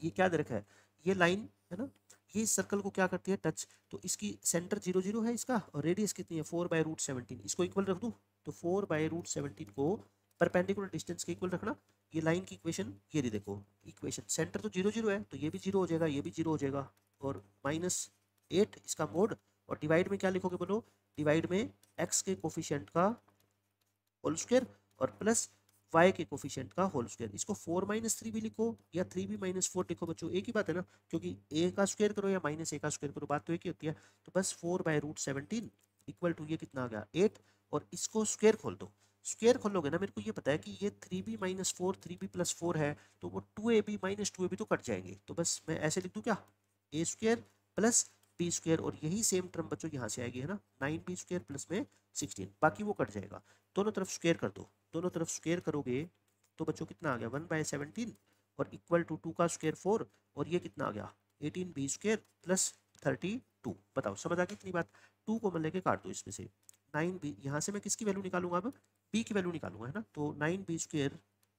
ये क्या दे रखा है, ये लाइन है ना, ये इस सर्कल को क्या करती है, टच। तो इसकी सेंटर 0 0 है इसका, और रेडियस कितनी है, 4/√17। इसको इक्वल रख दूं, तो 4/√17 को परपेंडिकुलर डिस्टेंस के इक्वल रखना। ये लाइन की इक्वेशन ये रही, देखो इक्वेशन, सेंटर तो 0 0 है तो ये भी 0 हो जाएगा, ये भी 0 हो जाएगा, और -8 इसका मोड, और डिवाइड में क्या लिखोगे बोलो, डिवाइड में एक्स के कोफिशिएंट का होल स्क्वायर और प्लस y के कोफिशिएंट का होल स्क्वायर। इसको 4 - 3 भी लिखो या 3b - 4 लिखो बच्चों, एक ही बात है ना, क्योंकि a का स्क्वायर करो या -a का स्क्वायर करो, बात तो एक ही होती है। तो बस 4/√17 इक्वल टू ये कितना आ गया, 8, और इसको स्क्वायर खोल दो। स्क्वायर खोलोगे ना, मेरे को ये पता है कि ये 3b - 4 3b+4 है, तो वो 2ab - 2ab तो कट जाएंगे, तो बस मैं ऐसे लिख दूं क्या, a² प्लस b², और यही सेम टर्म बच्चों यहाँ से आएगी है ना, 9b² प्लस में 16, बाकी वो कट जाएगा। दोनों तरफ स्क्वायर कर दो, दोनों तरफ स्क्वायर करोगे तो बच्चों कितना आ गया, 1/17, और इक्वल टू 2 का स्क्वायर 4, और ये कितना आ गया, 18b² प्लस 32। बताओ समझ आ गई इतनी बात? 2 को मैं लेके काट दो इसमें से, 9b, यहाँ से मैं किसकी वैल्यू निकालूंगा, अब b की वैल्यू निकालूंगा है ना, तो 9b²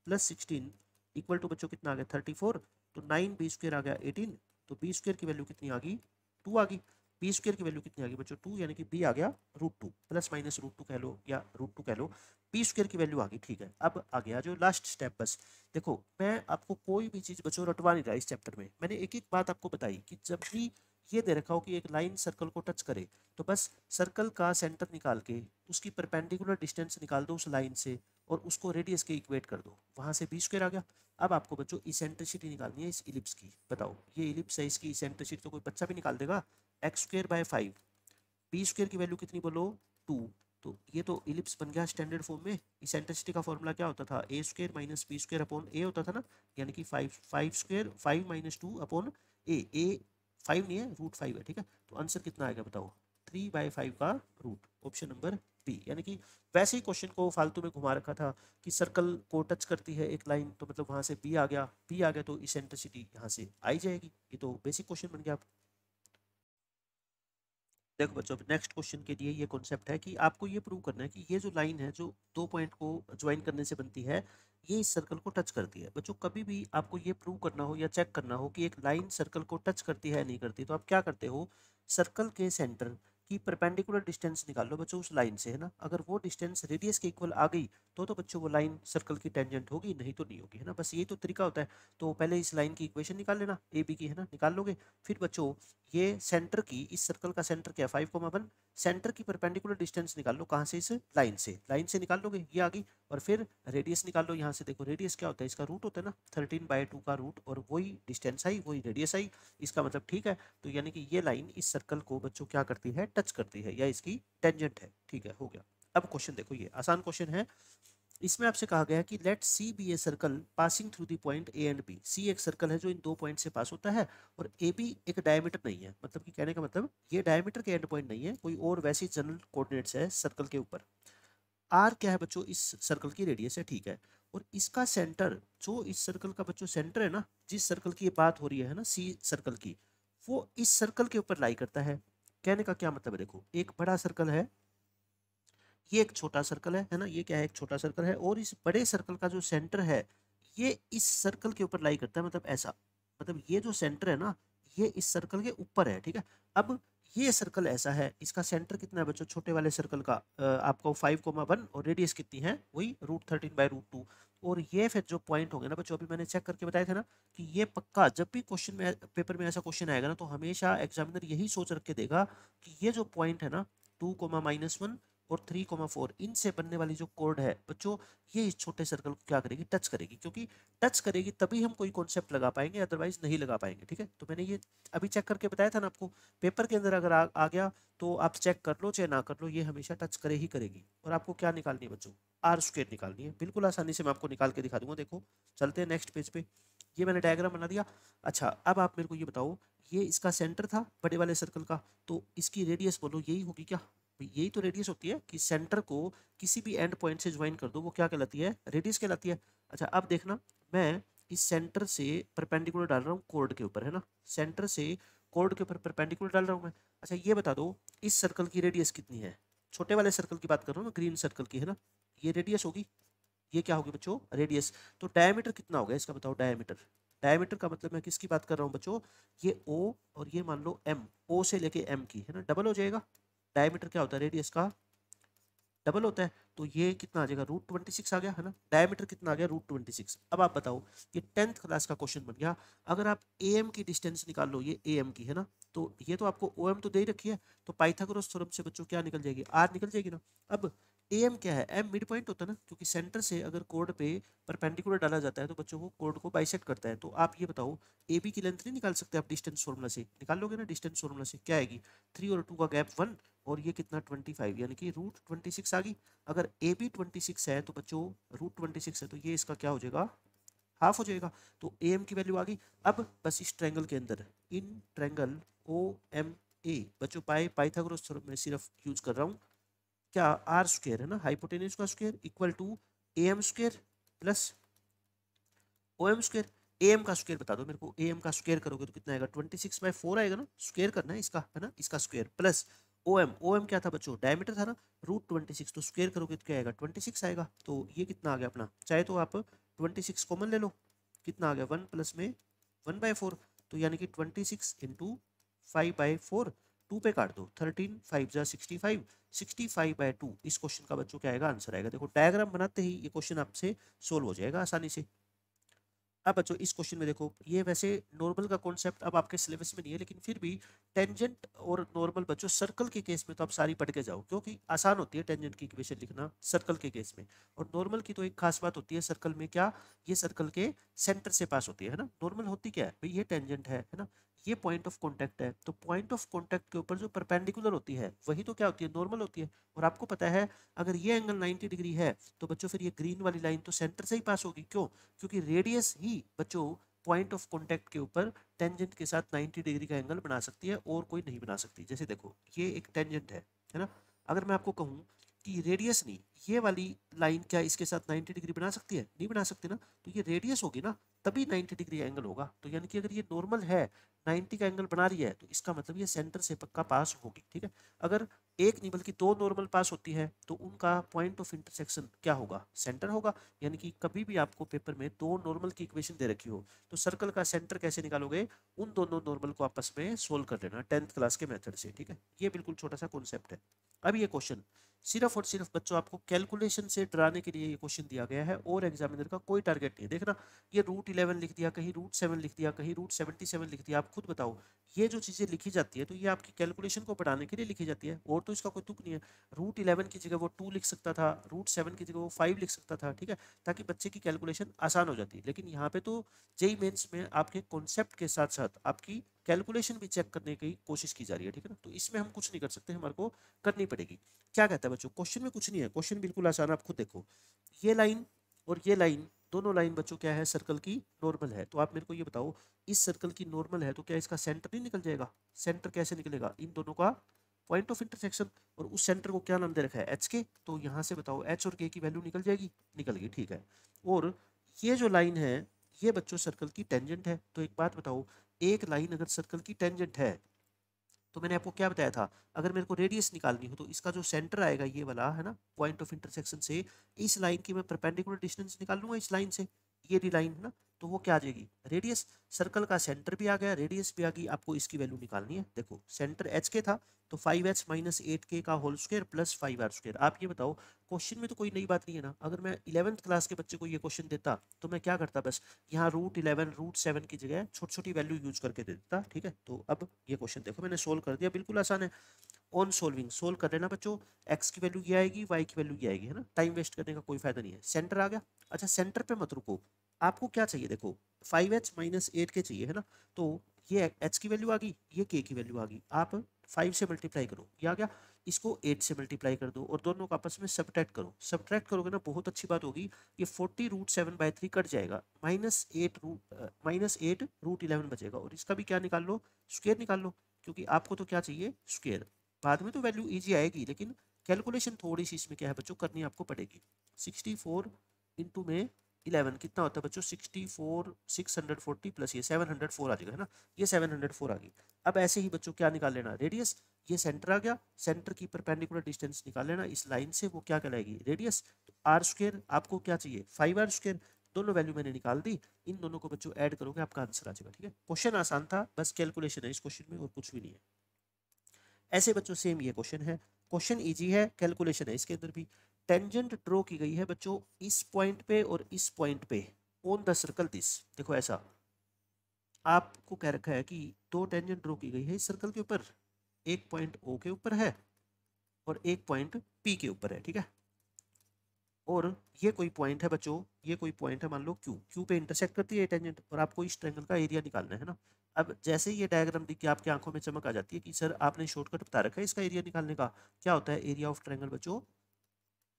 प्लस 16 इक्वल टू बच्चों कितना आ गया, 34। तो 9b² आ गया 18, तो b² की वैल्यू कितनी आ गई, 2 आ गई। b² की वैल्यू कितनी आ गई बच्चों, 2, यानी कि b आ गया √2, प्लस माइनस √2 कह लो या √2 कह लो, p² की वैल्यू आ गई, ठीक है। अब आ गया जो लास्ट स्टेप, बस देखो मैं आपको कोई भी चीज बच्चों रटवा नहीं रहा इस चैप्टर में, मैंने एक एक बात आपको बताई कि जब भी ये दे रखा हो कि एक लाइन सर्कल को टच करे, तो बस सर्कल का सेंटर निकाल के उसकी परपेंडिकुलर डिस्टेंस निकाल दो उस लाइन से, और उसको रेडियस के इक्वेट कर दो, वहां से b² आ गया। अब आपको बच्चों इसेंट्रिसिटी निकालनी है इस इलिप्स की। बताओ ये इलिप्स है, इसकी इसेंट्रिसिटी तो कोई बच्चा भी निकाल देगा, x²/5, b² की वैल्यू कितनी बोलो, 2। तो ये तो इलिप्स बन गया स्टैंडर्ड फॉर्म में। इसेंट्रिसिटी का फॉर्मूला क्या होता था, a² - b² अपॉन a होता था ना, यानी कि 5 - 2 अपॉन a 5 नहीं है, √5 है, ठीक है। तो आंसर कितना आएगा बताओ, 3/5 का रूट, ऑप्शन नंबर बी। यानी कि वैसे ही क्वेश्चन को फालतू में घुमा रखा था कि सर्कल को टच करती है एक लाइन, तो मतलब वहां से बी आ गया, बी आ गया तो इसेंट्रिसिटी यहाँ से आई जाएगी। ये तो बेसिक क्वेश्चन बन गया। देखो बच्चों, नेक्स्ट क्वेश्चन के लिए ये कॉन्सेप्ट है कि आपको ये प्रूव करना है कि ये जो लाइन है जो 2 पॉइंट को ज्वाइन करने से बनती है, ये इस सर्कल को टच करती है। बच्चों कभी भी आपको ये प्रूव करना हो या चेक करना हो कि एक लाइन सर्कल को टच करती है नहीं करती, तो आप क्या करते हो, सर्कल के सेंटर की परपेंडिकुलर डिस्टेंस निकाल लो बच्चों उस लाइन से, है ना। अगर वो डिस्टेंस रेडियस के इक्वल आ गई तो बच्चों वो लाइन सर्कल की टेंजेंट होगी, नहीं तो नहीं होगी, है ना। बस यही तो तरीका होता है। तो पहले इस लाइन की इक्वेशन निकाल लेना, ए बी की, है ना, निकाल लोगे। फिर बच्चों ये सेंटर की, इस सर्कल का सेंटर क्या, 5,1, सेंटर की परपेंडिकुलर डिस्टेंस निकाल लो, कहाँ से, इस लाइन से निकाल लोगे, ये आ गई। और फिर रेडियस निकाल लो यहाँ से, देखो रेडियस क्या होता है, इसका रूट होता है ना, 13/2 का रूट, और वही डिस्टेंस आई, वही रेडियस आई, इसका मतलब ठीक है। तो यानी कि ये लाइन इस सर्कल को बच्चों क्या करती है, टच करती है, या इसकी टेंजेंट है, ठीक है, हो गया। अब क्वेश्चन देखो, ये आसान क्वेश्चन है। इसमें आपसे कहा गया है कि let C be a circle passing through the point A and B. C एक सर्कल है जो इन 2 पॉइंट से पास होता है, और ए बी एक डायमीटर नहीं है, मतलब कि कहने का मतलब ये डायमीटर के एंड पॉइंट नहीं है, कोई और वैसी जनरल कोऑर्डिनेट्स है सर्कल के ऊपर। आर क्या है बच्चों, इस सर्कल की रेडियस है, ठीक है। और इसका सेंटर, जो इस सर्कल का बच्चों सेंटर है ना, जिस सर्कल की ये बात हो रही है ना, सी सर्कल की, वो इस सर्कल के ऊपर लाई करता है। कहने का क्या मतलब है, देखो एक बड़ा सर्कल है, ये एक छोटा सर्कल है ना, ये क्या है, एक छोटा सर्कल है, और इस बड़े सर्कल का जो सेंटर है ये इस सर्कल के ऊपर लाई करता है, मतलब ऐसा, मतलब ये जो सेंटर है ना, ये इस सर्कल के ऊपर है, ठीक है। अब ये सर्कल ऐसा है, इसका सेंटर कितना है बच्चों, छोटे वाले सर्कल का आपको 5,1, और रेडियस कितनी है, वही √13/√2। और ये फिर जो पॉइंट होंगे ना बच्चों, अभी मैंने चेक करके बताया था ना कि ये पक्का जब भी क्वेश्चन में, पेपर में ऐसा क्वेश्चन आएगा ना, तो हमेशा एग्जामिनर यही सोच रख के देगा कि ये जो पॉइंट है ना, 2, -1 और 3,4 इनसे बनने वाली जो कोड है बच्चों, ये इस छोटे सर्कल को क्या करेगी, टच करेगी, क्योंकि टच करेगी तभी हम कोई कॉन्सेप्ट लगा पाएंगे, अदरवाइज नहीं लगा पाएंगे। ठीक है, तो मैंने ये अभी चेक करके बताया था ना आपको, पेपर के अंदर अगर आ गया तो आप चेक कर लो चाहे ना कर लो, ये हमेशा टच करे ही करेगी। और आपको क्या निकालनी है बच्चों, आर स्क्वायर निकालनी है, बिल्कुल आसानी से मैं आपको निकाल के दिखा दूंगा। देखो चलते हैं नेक्स्ट पेज पे, ये मैंने डायग्राम बना दिया। अच्छा अब आप मेरे को ये बताओ, ये इसका सेंटर था बड़े वाले सर्कल का, तो इसकी रेडियस बोलो यही होगी क्या, भाई यही तो रेडियस होती है कि सेंटर को किसी भी एंड पॉइंट से ज्वाइन कर दो, वो क्या कहलाती है, रेडियस कहलाती है। अच्छा अब देखना, मैं इस सेंटर से परपेंडिकुलर डाल रहा हूँ कोड के ऊपर, है ना, सेंटर से कोड के ऊपर परपेंडिकुलर डाल रहा हूँ मैं। अच्छा ये बता दो इस सर्कल की रेडियस कितनी है, छोटे वाले सर्कल की बात कर रहा हूँ ना, ग्रीन सर्कल की, है ना, ये रेडियस होगी, ये क्या होगी बच्चों, रेडियस। तो डायमीटर कितना होगा इसका बताओ, डायमीटर, डायमीटर का मतलब मैं किसकी बात कर रहा हूँ बच्चों, ये ओ और ये मान लो एम, ओ से लेके एम की, है ना, डबल हो जाएगा। डायमीटर क्या होता है, रेडियस का डबल होता है, तो ये कितना आ जाएगा, √26 आ गया, है ना, डायमीटर कितना आ गया, √26। अब आप बताओ, ये 10th क्लास का क्वेश्चन बन गया, अगर आप ए एम की डिस्टेंस निकाल लो, ये ए एम की, है ना, तो ये तो आपको ओ एम तो दे ही रखी है, तो पाइथागोरस थ्योरम से बच्चों क्या निकल जाएगी, आर निकल जाएगी ना। अब ए एम क्या है, एम मिड पॉइंट होता है ना, क्योंकि सेंटर से अगर कोड पे परपेंडिकुलर डाला जाता है तो बच्चों को कोड को बाइसेक्ट करता है। तो आप ये बताओ, ए बी की लेंथ नहीं निकाल सकते आप डिस्टेंस फॉर्मूला से, निकाल लोगे ना, डिस्टेंस फॉर्मूला से क्या आएगी, 3 और 2 का गैप 1, और ये कितना 25, यानी कि √26 आ गई। अगर ए बी 26 है तो बच्चों √26 है, तो ये इसका क्या हो जाएगा, हाफ हो जाएगा। तो ए एम की वैल्यू आ गई। अब बस इस ट्रायंगल के अंदर, इन ट्रायंगल ओ एम ए बच्चों, पाइथागोरस थ्योरम में सिर्फ यूज कर रहा हूँ, क्या आर स्क्वायर है ना, हाइपोटेन्यूज का square equal to A M square plus O M square. A M का स्क्वायर बता दो मेरे को, ए एम का स्क्वायर करोगे तो कितना आएगा, 26/4 आएगा ना, स्क्वायर करना है इसका, है ना, इसका square plus O M, O M क्या था बच्चों, डायमीटर था ना, √26, तो स्क्वायर करोगे तो क्या आएगा, 26 आएगा। तो ये कितना आ गया अपना, चाहे तो आप 26 कॉमन ले लो, कितना आ गया, 1 प्लस में 1/4, तो यानी कि 26 इंटू 5/4, 2 पे काट दो, 13 5 जा 65, 65/2 इस क्वेश्चन का बच्चों क्या आएगा, आंसर आएगा। देखो डायग्राम बनाते ही ये क्वेश्चन आपसे सोल्व हो जाएगा आसानी से। अब बच्चों इस क्वेश्चन में देखो, ये वैसे नॉर्मल का कॉन्सेप्ट अब आपके सिलेबस में नहीं है, लेकिन फिर भी टेंजेंट और नॉर्मल बच्चों सर्कल के केस में तो आप सारी पढ़ के जाओ, क्योंकि आसान होती है टेंजेंट की इक्वेशन लिखना सर्कल के केस में। और नॉर्मल की तो एक खास बात होती है सर्कल में, क्या, ये सर्कल के सेंटर से पास होती है ना, नॉर्मल होती क्या है भाई, ये टेंजेंट है ना, ये पॉइंट ऑफ कॉन्टैक्ट है, तो पॉइंट ऑफ कॉन्टैक्ट के ऊपर जो परपेंडिकुलर होती है वही तो क्या होती है, नॉर्मल होती है। और आपको पता है अगर ये एंगल 90 डिग्री है तो बच्चों फिर ये ग्रीन वाली लाइन तो सेंटर से ही पास होगी, क्यों, क्योंकि रेडियस ही बच्चों पॉइंट ऑफ कॉन्टैक्ट के ऊपर टेंजेंट के साथ 90 डिग्री का एंगल बना सकती है, और कोई नहीं बना सकती। जैसे देखो ये एक टेंजेंट है ना, अगर मैं आपको कहूँ कि रेडियस नहीं, ये वाली लाइन क्या इसके साथ 90 डिग्री बना सकती है, नहीं बना सकती ना, तो ये रेडियस होगी ना, तभी 90 डिग्री एंगल होगा। तो यानी कि अगर ये नॉर्मल है 90 का एंगल बना रही है, तो इसका मतलब ये सेंटर से पक्का पास होगी। ठीक है, अगर एक नहीं बल्कि दो नॉर्मल पास होती है तो उनका पॉइंट ऑफ इंटरसेक्शन क्या होगा, सेंटर होगा। यानी कि कभी भी आपको पेपर में दो नॉर्मल की इक्वेशन दे रखी हो तो सर्कल का सेंटर कैसे निकालोगे, उन दोनों नॉर्मल को आपस में सोल्व कर लेना 10th क्लास के मेथड से। ठीक है, ये बिल्कुल छोटा सा कॉन्सेप्ट है। अब ये क्वेश्चन सिर्फ और सिर्फ बच्चों आपको कैलकुलेशन से डराने के लिए ये क्वेश्चन दिया गया है, और एग्जामिनर का कोई टारगेट नहीं है। देखना ये √11 लिख दिया, कहीं √7 लिख दिया, कहीं √77 लिख दिया, आप खुद बताओ ये जो चीज़ें लिखी जाती है तो ये आपकी कैलकुलेशन को बढ़ाने के लिए लिखी जाती है, और तो इसका कोई तुक नहीं है। √11 की जगह वो 2 लिख सकता था, √7 की जगह वो 5 लिख सकता था, ठीक है, ताकि बच्चे की कैलकुलेशन आसान हो जाती। लेकिन यहाँ पे तो जेई मेंस में आपके कॉन्सेप्ट के साथ साथ आपकी कैलकुलेशन भी चेक करने की कोशिश की जा रही है। ठीक है ना, तो इसमें हम कुछ नहीं कर सकते, हमारे को करनी पड़ेगी। क्या कहता है बच्चों, क्वेश्चन में कुछ नहीं है, क्वेश्चन बिल्कुल आसान, आप खुद देखो, ये लाइन और ये लाइन, दोनों लाइन बच्चों क्या है, सर्कल की नॉर्मल है। तो आप मेरे को ये बताओ, इस सर्कल की नॉर्मल है तो क्या इसका सेंटर नहीं निकल जाएगा, सेंटर कैसे निकलेगा, इन दोनों का पॉइंट ऑफ इंटरसेक्शन, और उस सेंटर को क्या नाम दे रखा है, एच के, तो यहाँ से बताओ एच और के की वैल्यू निकल जाएगी, निकल गई, ठीक है। और ये जो लाइन है ये बच्चों सर्कल की टेंजेंट है। तो एक बात बताओ, एक लाइन अगर सर्कल की टेंजेंट है तो मैंने आपको क्या बताया था, अगर मेरे को रेडियस निकालनी हो तो इसका जो सेंटर आएगा ये वाला, है ना, पॉइंट ऑफ इंटरसेक्शन से इस लाइन की मैं परपेंडिकुलर डिस्टेंस निकाल लूंगा इस लाइन से, ये डी लाइन है ना, तो वो क्या आ जाएगी, रेडियस। सर्कल का सेंटर भी आ गया, रेडियस भी आ गई, आपको इसकी वैल्यू निकालनी है। देखो सेंटर एच के था तो 5h माइनस 8k का whole square plus 5r square. आप ये बताओ क्वेश्चन में तो कोई नई बात नहीं है ना। अगर मैं 11th क्लास के बच्चे को ये क्वेश्चन देता तो मैं क्या करता, बस यहाँ √11 √7 की जगह छोटी छोटी वैल्यू यूज करके दे देता। ठीक है, तो अब ये क्वेश्चन देखो मैंने सोल्व कर दिया, बिल्कुल आसान है। ऑन सोल्विंग सोल्व कर लेना बच्चों, एक्स की वैल्यू ये आएगी, वाई की वैल्यू ये आएगी, है ना। टाइम वेस्ट करने का कोई फायदा नहीं है। सेंटर आ गया। अच्छा सेंटर पे मत रुको, आपको क्या चाहिए, देखो 5h माइनस 8k चाहिए, है ना। तो ये h की वैल्यू आ गई, ये k की वैल्यू आ गई, आप 5 से मल्टीप्लाई करो, ये आ गया। इसको 8 से मल्टीप्लाई कर दो और दोनों को आपस में सब्ट्रैक्ट करो। सब्ट्रैक्ट करोगे ना, बहुत अच्छी बात होगी, ये 40 √7/3 कट जाएगा, -8 √11 बचेगा। और इसका भी क्या निकाल लो, स्क्वायर निकाल लो, क्योंकि आपको तो क्या चाहिए, स्क्वायर। बाद में तो वैल्यू इजी आएगी, लेकिन कैलकुलेशन थोड़ी सी इसमें क्या है बच्चों, करनी आपको पड़ेगी। 64 इंटू में 11 कितना होता है बच्चों, 64 640 प्लस ये 704 आ जाएगा, है ना। ये 704 आ गई। अब ऐसे ही बच्चों क्या निकाल लेना, रेडियस। ये सेंटर आ गया, सेंटर की परपेंडिकुलर डिस्टेंस निकाल लेना इस लाइन से, वो क्या कहलाएगी, रेडियस। तो r² आपको क्या चाहिए, 5r²। दोनों वैल्यू मैंने निकाल दी, इन दोनों को बच्चों ऐड करोगे आपका आंसर आ जाएगा। ठीक है, क्वेश्चन आसान था, बस कैलकुलेशन है इस क्वेश्चन में और कुछ भी नहीं है। ऐसे बच्चों सेम ये क्वेश्चन है, क्वेश्चन इजी है, कैलकुलेशन है इसके अंदर भी। टेंजेंट ड्रॉ की गई है बच्चों इस पॉइंट पे और इस पॉइंट पे ऑन द सर्कल दिस। देखो ऐसा आपको कह रखा है कि दो टेंजेंट ड्रॉ की गई है इस सर्कल के ऊपर, एक पॉइंट ओ के ऊपर है और एक पॉइंट पी के ऊपर है। ठीक है, और ये कोई पॉइंट है बच्चों, ये कोई पॉइंट है मान लो क्यू, क्यू पे इंटरसेक्ट करती है टेंजेंट, और आपको इस ट्रायंगल का एरिया निकालना है ना। अब जैसे ही ये डायग्राम दिख के आपकी आंखों में चमक आ जाती है कि सर आपने शॉर्टकट बता रखा है इसका एरिया निकालने का, क्या होता है, एरिया ऑफ ट्रायंगल बच्चों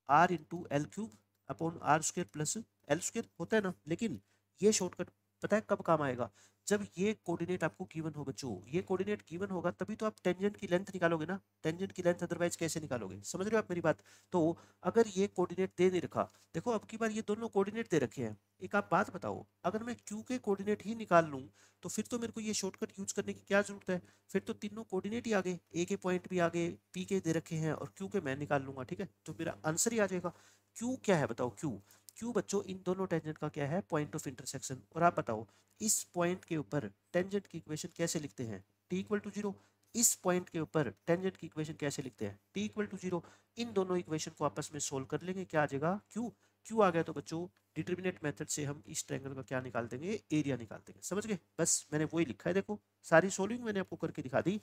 r × L³/r² प्लस L² होता है ना। लेकिन ये शॉर्टकट पता है कब काम आएगा, जब ये कोऑर्डिनेट आपको गिवन हो बच्चों। ये कोऑर्डिनेट गिवन होगा तभी तो आप टेंजेंट की लेंथ निकालोगे ना, टेंजेंट की लेंथ अदरवाइज कैसे निकालोगे, समझ रहे हो आप मेरी बात। तो अगर ये कोऑर्डिनेट दे नहीं रखा, देखो अब की बार ये दोनों कोऑर्डिनेट दे रखे हैं, एक आप बात बताओ, अगर मैं क्यू के कोऑर्डिनेट ही निकाल लूं तो फिर तो मेरे को ये शॉर्टकट यूज करने की क्या जरूरत है। फिर तो तीनों कोऑर्डिनेट ही आ गए, ए के पॉइंट भी आ गए, पी के दे रखे हैं और क्यू के मैं निकाल लूंगा। ठीक है, तो मेरा आंसर ही आ जाएगा। क्यू क्या है बताओ, क्यू, क्यू बच्चों इन दोनों टेंजेंट का क्या है, पॉइंट ऑफ इंटरसेक्शन। और आप बताओ इस पॉइंट के ऊपर टेंजेंट की इक्वेशन कैसे लिखते हैं, t = 0। इस पॉइंट के ऊपर टेंजेंट की इक्वेशन कैसे लिखते हैं, t = 0। इन दोनों इक्वेशन को आपस में सोल्व कर लेंगे, क्या आ जाएगा, क्यू। क्यू आ गया तो बच्चों डिटर्मिनेंट मेथड से हम इस ट्रायंगल का क्या निकाल देंगे, एरिया निकाल देंगे। समझ गए, बस मैंने वही लिखा है, देखो सारी सोल्विंग मैंने आपको करके दिखा दी।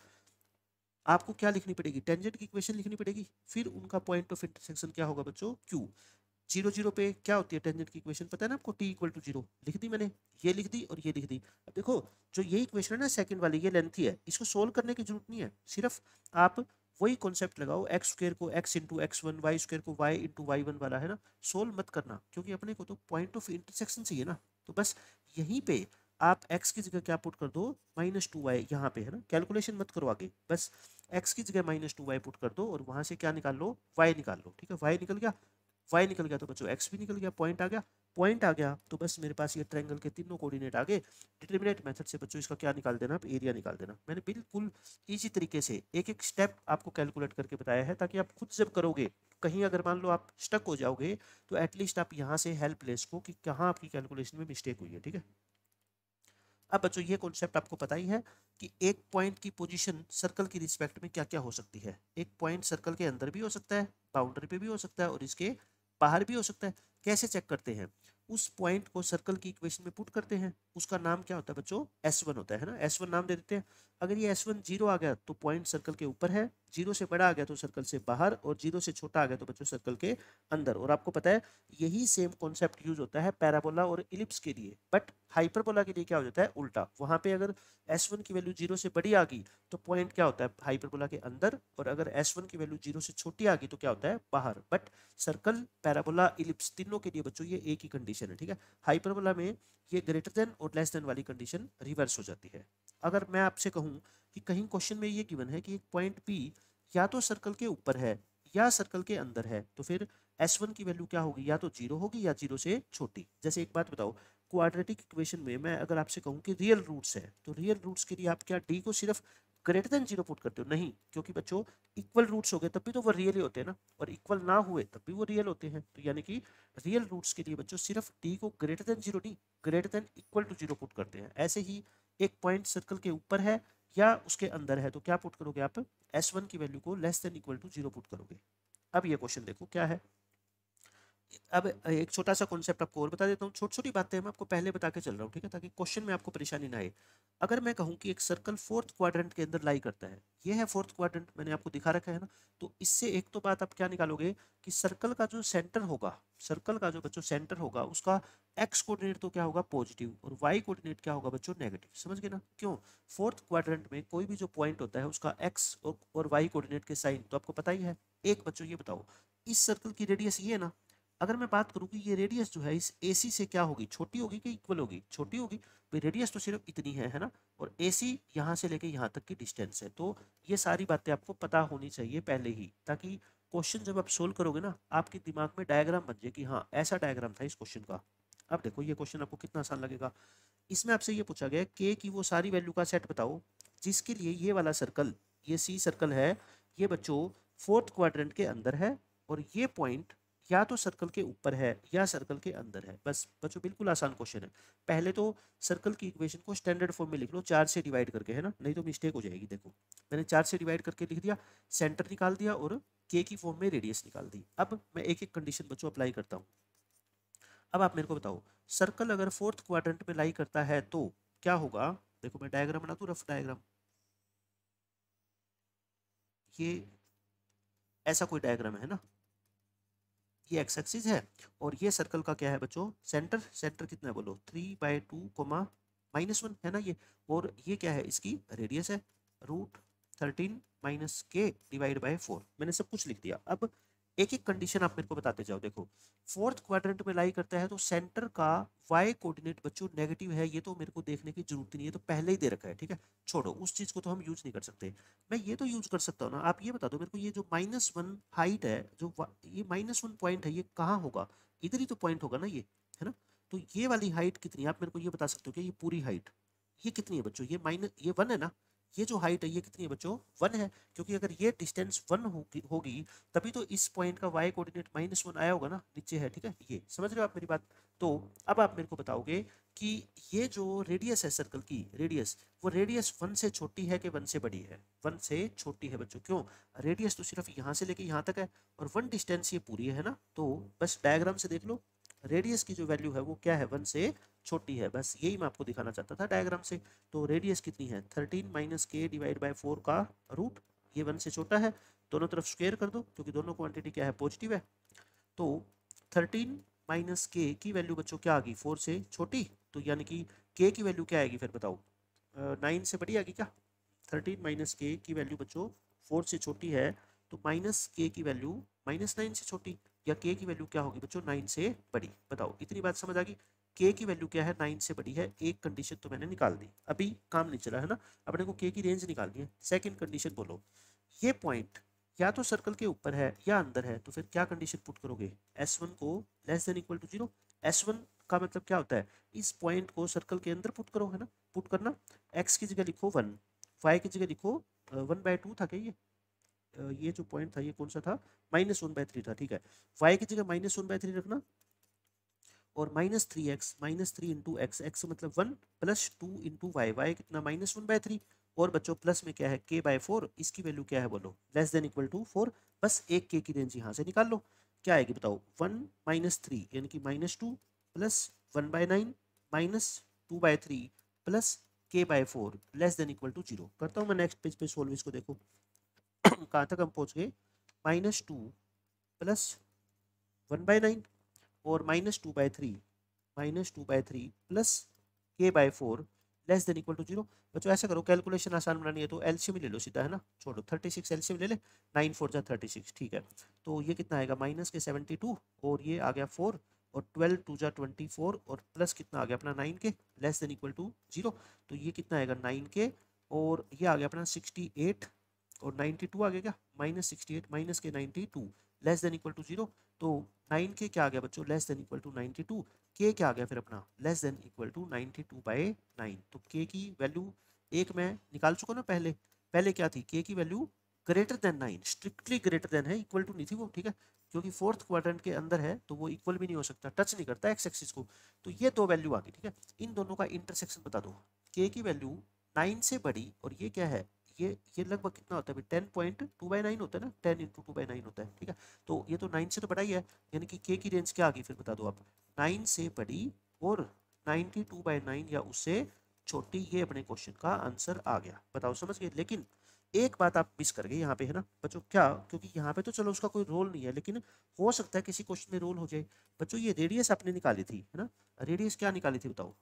आपको क्या लिखनी पड़ेगी, टेंजेंट की इक्वेशन लिखनी पड़ेगी, फिर उनका पॉइंट ऑफ इंटरसेक्शन क्या होगा बच्चों, क्यू। 0 0 पे क्या होती है टेंजेंट की इक्वेशन, पता है ना आपको, t = 0 लिख दी मैंने, ये लिख दी और ये लिख दी। अब देखो जो ये इक्वेशन है ना सेकंड वाली, ये लेंथी है, इसको सोल्व करने की जरूरत नहीं है, सिर्फ आप वही कॉन्सेप्ट लगाओ, x² को x × x1, y² को y × y1 वाला, है ना। सोल्व मत करना, क्योंकि अपने को तो पॉइंट ऑफ इंटरसेक्शन चाहिए ना। तो बस यहीं पे आप x की जगह क्या पुट कर दो, -2y यहाँ पे, है ना। कैलकुलेशन मत करो आगे, बस x की जगह -2y पुट कर दो और वहां से क्या निकाल लो, y निकाल लो। ठीक है, y निकल गया, y निकल गया तो बच्चों x भी निकल गया, पॉइंट आ गया। पॉइंट आ गया तो बस मेरे पास ये ट्रायंगल के तीनों कोऑर्डिनेट आ गए। डिटरमिनेंट मेथड से बच्चों इसका क्या निकाल देना, एरिया निकाल देना। मैंने बिल्कुल इजी तरीके से एक एक स्टेप आपको कैलकुलेट करके बताया है, ताकि आप खुद जब करोगे कहीं अगर मान लो आप स्टक हो जाओगे तो एटलीस्ट आप यहाँ से हेल्प ले सको कि कहाँ आपकी कैलकुलेशन में मिस्टेक हुई है। ठीक है, अब बच्चों ये कॉन्सेप्ट आपको पता ही है कि एक पॉइंट की पोजीशन सर्कल की रिस्पेक्ट में क्या क्या हो सकती है। एक पॉइंट सर्कल के अंदर भी हो सकता है, बाउंड्री पे भी हो सकता है और इसके बाहर भी हो सकता है। कैसे चेक करते हैं, उस पॉइंट को सर्कल की इक्वेशन में पुट करते हैं, उसका नाम क्या होता है बच्चों, S1 होता है ना, S1 नाम दे देते हैं। अगर ये S1 0 आ गया तो पॉइंट सर्कल के ऊपर है, 0 से बड़ा आ गया तो सर्कल से बाहर, और 0 से छोटा आ गया तो बच्चों सर्कल के अंदर। और आपको पता है यही सेम कॉन्सेप्ट यूज होता है पैराबोला और इलिप्स के लिए, बट हाइपरबोला के लिए क्या हो जाता है उल्टा। वहां पे अगर S1 की वैल्यू 0 से बड़ी आ गई तो पॉइंट क्या होता है, हाइपरबोला के अंदर, और अगर S1 की वैल्यू 0 से छोटी आ गई तो क्या होता है, बाहर। बट सर्कल, पैराबोला, इलिप्स तीनों के लिए बच्चों ये एक ही कंडीशन है। ठीक है, हाइपरबोला में ये ग्रेटर देन और लेस देन वाली कंडीशन रिवर्स हो जाती है। अगर मैं आपसे कहूं कि कहीं क्वेश्चन में ये गिवन है कि एक पॉइंट P या तो सर्कल के ऊपर है या सर्कल के अंदर है, तो फिर S1 की वैल्यू क्या होगी, या तो 0 होगी या 0 से छोटी। जैसे एक बात बताओ, क्वाड्रेटिक इक्वेशन में मैं अगर आपसे कहूं कि रियल रूट्स है, तो रियल रूट्स के लिए आप क्या d को सिर्फ ग्रेटर देन जीरो पुट करते हो? नहीं, क्योंकि बच्चों इक्वल रूट्स हो गए तब भी तो वो रियल ही होते हैं ना, और इक्वल ना हुए तब भी वो रियल होते हैं। तो यानी कि रियल रूट्स के लिए बच्चों सिर्फ डी को ग्रेटर देन जीरो नहीं, greater than equal to zero put करते हैं। ऐसे ही एक पॉइंट सर्कल के ऊपर है या उसके अंदर है तो क्या पुट करोगे आप? S1 की वैल्यू को less than equal to zero put करोगे। अब ये क्वेश्चन देखो क्या है। अब एक छोटा सा कॉन्सेप्ट आपको और बता देता हूँ, छोटी छोटी बातें मैं आपको पहले बता के चल रहा हूँ, ठीक है, ताकि क्वेश्चन में आपको परेशानी ना आए। अगर मैं कहूँ कि एक सर्कल फोर्थ क्वाड्रेंट के अंदर लाई करता है, ये है फोर्थ क्वाड्रेंट, मैंने आपको दिखा रखा है ना, तो इससे एक तो बात आप क्या निकालोगे कि सर्कल का जो सेंटर होगा, सर्कल का जो बच्चों सेंटर होगा उसका एक्स कोऑर्डिनेट तो क्या होगा? पॉजिटिव, और वाई कोऑर्डिनेट क्या होगा बच्चों? नेगेटिव। समझ गए ना? क्यों? फोर्थ क्वाड्रेंट में कोई भी जो पॉइंट होता है उसका एक्स और वाई कोऑर्डिनेट के साइन तो आपको पता ही है। एक बच्चों ये बताओ, इस सर्कल की रेडियस ये है ना, अगर मैं बात करूं कि ये रेडियस जो है इस AC से क्या होगी? छोटी होगी कि इक्वल होगी? छोटी होगी। भाई रेडियस तो सिर्फ इतनी है ना, और AC यहाँ से लेके यहाँ तक की डिस्टेंस है। तो ये सारी बातें आपको पता होनी चाहिए पहले ही, ताकि क्वेश्चन जब आप सोल्व करोगे ना, आपके दिमाग में डायग्राम बन जाए कि हाँ ऐसा डायग्राम था इस क्वेश्चन का। अब देखो ये क्वेश्चन आपको कितना आसान लगेगा। इसमें आपसे ये पूछा गया के की वो सारी वैल्यू का सेट बताओ जिसके लिए ये वाला सर्कल, ये C सर्कल है, ये बच्चों फोर्थ क्वाड्रेंट के अंदर है, और ये पॉइंट या तो सर्कल के ऊपर है या सर्कल के अंदर है। बस बच्चों बिल्कुल आसान क्वेश्चन है। पहले तो सर्कल की इक्वेशन को स्टैंडर्ड फॉर्म में लिख लो, 4 से डिवाइड करके, है ना, नहीं तो मिस्टेक हो जाएगी। देखो मैंने 4 से डिवाइड करके लिख दिया, सेंटर निकाल दिया और के की फॉर्म में रेडियस निकाल दी। अब मैं एक एक कंडीशन बच्चों अप्लाई करता हूँ। अब आप मेरे को बताओ, सर्कल अगर फोर्थ क्वाड्रेंट में लाई करता है तो क्या होगा? देखो मैं डायग्राम बना दूं, रफ डायग्राम, ये ऐसा कोई डायग्राम है ना, ये एक्स एक्सिस है, और ये सर्कल का क्या है बच्चों? सेंटर। सेंटर कितना है बोलो? 3/2 कोमा -1 है ना ये, और ये क्या है? इसकी रेडियस है √13 - k/4। मैंने सब कुछ लिख दिया। अब एक एक कंडीशन आप मेरे को बताते जाओ। देखो फोर्थ क्वाड्रेंट में लाई करता है तो सेंटर का वाई कोऑर्डिनेट बच्चों नेगेटिव है, ये तो मेरे को देखने की जरूरत नहीं है, तो पहले ही दे रखा है, ठीक है, छोड़ो उस चीज को तो हम यूज नहीं कर सकते। मैं ये तो यूज कर सकता हूँ ना। आप ये बता दो मेरे को, ये जो -1 हाइट है, जो ये -1 पॉइंट है, ये कहाँ होगा? इधर ही तो पॉइंट होगा ना ये, है ना? तो ये वाली हाइट कितनी है? आप मेरे को ये बता सकते हो क्या? ये पूरी हाइट ये कितनी है बच्चों? ये 1 है ना? ये जो हाइट है ये कितनी है बच्चों? 1 है, क्योंकि अगर ये डिस्टेंस 1 होगी तभी तो इस पॉइंट का वाई कोऑर्डिनेट -1 आया होगा ना, नीचे है, ठीक है, ये समझ रहे हो आप मेरी बात? तो अब आप मेरे को बताओगे कि ये जो रेडियस है सर्कल की, रेडियस, वो रेडियस 1 से छोटी है कि 1 से बड़ी है? 1 से छोटी है बच्चों। क्यों? रेडियस तो सिर्फ यहाँ से लेके यहाँ तक है, और 1 डिस्टेंस ये पूरी है ना। तो बस डायग्राम से देख लो, रेडियस की जो वैल्यू है वो क्या है? 1 से छोटी है। बस यही मैं आपको दिखाना चाहता था डायग्राम से। तो रेडियस कितनी है? 13 - k/4 का रूट, ये 1 से छोटा है, दोनों तरफ स्क्वायर कर दो क्योंकि दोनों क्वांटिटी क्या है? पॉजिटिव है। तो 13 - k की वैल्यू बच्चों क्या आ गई? 4 से छोटी। तो यानी कि k की वैल्यू क्या आएगी फिर बताओ? 9 से बड़ी आ गई क्या? 13 - k की वैल्यू बच्चों 4 से छोटी है, तो -k की वैल्यू -9 से छोटी, या k की वैल्यू क्या होगी बच्चों? 9 से बड़ी। बताओ इतनी बात समझ आ गई? k की वैल्यू क्या है? 9 से बड़ी है। एक कंडीशन तो मैंने निकाल दी, अभी काम नहीं चला है ना, अपने को k की रेंज निकालनी है। सेकंड कंडीशन बोलो, ये पॉइंट या तो सर्कल के ऊपर है या अंदर है, तो फिर क्या कंडीशन पुट करोगे? S1 को less than equal to 0। S1 का मतलब क्या होता है? इस पॉइंट को सर्कल के अंदर पुट करो, है ना, पुट करना। x की जगह लिखो 1, y की जगह लिखो 1/2 था क्या ये? ये जो पॉइंट था ये कौन सा था? -1/3 था, ठीक है। y की जगह -1/3 रखना, और -3x, -3 इंटू एक्स, एक्स मतलब 1 प्लस 2 इंटू वाई, वाई कितना? -1/3, और बच्चों प्लस में क्या है? k/4, इसकी वैल्यू क्या है बोलो? Less than equal to 4। बस एक k की रेंज यहाँ से निकाल लो, क्या आएगी बताओ? 1 - 3 यानी कि -2 plus 1/9 -2/3 plus k/4 less than equal to 0। करता हूँ मैं नेक्स्ट पेज पे सोल्व इसको। देखो कहाँ तक हम पहुँच गए? -2 प्लस 1/9 और -2/3 plus k/4 less than equal to 0। बच्चों ऐसा करो, कैलकुलेशन आसान बनानी है तो एलसीएम ले लो सीधा, है ना, छोड़ो 36 एलसीएम ले ले, 9 4 जा 36, ठीक है। तो ये कितना आएगा? माइनस के 72, और ये आ गया 4, और 12 2 जा 24, और प्लस कितना आ गया अपना? 9 के, लेस देन इक्वल टू 0। तो ये कितना आएगा? 9 के, और ये आ गया अपना 68, और 92 आ गया क्या? -68 माइनस के 92 लेस देन इक्वल टू 0। तो 9 के क्या आ गया बच्चों? Less than equal to 92। K क्या आ गया फिर अपना? Less than equal to 92/9। तो के की वैल्यू एक मैं निकाल चुका ना पहले, पहले क्या थी, के की value greater than 9, strictly greater than है, इक्वल टू नहीं थी वो, ठीक है, क्योंकि फोर्थ क्वाड्रेंट के अंदर है तो वो इक्वल भी नहीं हो सकता, टच नहीं करता एक्स एक्सिस को। तो ये दो वैल्यू आ गई, ठीक है। इन दोनों का इंटरसेक्शन बता दो, के की वैल्यू 9 से बड़ी और ये क्या है, ये लगभग कितना होता है, 10.2/9 होता है ना, 10 × 2/9 होता है, ठीक है। तो ये तो 9 से तो बड़ा ही है, यानी कि के की रेंज क्या आ गई फिर बता दो आप, 9 से बड़ी और 92/9 या उससे छोटी, ये अपने क्वेश्चन का आंसर आ गया। बताओ समझ गए। लेकिन एक बात आप मिस कर गए यहाँ पे, है ना बच्चों, क्या, क्योंकि यहाँ पे तो चलो उसका कोई रोल नहीं है, लेकिन हो सकता है किसी क्वेश्चन में रोल हो जाए। बच्चों ये रेडियस आपने निकाली थी, है ना, रेडियस क्या निकाली थी बताओ,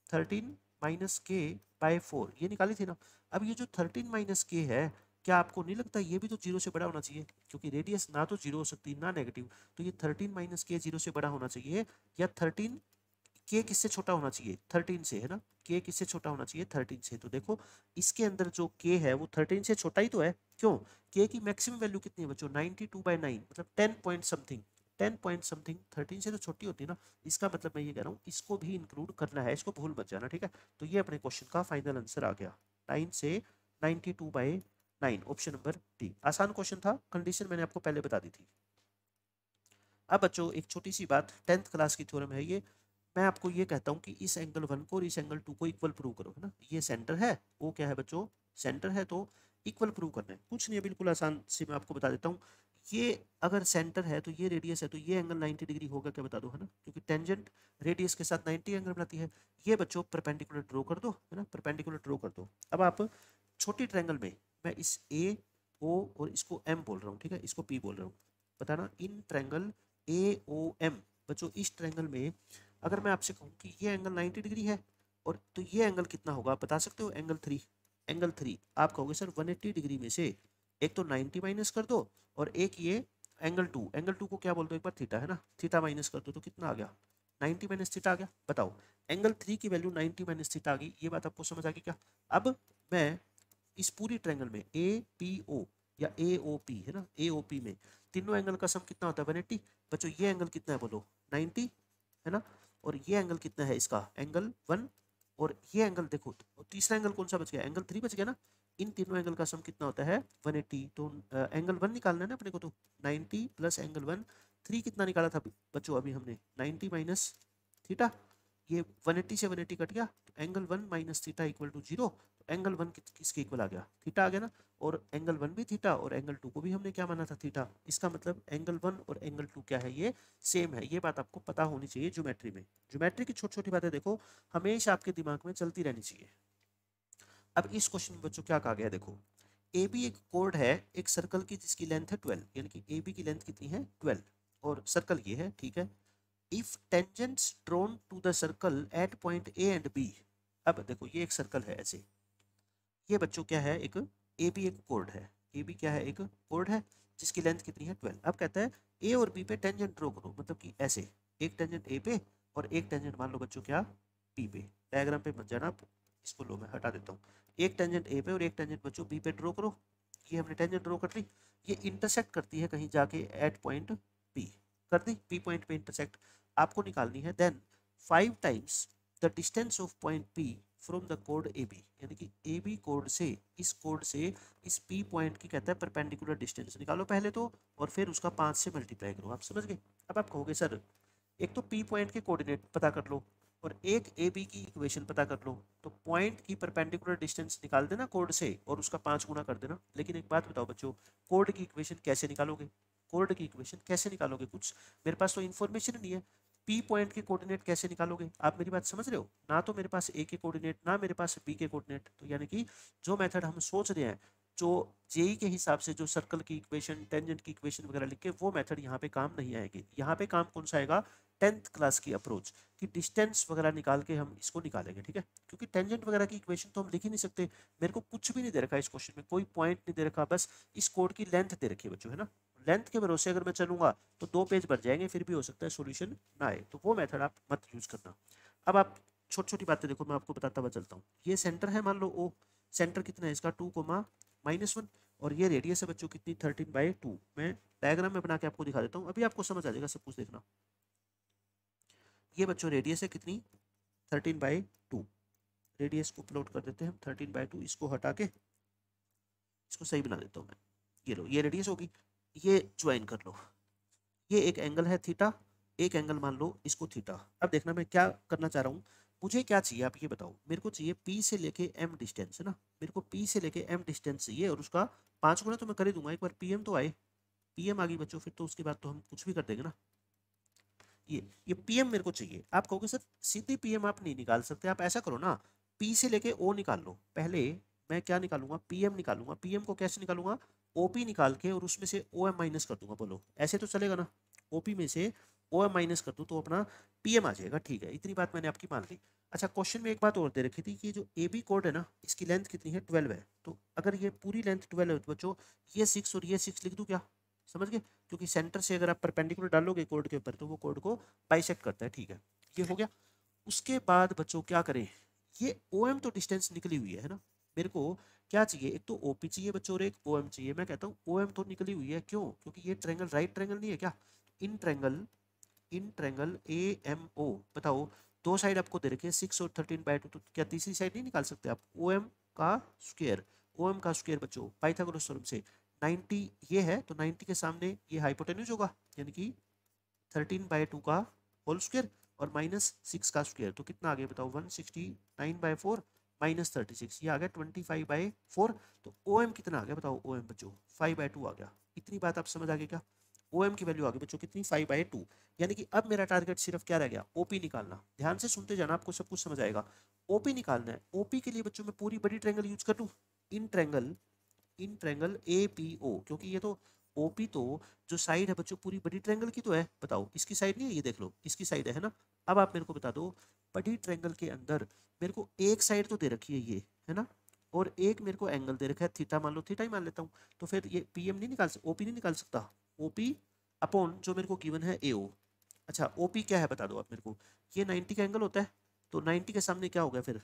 13 - k/4 ये निकाली थी ना। अब ये जो 13 - k है, क्या आपको नहीं लगता ये भी तो जीरो से बड़ा होना चाहिए, क्योंकि रेडियस ना तो जीरो हो सकती ना नेगेटिव, तो ये 13 - k जीरो से बड़ा होना चाहिए, या 13 के किससे छोटा होना चाहिए, 13 से, है ना, के किससे छोटा होना चाहिए, 13 से। तो देखो इसके अंदर जो के है वो 13 से छोटा ही तो है, क्यों, के की मैक्सिमम वैल्यू कितनी है बच्चों, 92/9, मतलब 10 पॉइंट समथिंग, 10 पॉइंट समथिंग, 13 से तो छोटी होती है ना। इसका मतलब मैं ये कह रहा हूँ इसको भी इंक्लूड करना है, इसको भूल मत जाना, ठीक है। तो ये अपने क्वेश्चन का फाइनल आंसर आ गया, 9 से 92/9, ऑप्शन नंबर डी। आसान क्वेश्चन था, कंडीशन मैंने आपको पहले बता दी थी। अब बच्चों एक छोटी सी बात, 10th क्लास की थ्योरम है ये, मैं आपको ये कहता हूँ कि इस एंगल 1 को और इस एंगल 2 को इक्वल प्रूव करो, है ना। ये सेंटर है, वो क्या है बच्चों, सेंटर है, तो इक्वल प्रूव करना है, कुछ नहीं है, बिल्कुल आसान से मैं आपको बता देता हूँ। ये अगर सेंटर है तो ये रेडियस है, तो ये एंगल 90 डिग्री होगा, क्या बता दो, है ना, क्योंकि टेंजेंट रेडियस के साथ 90 एंगल बनाती है। ये बच्चों परपेंडिकुलर ड्रॉ कर दो, है ना, परपेंडिकुलर ड्रॉ कर दो। अब आप छोटी ट्रायंगल में, मैं इस ए ओ और इसको एम बोल रहा हूँ, ठीक है, इसको पी बोल रहा हूँ, बताना in triangle A O M, बच्चों इस ट्रायंगल में अगर मैं आपसे कहूँ कि ये एंगल 90 डिग्री है, और तो ये एंगल कितना होगा आप बता सकते हो, एंगल 3, एंगल 3 आप कहोगे सर 180 डिग्री में से एक तो 90 माइनस कर दो, और एक ये एंगल 2, एंगल 2 को क्या बोल दो एक बार, थीटा, है ना, थीटा माइनस कर दो, तो कितना आ गया, 90 माइनस थीटा आ गया। बताओ एंगल 3 की वैल्यू 90 माइनस थीटा आ गई, ये बात आपको समझ आ गई क्या। अब मैं इस पूरी ट्रायंगल में ए पी ओ या ए ओ पी, है ना, ए ओ पी में तीनों एंगल का सम कितना होता है, 180। बच्चों ये एंगल कितना है बोलो, 90, है ना, और ये एंगल कितना है इसका, एंगल 1, और ये एंगल देखो, और तीसरा एंगल कौन सा बच गया, एंगल 3 बच गया ना। इन तीनों एंगल का सम कितना होता है, 180। तो एंगल 1 निकालना है ना अपने को, तो 90 प्लस एंगल 1, 3 कितना निकाला था बच्चों अभी हमने, 90 माइनस थीटा, ये 180 से 180 कट गया, तो angle 1 minus theta equal to 0। तो एंगल 1 किसके इक्वल आ गया, थीटा आ गया ना, और एंगल 1 भी थीटा और एंगल 2 को भी हमने क्या माना था, थीटा। इसका मतलब एंगल 1 और एंगल 2 क्या है, ये सेम है। ये बात आपको पता होनी चाहिए ज्योमेट्री में, ज्योमेट्री की छोटी छोटी बातें देखो हमेशा आपके दिमाग में चलती रहनी चाहिए। अब इस क्वेश्चन में बच्चों क्या कहा गया, देखो ए बी एक कोड है एक सर्कल की जिसकी लेंथ है 12, यानी कि ए बी की लेंथ कितनी है 12, और सर्कल ये है, ठीक है। If tangents drawn to the circle at point A and B, अब देखो ये एक सर्कल है ऐसे, ये बच्चों क्या है, एक ए बी एक कोड है, ए बी क्या है, एक कोड है जिसकी लेंथ कितनी है 12। अब कहता है ए और बी पे टेंजेंट ड्रॉ करो, मतलब कि ऐसे एक टेंजेंट ए पे और एक टेंजेंट मान लो बच्चों क्या, बी पे। डायग्राम पे मत जाना आप, इसको लो मैं हटा देता हूँ। एक टेंजेंट ए पे और एक टेंजेंट बच्चों बी पे ड्रॉ करो, ये हमने टेंजेंट ड्रॉ कर ली, ये इंटरसेक्ट करती है कहीं जाके एट पॉइंट बी, कर दी, बी पॉइंट पे इंटरसेक्ट आपको निकालनी है। Then 5 times the distance of point P from the कोड ए बी, यानी कि ए बी कोड से, इस कोड से इस पी पॉइंट की कहता है परपेंडिकुलर डिस्टेंस निकालो पहले तो, और फिर उसका 5 से मल्टीप्लाई करो। आप समझ गए। अब आप कहोगे सर एक तो पी पॉइंट के कोऑर्डिनेट पता कर लो और एक ए बी की इक्वेशन पता कर लो, तो पॉइंट की परपेंडिकुलर डिस्टेंस निकाल देना कोड से और उसका 5 गुना कर देना। लेकिन एक बात बताओ बच्चों, कोड की इक्वेशन कैसे निकालोगे, कोड की इक्वेशन कैसे निकालोगे, कुछ मेरे पास तो इन्फॉर्मेशन नहीं है। पी पॉइंट के कोऑर्डिनेट कैसे निकालोगे, आप मेरी बात समझ रहे हो ना, तो मेरे पास ए के कोऑर्डिनेट ना मेरे पास बी के कोऑर्डिनेट, तो यानी कि जो मेथड हम सोच रहे हैं, जो जेई के हिसाब से जो सर्कल की इक्वेशन टेंजेंट की इक्वेशन वगैरह लिख के, वो मेथड यहाँ पे काम नहीं आएगी। यहाँ पे काम कौन सा आएगा, 10th क्लास की अप्रोच कि डिस्टेंस वगैरह निकाल के हम इसको निकालेंगे, ठीक है। क्योंकि टेंजेंट वगैरह की इक्वेशन तो हम लिख ही नहीं सकते, मेरे को कुछ भी नहीं दे रखा इस क्वेश्चन में, कोई पॉइंट नहीं दे रखा, बस इस कोड की लेंथ दे रखी है बच्चों, है ना। लेंथ के भरोसे अगर मैं चलूंगा तो 2 पेज भर जाएंगे, फिर भी हो सकता है सॉल्यूशन ना आए, तो वो मेथड आप मत यूज करना। अब आप छोटी छोटी बातें देखो, मैं आपको बताता हुआ चलता हूँ। ये सेंटर है मान लो ओ, सेंटर कितना है इसका 2, -1, और ये रेडियस है बच्चों कितनी 13/2। मैं डायग्राम में बना के आपको दिखा देता हूँ, अभी आपको समझ आ जाएगा सब कुछ, देखना। ये बच्चों रेडियस है कितनी 13/2, रेडियस को प्लॉट कर देते हैं हम 13/2, इसको हटा के इसको सही बना देता हूँ मैं। ये लो, ये रेडियस होगी, ये ज्वाइन कर लो, ये एक एंगल है थीटा, एक एंगल मान लो इसको थीटा। अब देखना मैं क्या करना चाह रहा हूँ, मुझे क्या चाहिए आप ये बताओ। मेरे को चाहिए P से लेके M डिस्टेंस, है ना, मेरे को P से लेके M डिस्टेंस चाहिए, और उसका 5 गुना तो मैं कर ही दूंगा, एक बार PM तो आए, PM आ गई बच्चों, फिर तो उसके बाद तो हम कुछ भी कर देंगे ना। ये PM मेरे को चाहिए। आप कहोगे सर सीधी PM आप नहीं निकाल सकते, आप ऐसा करो ना, P से लेके O निकाल लो। पहले मैं क्या निकालूंगा, PM निकालूंगा। PM को कैसे निकालूंगा, OP निकाल के और उसमें से OM माइनस कर दूंगा। बोलो ऐसे तो चलेगा ना, OP में से OM माइनस कर दूं तो अपना PM आ जाएगा। ठीक है, इतनी बात मैंने आपकी मान ली। अच्छा, क्वेश्चन में एक बात और दे रखी थी कि जो AB कोड है ना, इसकी लेंथ कितनी है, 12 है। तो अगर ये पूरी लेंथ 12 है तो बच्चों ये 6 और ये 6 लिख दूं क्या, समझ गए, क्योंकि सेंटर से अगर आप परपेंडिकुलर डालोगे कोड के ऊपर तो वो कोड को बाइसेक्ट करता है। ठीक है, ये हो गया। उसके बाद बच्चों क्या करें, ये OM तो डिस्टेंस निकली हुई है ना, मेरे को क्या चाहिए, एक तो OP चाहिए बच्चों और एक OM चाहिए। मैं कहता हूँ OM तो निकली हुई है, क्यों, क्योंकि ये ट्रायंगल राइट ट्रायंगल नहीं है क्या, इन ट्रायंगल AMO। बताओ दो साइड आपको दे रखे हैं 6 और 13/2, तो क्या तीसरी साइड नहीं निकाल सकते आप, OM का स्क्वायर, OM का स्क्वायर बच्चों पाइथागोरस थ्योरम से 90 ये है, तो 90 के सामने ये हाइपोटेन्यूज होगा, यानी कि 13/2 का होल स्क्वायर और -6 का स्क्वायर, तो कितना आ गया बताओ, 169/4 -36, ये आ गया 25/4। तो OM कितना आ गया बताओ, OM बच्चों 5/2 आ गया। इतनी बात आप समझ आ गई क्या, OM की वैल्यू आ गई बच्चों कितनी, 5/2। यानी कि अब मेरा टारगेट सिर्फ क्या रह गया, OP निकालना। ध्यान से सुनते जाना, आपको सब कुछ समझ आएगा। OP निकालना है, OP के लिए बच्चों मैं पूरी बड़ी ट्रायंगल यूज कर लूं, इन ट्रायंगल APO, क्योंकि ये तो OP तो जो साइड है बच्चों पूरी बड़ी ट्रायंगल की तो है। बताओ इसकी साइड नहीं है, ये देख लो इसकी साइड है ना। अब आप मेरे को बता दो, बड़ी ट्रायंगल के अंदर मेरे को एक साइड तो दे रखी है ये, है ना, और एक मेरे को एंगल दे रखा है थीटा, मान लो थीटा ही मान लेता हूँ। तो फिर ये PM नहीं निकाल सकता, OP नहीं निकाल सकता, OP अपॉन जो मेरे को गिवन है AO। अच्छा OP क्या है बता दो आप मेरे को, ये 90 का एंगल होता है, तो 90 के सामने क्या हो गया फिर,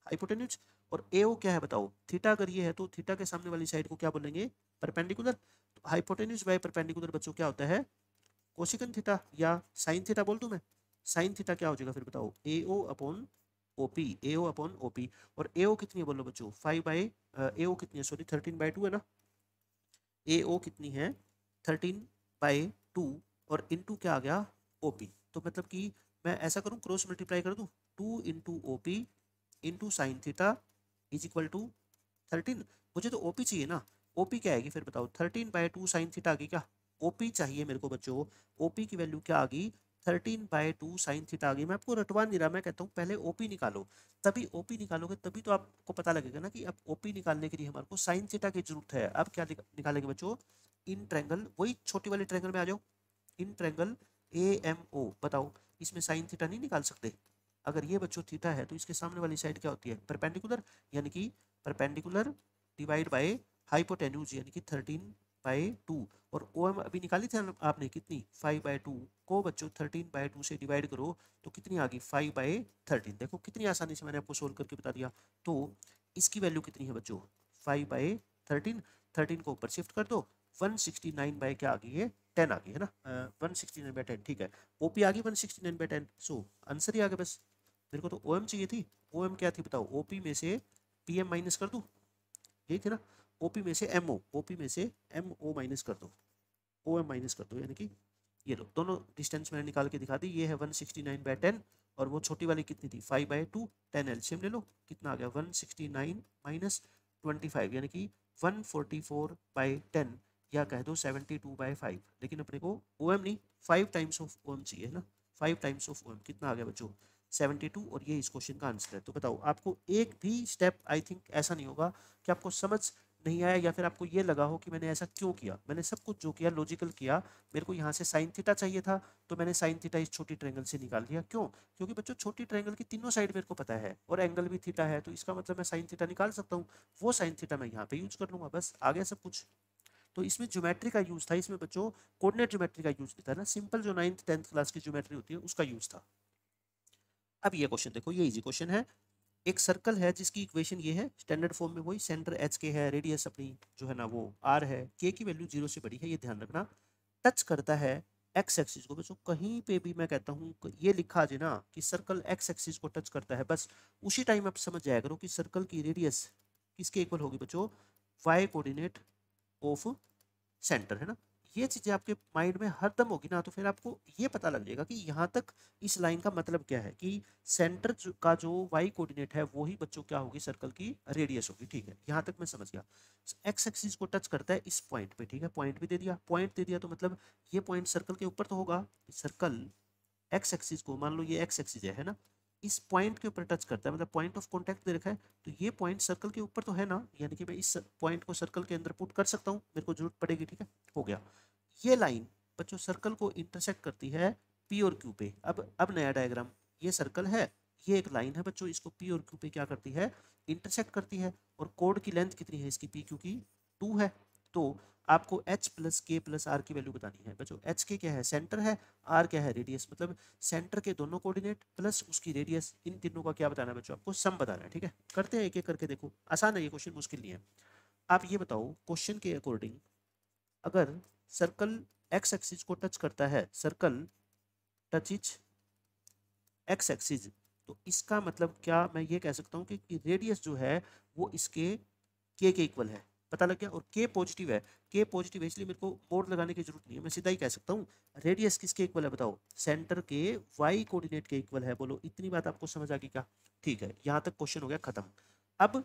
हाइपोटेन्यूज। और AO क्या है बताओ, थीटा अगर ये है तो थीटा के सामने वाली साइड को क्या बोलेंगे, परपेंडिकुलर। तो हाइपोटेन्यूज बाय परपेंडिकुलर बच्चों क्या होता है, कोसिकन थीटा या साइन थीटा बोल दूं मैं। साइन थीटा क्या हो जाएगा फिर बताओ, AO upon OP, AO upon OP। और AO कितनी है बोलो बच्चों, 5/AO कितनी है, सॉरी 13/2 है ना, AO कितनी है 13/2, और इनटू क्या आ गया, OP। तो मतलब कि मैं ऐसा करूं, क्रॉस मल्टीप्लाई कर दूं, 2 into OP into sine theta is equal to 13। मुझे तो OP चाहिए ना, OP क्या आएगी फिर बताओ, 13/2 साइन थीटा आ गई क्या, OP चाहिए मेरे को बच्चों, OP की वैल्यू क्या आ गई, 13/2 साइन थीटा आ गई। मैं आपको रटवा नहीं रहा, मैं कहता हूँ पहले OP निकालो, तभी OP निकालोगे तभी तो आपको पता लगेगा ना कि अब OP निकालने के लिए हमारे को साइन थीटा की जरूरत है। अब क्या निकालेंगे बच्चों, इन ट्रायंगल, वही छोटी वाली ट्रायंगल में आ जाओ, इन ट्रायंगल AMO। बताओ इसमें साइन थीटा नहीं निकाल सकते, अगर ये बच्चों थीटा है तो इसके सामने वाली साइड क्या होती है, परपेंडिकुलर, यानी कि परपेंडिकुलर डिवाइड बाय हाइपोटेन्यूज, यानी कि 13/2। और OM अभी निकाली थी आपने कितनी, 5/2 को बच्चों 13/2 से डिवाइड करो तो कितनी आ गई, 5/13। देखो कितनी आसानी से मैंने आपको सोल्व करके बता दिया। तो इसकी वैल्यू कितनी है बच्चों, 5/13, 13 को ऊपर शिफ्ट कर दो, 169 बाय क्या आ गई है, 10 आ गई है ना, 169/10। ठीक है, OP आ गई 169/10, सो आंसर ही आ गया बस। मेरे को तो OM चाहिए थी, OM क्या थी बताओ, OP में से PM माइनस कर दूं, यही थी ना, OP में से MO, OP में से MO माइनस कर दो, OM माइनस कर दो, यानी कि ये लो दोनों डिस्टेंस मैंने निकाल के दिखा दी, ये है 169/10 और वो छोटी वाली कितनी थी 5/2, 10 एलसीएम ले लो, कितना आ गया 169 माइनस 25, यानी कि 144/10, या कह दो 72/5। लेकिन अपने को OM नहीं, 5 टाइम्स ऑफ OM चाहिए ना, 5 टाइम्स ऑफ OM कितना आ गया बच्चों 72, और ये इस क्वेश्चन का आंसर है। तो बताओ आपको एक भी स्टेप आई थिंक ऐसा नहीं होगा कि आपको समझ नहीं आया या फिर आपको ये लगा हो कि मैंने ऐसा क्यों किया। मैंने सब कुछ जो किया लॉजिकल किया, मेरे को यहाँ से साइन थीटा चाहिए था तो मैंने साइन थीटा इस छोटी ट्रायंगल से निकाल दिया। क्यों, क्योंकि बच्चों छोटी ट्रायंगल की तीनों साइड मेरे को पता है और एंगल भी थीटा है, तो इसका मतलब मैं साइन थीटा निकाल सकता हूँ। वो साइन थीटा मैं यहाँ पे यूज कर लूंगा, बस आ गया सब कुछ। तो इसमें ज्योमेट्री का यूज था, इसमें बच्चों कोऑर्डिनेट ज्योमेट्री का यूज नहीं था ना, सिंपल जो 9th 10th क्लास की ज्योमेट्री होती है उसका यूज था। अब ये क्वेश्चन देखो, ये इजी क्वेश्चन है। एक सर्कल है जिसकी इक्वेशन ये है स्टैंडर्ड फॉर्म में, वही सेंटर एच के है, रेडियस अपनी जो है ना वो आर है, के की वैल्यू 0 से बड़ी है, ये ध्यान रखना। टच करता है एक्स एक्सिस को, बच्चों कहीं पे भी मैं कहता हूँ ये लिखा जाए ना कि सर्कल एक्स एक्सिस को टच करता है, बस उसी टाइम आप समझ जाया करो कि सर्कल की रेडियस किसके इक्वल होगी बच्चों, वाई कोऑर्डिनेट ऑफ सेंटर, है ना। ये चीजें आपके माइंड में हरदम होगी ना, तो फिर आपको ये पता लग जाएगा कि यहाँ तक इस लाइन का मतलब क्या है, कि सेंटर का जो वाई कोऑर्डिनेट है वो ही बच्चों क्या होगी, सर्कल की रेडियस होगी। ठीक है, यहाँ तक मैं समझ गया। एक्स एक्सिस को टच करता है इस पॉइंट पे, ठीक है, पॉइंट भी दे दिया, पॉइंट दे दिया तो मतलब ये पॉइंट सर्कल के ऊपर तो होगा। सर्कल एक्स एक्सिस को, मान लो ये एक्स एक्सिस है ना, इस पॉइंट के ऊपर टच करता है, मतलब पॉइंट ऑफ कांटेक्ट दे रखा है, तो ये पॉइंट सर्कल के ऊपर तो है ना, यानी कि मैं इस पॉइंट को सर्कल के अंदर पुट कर सकता हूँ, मेरे को जरूरत पड़ेगी। ठीक है, हो गया। ये लाइन बच्चों सर्कल को इंटरसेक्ट करती है पी और क्यू पे। अब नया डायग्राम, ये सर्कल है, ये एक लाइन है बच्चों, इसको पी और क्यू पे क्या करती है, इंटरसेक्ट करती है। और कोड की लेंथ कितनी है इसकी, पी क्यू की 2 है। तो आपको h प्लस के प्लस आर की वैल्यू बतानी है बच्चों। h के क्या है, सेंटर है, r क्या है, रेडियस, मतलब सेंटर के दोनों कोऑर्डिनेट प्लस उसकी रेडियस, इन तीनों का क्या बताना है बच्चों, आपको सम बताना है। ठीक है, करते हैं एक एक करके, देखो आसान है ये क्वेश्चन, मुश्किल नहीं है। आप ये बताओ क्वेश्चन के अकॉर्डिंग, अगर सर्कल एक्स एक्सिस को टच करता है, सर्कल टचिज एक्स एक्सिस, तो इसका मतलब क्या मैं ये कह सकता हूँ कि रेडियस जो है वो इसके के इक्वल है। पता लग गया। और के पॉजिटिव है, के पॉजिटिव है, इसलिए मेरे को मोड लगाने की जरूरत नहीं है, मैं सीधा ही कह सकता हूँ रेडियस किसके इक्वल है, बताओ, सेंटर के वाई कोऑर्डिनेट के इक्वल है। बोलो इतनी बात आपको समझ आ गई क्या। ठीक है, यहाँ तक क्वेश्चन हो गया खत्म। अब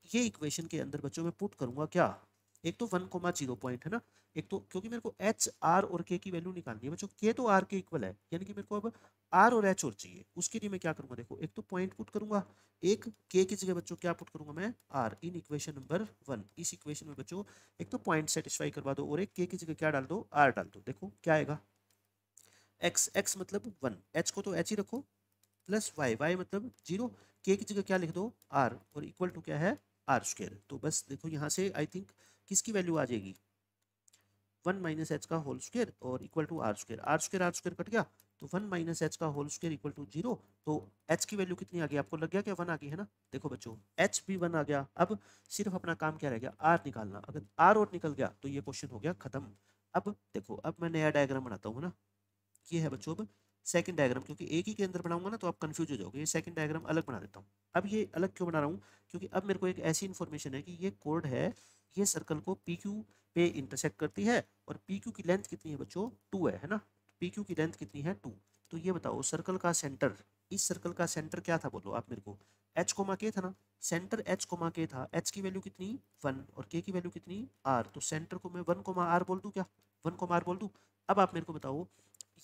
ये इक्वेशन के अंदर बच्चों में पुट करूंगा क्या, एक तो 1,0 पॉइंट है ना, एक तो क्योंकि मेरे को एच आर और के की वैल्यू निकालनी है बच्चों, के तो आर के इक्वल है, यानी कि मेरे को अब आर और एच और चाहिए। उसके लिए मैं क्या करूंगा, देखो एक तो पॉइंट पुट करूंगा, एक के की जगह बच्चों क्या पुट करूंगा मैं, आर, इन इक्वेशन नंबर 1। इस इक्वेशन में बच्चों एक तो पॉइंट सेटिस्फाई करवा दो, और एक के की जगह क्या डाल दो, आर डाल दो। देखो क्या आएगा, एक्स, एक्स मतलब 1, एच को तो एच ही रखो, प्लस वाई, वाई मतलब 0, के की जगह क्या लिख दो, आर, और इक्वल टू क्या है, आर स्क्वायर। तो बस देखो यहाँ से आई थिंक किसकी वैल्यू आ जाएगी, 1 - h का होल स्क्वायर और equal to R square cut गया, तो 1 - h का होल स्क्वायर इक्वल टू 0। तो h की वैल्यू कितनी आ गई, आपको लग गया क्या, 1 आ गई है ना। देखो बच्चों h भी 1 आ गया। अब सिर्फ अपना काम क्या रह गया, r निकालना। अगर r और निकल गया तो ये क्वेश्चन हो गया खत्म। अब देखो, अब मैं नया डायग्राम बनाता हूँ ना, ये है बच्चों अब सेकंड डायग्राम, क्योंकि एक ही के अंदर बनाऊंगा ना तो आप कंफ्यूज हो जाओगे। ये सेकंड डायग्राम अलग बना देता हूँ। अब ये अलग क्यों बना रहा हूँ, क्योंकि अब मेरे को एक ऐसी इन्फॉर्मेशन है कि ये कोड है, ये सर्कल को पी क्यू पे इंटरसेक्ट करती है, और पी क्यू की लेंथ कितनी है बच्चों, 2 है ना। पी क्यू की लेंथ कितनी है, 2। तो ये बताओ सर्कल का सेंटर, इस सर्कल का सेंटर क्या था, बोलो आप मेरे को, एच कोमा के था ना, सेंटर एच कोमा के था, एच की वैल्यू कितनी 1 और के की वैल्यू कितनी आर, तो सेंटर को मैं 1, आर बोल दूं क्या, 1, आर बोल दूं। अब आप मेरे को बताओ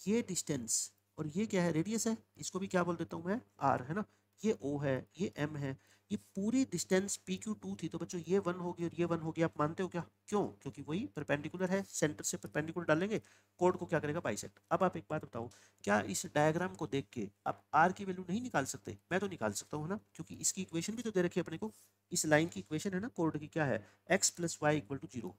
ये डिस्टेंस और ये क्या है, रेडियस है, इसको भी क्या बोल देता हूँ मैं, आर, है ना। ये ओ है, ये एम है, ये पूरी डिस्टेंस पी क्यू 2 थी, तो बच्चों ये 1 होगी और ये 1 होगी। आप मानते हो क्या, क्यों, क्योंकि वही परपेंडिकुलर है, सेंटर से परपेंडिकुलर डालेंगे, कोड को क्या करेगा, बाइसेक्ट। अब आप एक बात बताओ, क्या इस डायग्राम को देख के आप आर की वैल्यू नहीं निकाल सकते, मैं तो निकाल सकता हूँ ना, क्योंकि इसकी इक्वेशन भी तो दे रखी है अपने को, इस लाइन की इक्वेशन है ना, कोड की क्या है, X plus Y equal to 0।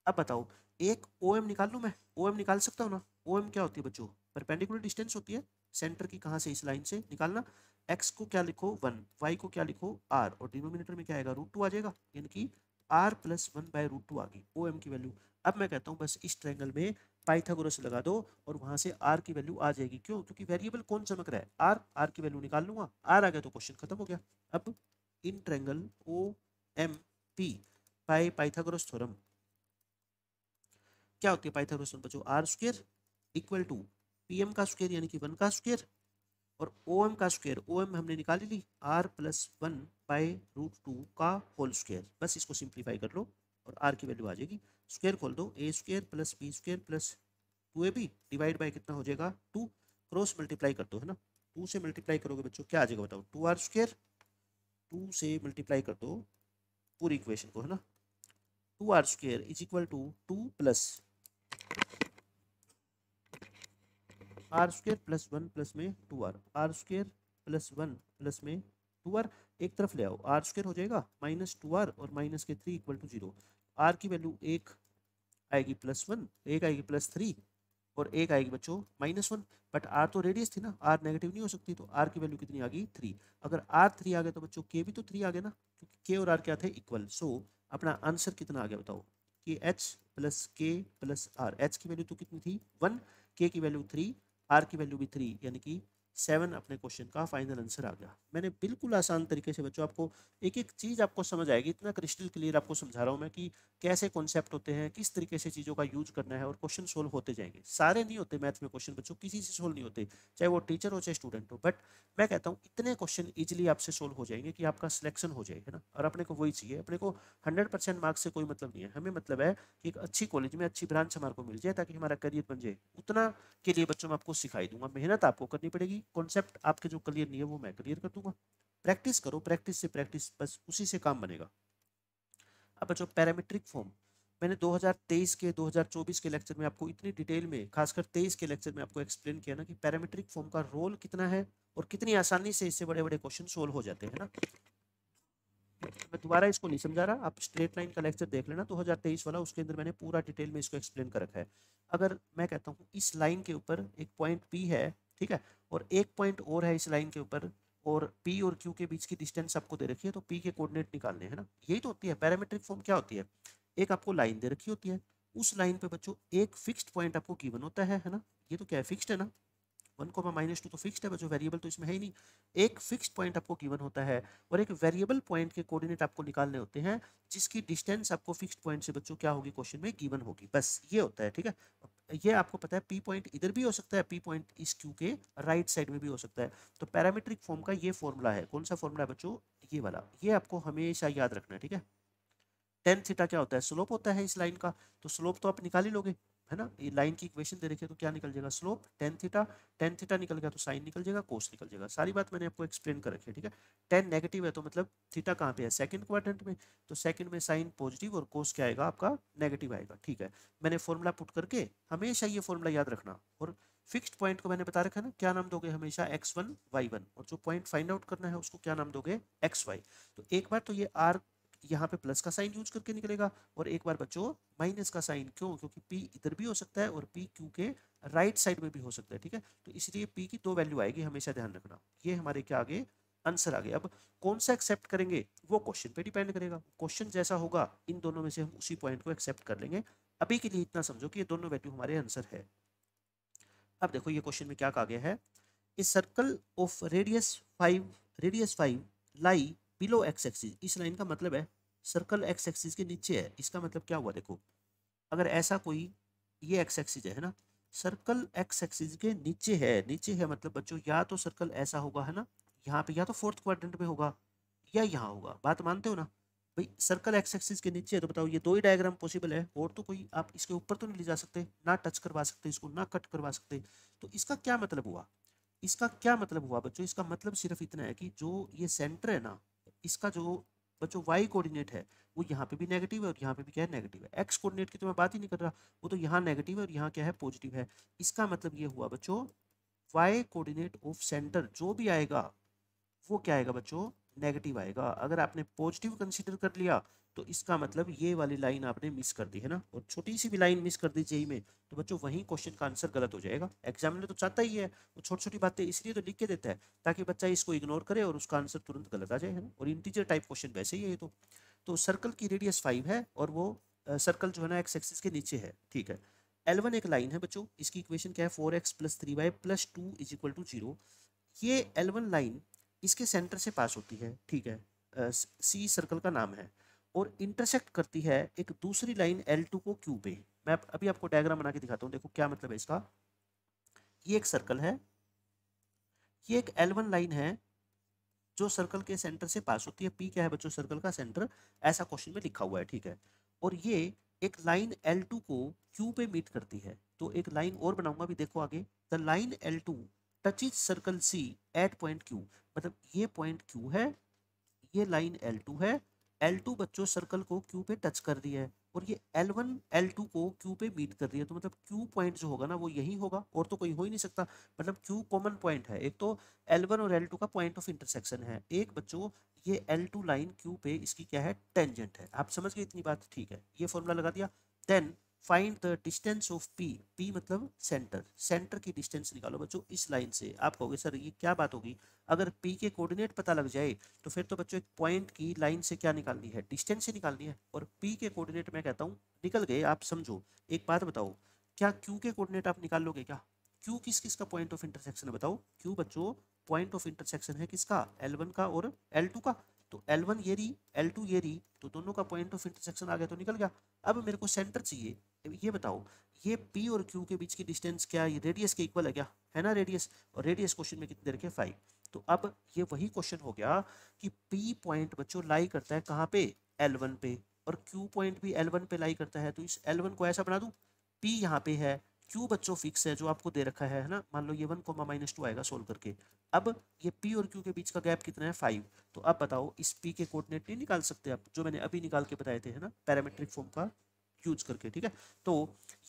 अब बताओ, एक ओ एम निकाल लूँ मैं, ओ एम निकाल सकता हूँ ना। ओ एम क्या होती है बच्चों, परपेंडिकुलर डिस्टेंस होती है सेंटर की, कहाँ से, इस लाइन से निकालना। एक्स को क्या लिखो 1, वाई को क्या लिखो आर, और डिनोमिनेटर में क्या आएगा, √2 आ जाएगा, यानी कि आर प्लस 1/√2 आ गई ओ एम की वैल्यू। अब मैं कहता हूँ बस इस ट्रायंगल में पाइथागोरस लगा दो और वहां से आर की वैल्यू आ जाएगी। क्यों, क्योंकि वेरिएबल कौन चमक रहा है, आर, आर की वैल्यू निकाल लूंगा, आर आ गया तो क्वेश्चन खत्म हो गया। अब इन triangle O M P by Pythagoras theorem क्या होती है, पाइथागोरस थ्योरम बच्चों, R square equal to P M का स्क्वायर यानी कि 1 का स्क्वायर, और ओ एम का स्क्वायर, ओ एम हमने निकाली ली, आर प्लस 1/√2 का होल स्क्वायर। बस इसको सिंप्लीफाई कर लो और आर की वैल्यू आ जाएगी। स्क्वायर खोल दो, a square plus b square plus 2ab divide by कितना हो जाएगा 2, क्रॉस मल्टीप्लाई कर दो, है ना। 2 से मल्टीप्लाई करोगे बच्चों क्या आ जाएगा बताओ, 2r स्क्वायर, 2 से मल्टीप्लाई कर दो पूरी इक्वेशन को, है ना। 2r square is equal to 2 plus R square plus 1 plus में 2r, are square plus 1 plus में 2r, एक तरफ ले आओ, आर स्क्वायर हो जाएगा -2r और माइनस के 3 इक्वल टू 0। आर की वैल्यू एक आएगी +1, एक आएगी +3 और एक आएगी बच्चों -1। बट आर तो रेडियस थी ना, आर नेगेटिव नहीं हो सकती, तो आर की वैल्यू कितनी आ गई 3। अगर आर 3 आ गया तो बच्चों के भी तो 3 आ गया ना, क्योंकि के और आर क्या थे, इक्वल। सो अपना आंसर कितना आ गया बताओ, कि एच प्लस के प्लस आर, एच की वैल्यू तो कितनी थी 1, के की वैल्यू 3, आर की वैल्यू भी 3, यानी कि 7 अपने क्वेश्चन का फाइनल आंसर आ गया। मैंने बिल्कुल आसान तरीके से बच्चों आपको एक एक चीज़ आपको समझ आएगी, इतना क्रिस्टल क्लियर आपको समझा रहा हूँ मैं कि कैसे कॉन्सेप्ट होते हैं, किस तरीके से चीज़ों का यूज करना है, और क्वेश्चन सोल्व होते जाएंगे। सारे नहीं होते मैथ में क्वेश्चन बच्चों, किसी से सोल्व नहीं होते, चाहे वो टीचर हो चाहे स्टूडेंट हो, बट मैं कहता हूँ इतने क्वेश्चन ईजिली आपसे सोल्व हो जाएंगे कि आपका सिलेक्शन हो जाए, है ना। और अपने को वही चाहिए, अपने को 100% मार्क्स से कोई मतलब नहीं है, हमें मतलब है कि एक अच्छी कॉलेज में अच्छी ब्रांच हमारे को मिल जाए ताकि हमारा करियर बन जाए। उतना के लिए बच्चों मैं आपको सिखाई दूंगा, मेहनत आपको करनी पड़ेगी, कॉन्सेप्ट आपके जो क्लियर नहीं है वो मैं क्लियर कर दूंगा। प्रैक्टिस करो, प्रैक्टिस से प्रैक्टिस, बस उसी से काम बनेगा। अब बच्चों पैरामीट्रिक फॉर्म, मैंने 2023 के 2024 के लेक्चर में आपको इतनी डिटेल में, खासकर 23 के लेक्चर में आपको एक्सप्लेन किया ना कि पैरामीट्रिक फॉर्म का रोल कितना है और कितनी आसानी से इससे बड़े बड़े क्वेश्चन सोल्व हो जाते हैं ना। मैं दोबारा इसको नहीं समझा रहा, आप स्ट्रेट लाइन का लेक्चर देख लेना 2023 वाला, उसके अंदर मैंने पूरा डिटेल में इसको एक्सप्लेन कर रखा है। अगर मैं कहता हूँ इस लाइन के ऊपर एक पॉइंट पी है, ठीक है, और एक पॉइंट और है इस लाइन के ऊपर, और पी और क्यू के बीच की डिस्टेंस आपको दे रखी है, तो पी के कोऑर्डिनेट निकालने हैं ना, यही तो होती है पैरामीट्रिक फॉर्म। क्या होती है, एक आपको लाइन दे रखी होती है, उस लाइन पे बच्चों एक फिक्स्ड पॉइंट आपको गिवन होता है ना, ये तो क्या है, फिक्स्ड है ना, 1, -2 तो फिक्स्ड है बच्चों, वेरिएबल तो इसमें है ही नहीं। एक फिक्स्ड पॉइंट आपको गिवन होता है और एक वेरिएबल पॉइंट के कोऑर्डिनेट आपको निकालने होते हैं, जिसकी डिस्टेंस आपको फिक्स्ड पॉइंट से बच्चों क्या होगी क्वेश्चन में गिवन होगी, बस ये होता है, ठीक है। ये आपको पता है पी पॉइंट इधर भी हो सकता है, पी पॉइंट इस क्यू के राइट साइड में भी हो सकता है। तो पैरामीट्रिक फॉर्म का ये फॉर्मूला है, कौन सा फॉर्मूला है बच्चों, ये वाला, ये आपको हमेशा याद रखना है, ठीक है। टेन थीटा क्या होता है, स्लोप होता है इस लाइन का, तो स्लोप तो आप निकाल ही लोगे, है ना। ये लाइन की इक्वेशन दे रखी है तो क्या निकल जाएगा, slope tan theta, tan theta निकल गया तो साइन निकल जाएगा, कोस निकल जाएगा, सारी बात मैंने आपको एक्सप्लेन कर रखी है, ठीक है। टेन नेगेटिव है तो मतलब थीटा कहाँ पे है, सेकंड क्वाड्रेंट में, तो सेकंड में साइन पॉजिटिव और कोस क्या आएगा आपका नेगेटिव आएगा, ठीक है। मैंने फॉर्मूला पुट करके, हमेशा ये फॉर्मूला याद रखना, और फिक्स्ड पॉइंट को मैंने बता रखा है ना, क्या नाम दोगे हमेशा x1 y1, और जो पॉइंट फाइंड आउट करना है उसको क्या नाम दोगे xy। तो एक बार तो ये r यहाँ पे प्लस का साइन यूज करके निकलेगा, और एक बार बच्चों माइनस का साइन, क्यों, क्योंकि p इधर भी हो सकता है और p q के राइट साइड में भी हो सकता है, ठीक है। तो इसलिए p की दो वैल्यू आएगी, हमेशा ध्यान रखना। ये हमारे क्या आगे आंसर आ गया। अब कौन सा एक्सेप्ट करेंगे वो क्वेश्चन पे डिपेंड करेगा, क्वेश्चन जैसा होगा इन दोनों में से हम उसी पॉइंट को एक्सेप्ट कर लेंगे। अभी के लिए इतना समझो कि ये दोनों वैल्यू हमारे आंसर है। अब देखो ये क्वेश्चन में क्या कहा गया है, a circle of radius 5 lie below x axis, इस लाइन का मतलब है सर्कल एक्स एक्सिस के नीचे है। इसका मतलब क्या हुआ, देखो अगर ऐसा कोई, ये एक्स एक्सिस है ना, सर्कल एक्स एक्सिस के नीचे है, नीचे है मतलब बच्चों या तो सर्कल ऐसा होगा, है ना, यहाँ पे या तो फोर्थ क्वाड्रेंट में होगा या यहाँ होगा, बात मानते हो ना भाई। सर्कल एक्स एक्सिस के नीचे है तो बताओ ये दो ही डायग्राम पॉसिबल है, और तो कोई आप इसके ऊपर तो नहीं ले जा सकते, ना टच करवा सकते इसको, ना कट करवा सकते। तो इसका क्या मतलब हुआ, इसका क्या मतलब हुआ बच्चों, इसका मतलब सिर्फ इतना है कि जो ये सेंटर है ना, इसका जो बच्चों वाई कोऑर्डिनेट है वो यहाँ पे भी नेगेटिव है और यहाँ पे भी क्या है नेगेटिव है। एक्स कोऑर्डिनेट की तो मैं बात ही नहीं कर रहा, वो तो यहाँ नेगेटिव है और यहाँ क्या है पॉजिटिव है। इसका मतलब ये हुआ बच्चों वाई कोऑर्डिनेट ऑफ सेंटर जो भी आएगा वो क्या आएगा बच्चों, नेगेटिव आएगा। अगर आपने पॉजिटिव कंसीडर कर लिया तो इसका मतलब ये वाली लाइन आपने मिस कर दी, है ना, और छोटी सी भी लाइन मिस कर दी जेई में तो बच्चों वहीं क्वेश्चन का आंसर गलत हो जाएगा। एग्जामिनर तो चाहता ही है, वो छोटी छोटी बातें इसलिए तो लिख के देता है ताकि बच्चा इसको इग्नोर करे और उसका आंसर तुरंत गलत आ जाए, है ना। और इंटीजर टाइप क्वेश्चन वैसे ही है ये तो सर्कल की रेडियस 5 है और वो सर्कल जो है ना एक्स एक्सिस के नीचे है, ठीक है। L1 एक लाइन है बच्चों, इसकी इक्वेशन क्या है, 4x + 3y + 2 = 0। ये L1 लाइन इसके सेंटर से पास होती है, ठीक है, सी सर्कल का नाम है, और इंटरसेक्ट करती है एक दूसरी लाइन L2 को क्यू पे। मैं अभी आपको डायग्राम बना के दिखाता हूँ, देखो क्या मतलब है इसका। ये एक सर्कल है, ये एक L1 लाइन है जो सर्कल के सेंटर से पास होती है, पी क्या है बच्चों सर्कल का सेंटर, ऐसा क्वेश्चन में लिखा हुआ है, ठीक है। और ये एक लाइन L2 को क्यू पे मीट करती है, तो एक लाइन और बनाऊंगा अभी देखो आगे। The line L2 touches circle C at point Q, मतलब ये पॉइंट क्यू है, ये लाइन L2 है, L2 बच्चों सर्कल को Q पे टच कर रही है और ये L1 L2 को Q पे मीट कर रही है, तो मतलब Q पॉइंट जो होगा ना वो यही होगा और तो कोई हो ही नहीं सकता। मतलब Q कॉमन पॉइंट है, एक तो L1 और L2 का पॉइंट ऑफ इंटरसेक्शन है, एक बच्चों ये L2 लाइन Q पे इसकी क्या है टेंजेंट है। आप समझ गए इतनी बात, ठीक है, ये फॉर्मूला लगा दिया। Then find the distance of P, P मतलब सेंटर, सेंटर की डिस्टेंस निकालो बच्चों इस लाइन से। आप कहोगे सर ये क्या बात होगी, अगर पी के कोऑर्डिनेट पता लग जाए तो फिर तो बच्चों एक पॉइंट की लाइन से क्या निकालनी है, डिस्टेंस से निकालनी है, और पी के कोऑर्डिनेट मैं कहता हूँ निकल गए। आप समझो, एक बात बताओ, क्या क्यू के कोऑर्डिनेट आप निकाल लोगे क्या, क्यू किस किस का पॉइंट ऑफ इंटरसेक्शन है बताओ? क्यू बच्चों पॉइंट ऑफ इंटरसेक्शन है किसका? L1 का और L2 का। तो L1 ये रही, L2 ये रही, तो दोनों का पॉइंट ऑफ इंटरसेक्शन आ गया तो निकल गया। अब मेरे को सेंटर चाहिए। ये बताओ ये P और Q के बीच की डिस्टेंस क्या है? ये रेडियस के इक्वल है क्या? है ना रेडियस, और रेडियस क्वेश्चन में कितनी दे रखी है? 5। तो अब ये वही क्वेश्चन हो गया कि P पॉइंट बच्चों लाई करता है कहाँ पे? L1 पे, और Q पॉइंट भी L1 पे लाई करता है। तो इस L1 को ऐसा बना दूं, P यहाँ पे है, Q बच्चों फिक्स है जो आपको दे रखा है ना, मान लो ये 1, -2 आएगा सोल्व करके। अब ये P और Q के बीच का गैप कितना है? 5। तो अब बताओ इस P के कोऑर्डिनेट नहीं निकाल सकते आप, जो मैंने अभी निकाल के बताए थे है ना, पैरामीट्रिक फॉर्म का यूज करके, ठीक है। तो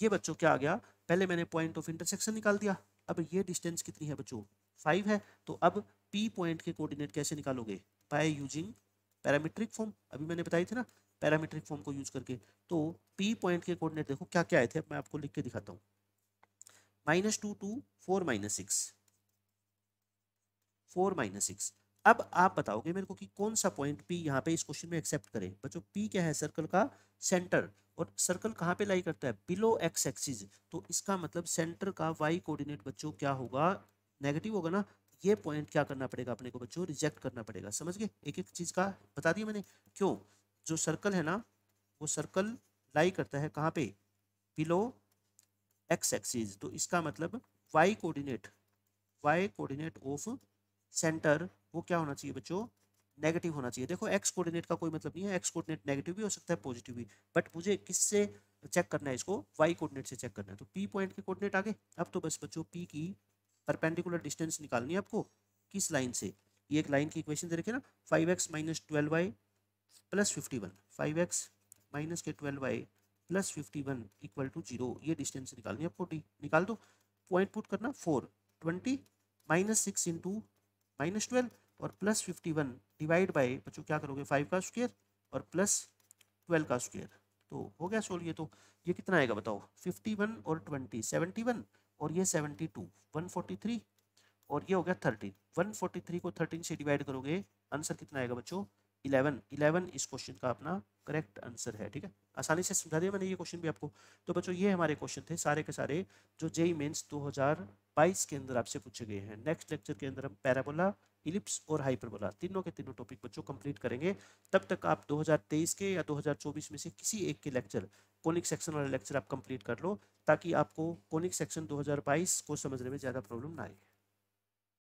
ये बच्चों क्या आ गया, पहले मैंने पॉइंट ऑफ इंटरसेक्शन निकाल दिया। अब ये डिस्टेंस कितनी है बच्चों? 5 है। तो अब P पॉइंट के कोऑर्डिनेट कैसे निकालोगे? बाय यूजिंग पैरामीट्रिक फॉर्म, अभी मैंने बताई थी ना, पैरामीट्रिक फॉर्म को यूज करके। तो P पॉइंट के कोऑर्डिनेट देखो क्या क्या आए थे, अब मैं आपको लिख के दिखाता हूँ। -2 to 4 -6, 4 -6। अब आप बताओगे मेरे को कि कौन सा पॉइंट P यहाँ पे इस क्वेश्चन में एक्सेप्ट करे। बच्चों P क्या है? सर्कल का सेंटर, और सर्कल कहाँ पे लाई करता है? Below x axis. तो इसका मतलब सेंटर का y कोऑर्डिनेट बच्चों क्या होगा? नेगेटिव होगा ना। ये पॉइंट क्या करना पड़ेगा अपने को बच्चों? रिजेक्ट करना पड़ेगा। समझ गए? एक एक चीज का बता दिया मैंने। क्यों? जो सर्कल है ना, वो सर्कल लाई करता है कहाँ पे? Below x axis. तो इसका मतलब y कोऑर्डिनेट ऑफ सेंटर वो क्या होना चाहिए बच्चों? नेगेटिव होना चाहिए। देखो एक्स कोऑर्डिनेट का कोई मतलब नहीं है, एक्स कोऑर्डिनेट नेगेटिव भी हो सकता है, पॉजिटिव भी, बट मुझे किससे चेक करना है इसको? वाई कोऑर्डिनेट से चेक करना है। तो पी पॉइंट के कोऑर्डिनेट आगे। अब तो बस बच्चों पी की परपेंडिकुलर डिस्टेंस निकालनी है आपको। किस लाइन से? ये एक लाइन की इक्वेशन दे रखी है ना, 5x - 12y + 51, 5x - 12y + 51 = 0। ये डिस्टेंस निकालनी है आपको। डी निकाल दो, पॉइंट पुट करना 4, 20 -6 इंटू -12 और +51 डिवाइड बाय बच्चों क्या करोगे? 5 का स्क्वायर और +12 का स्क्वायर। तो हो गया सोल्व। ये कितना आएगा बताओ? 51 और 20 71, और ये 72 143, और ये हो गया 13। 143 को 13 से डिवाइड करोगे, आंसर कितना आएगा बच्चों? 11। 11 इस क्वेश्चन का अपना करेक्ट आंसर है। ठीक है, आसानी से समझा दिया मैंने ये क्वेश्चन भी आपको। तो बच्चों ये हमारे क्वेश्चन थे सारे के सारे जो जेईई मेंस 2022 के अंदर आपसे पूछे गए हैं। नेक्स्ट लेक्चर के अंदर हम पैराबोला, इलिप्स और हाइपरबोला तीनों के तीनों टॉपिक बच्चों कंप्लीट करेंगे। तब तक आप 2023 के या 2024 में से किसी एक के लेक्चर, कोनिक सेक्शन वाले लेक्चर आप कंप्लीट कर लो, ताकि आपको कोनिक सेक्शन 2022 को समझने में ज़्यादा प्रॉब्लम ना आए।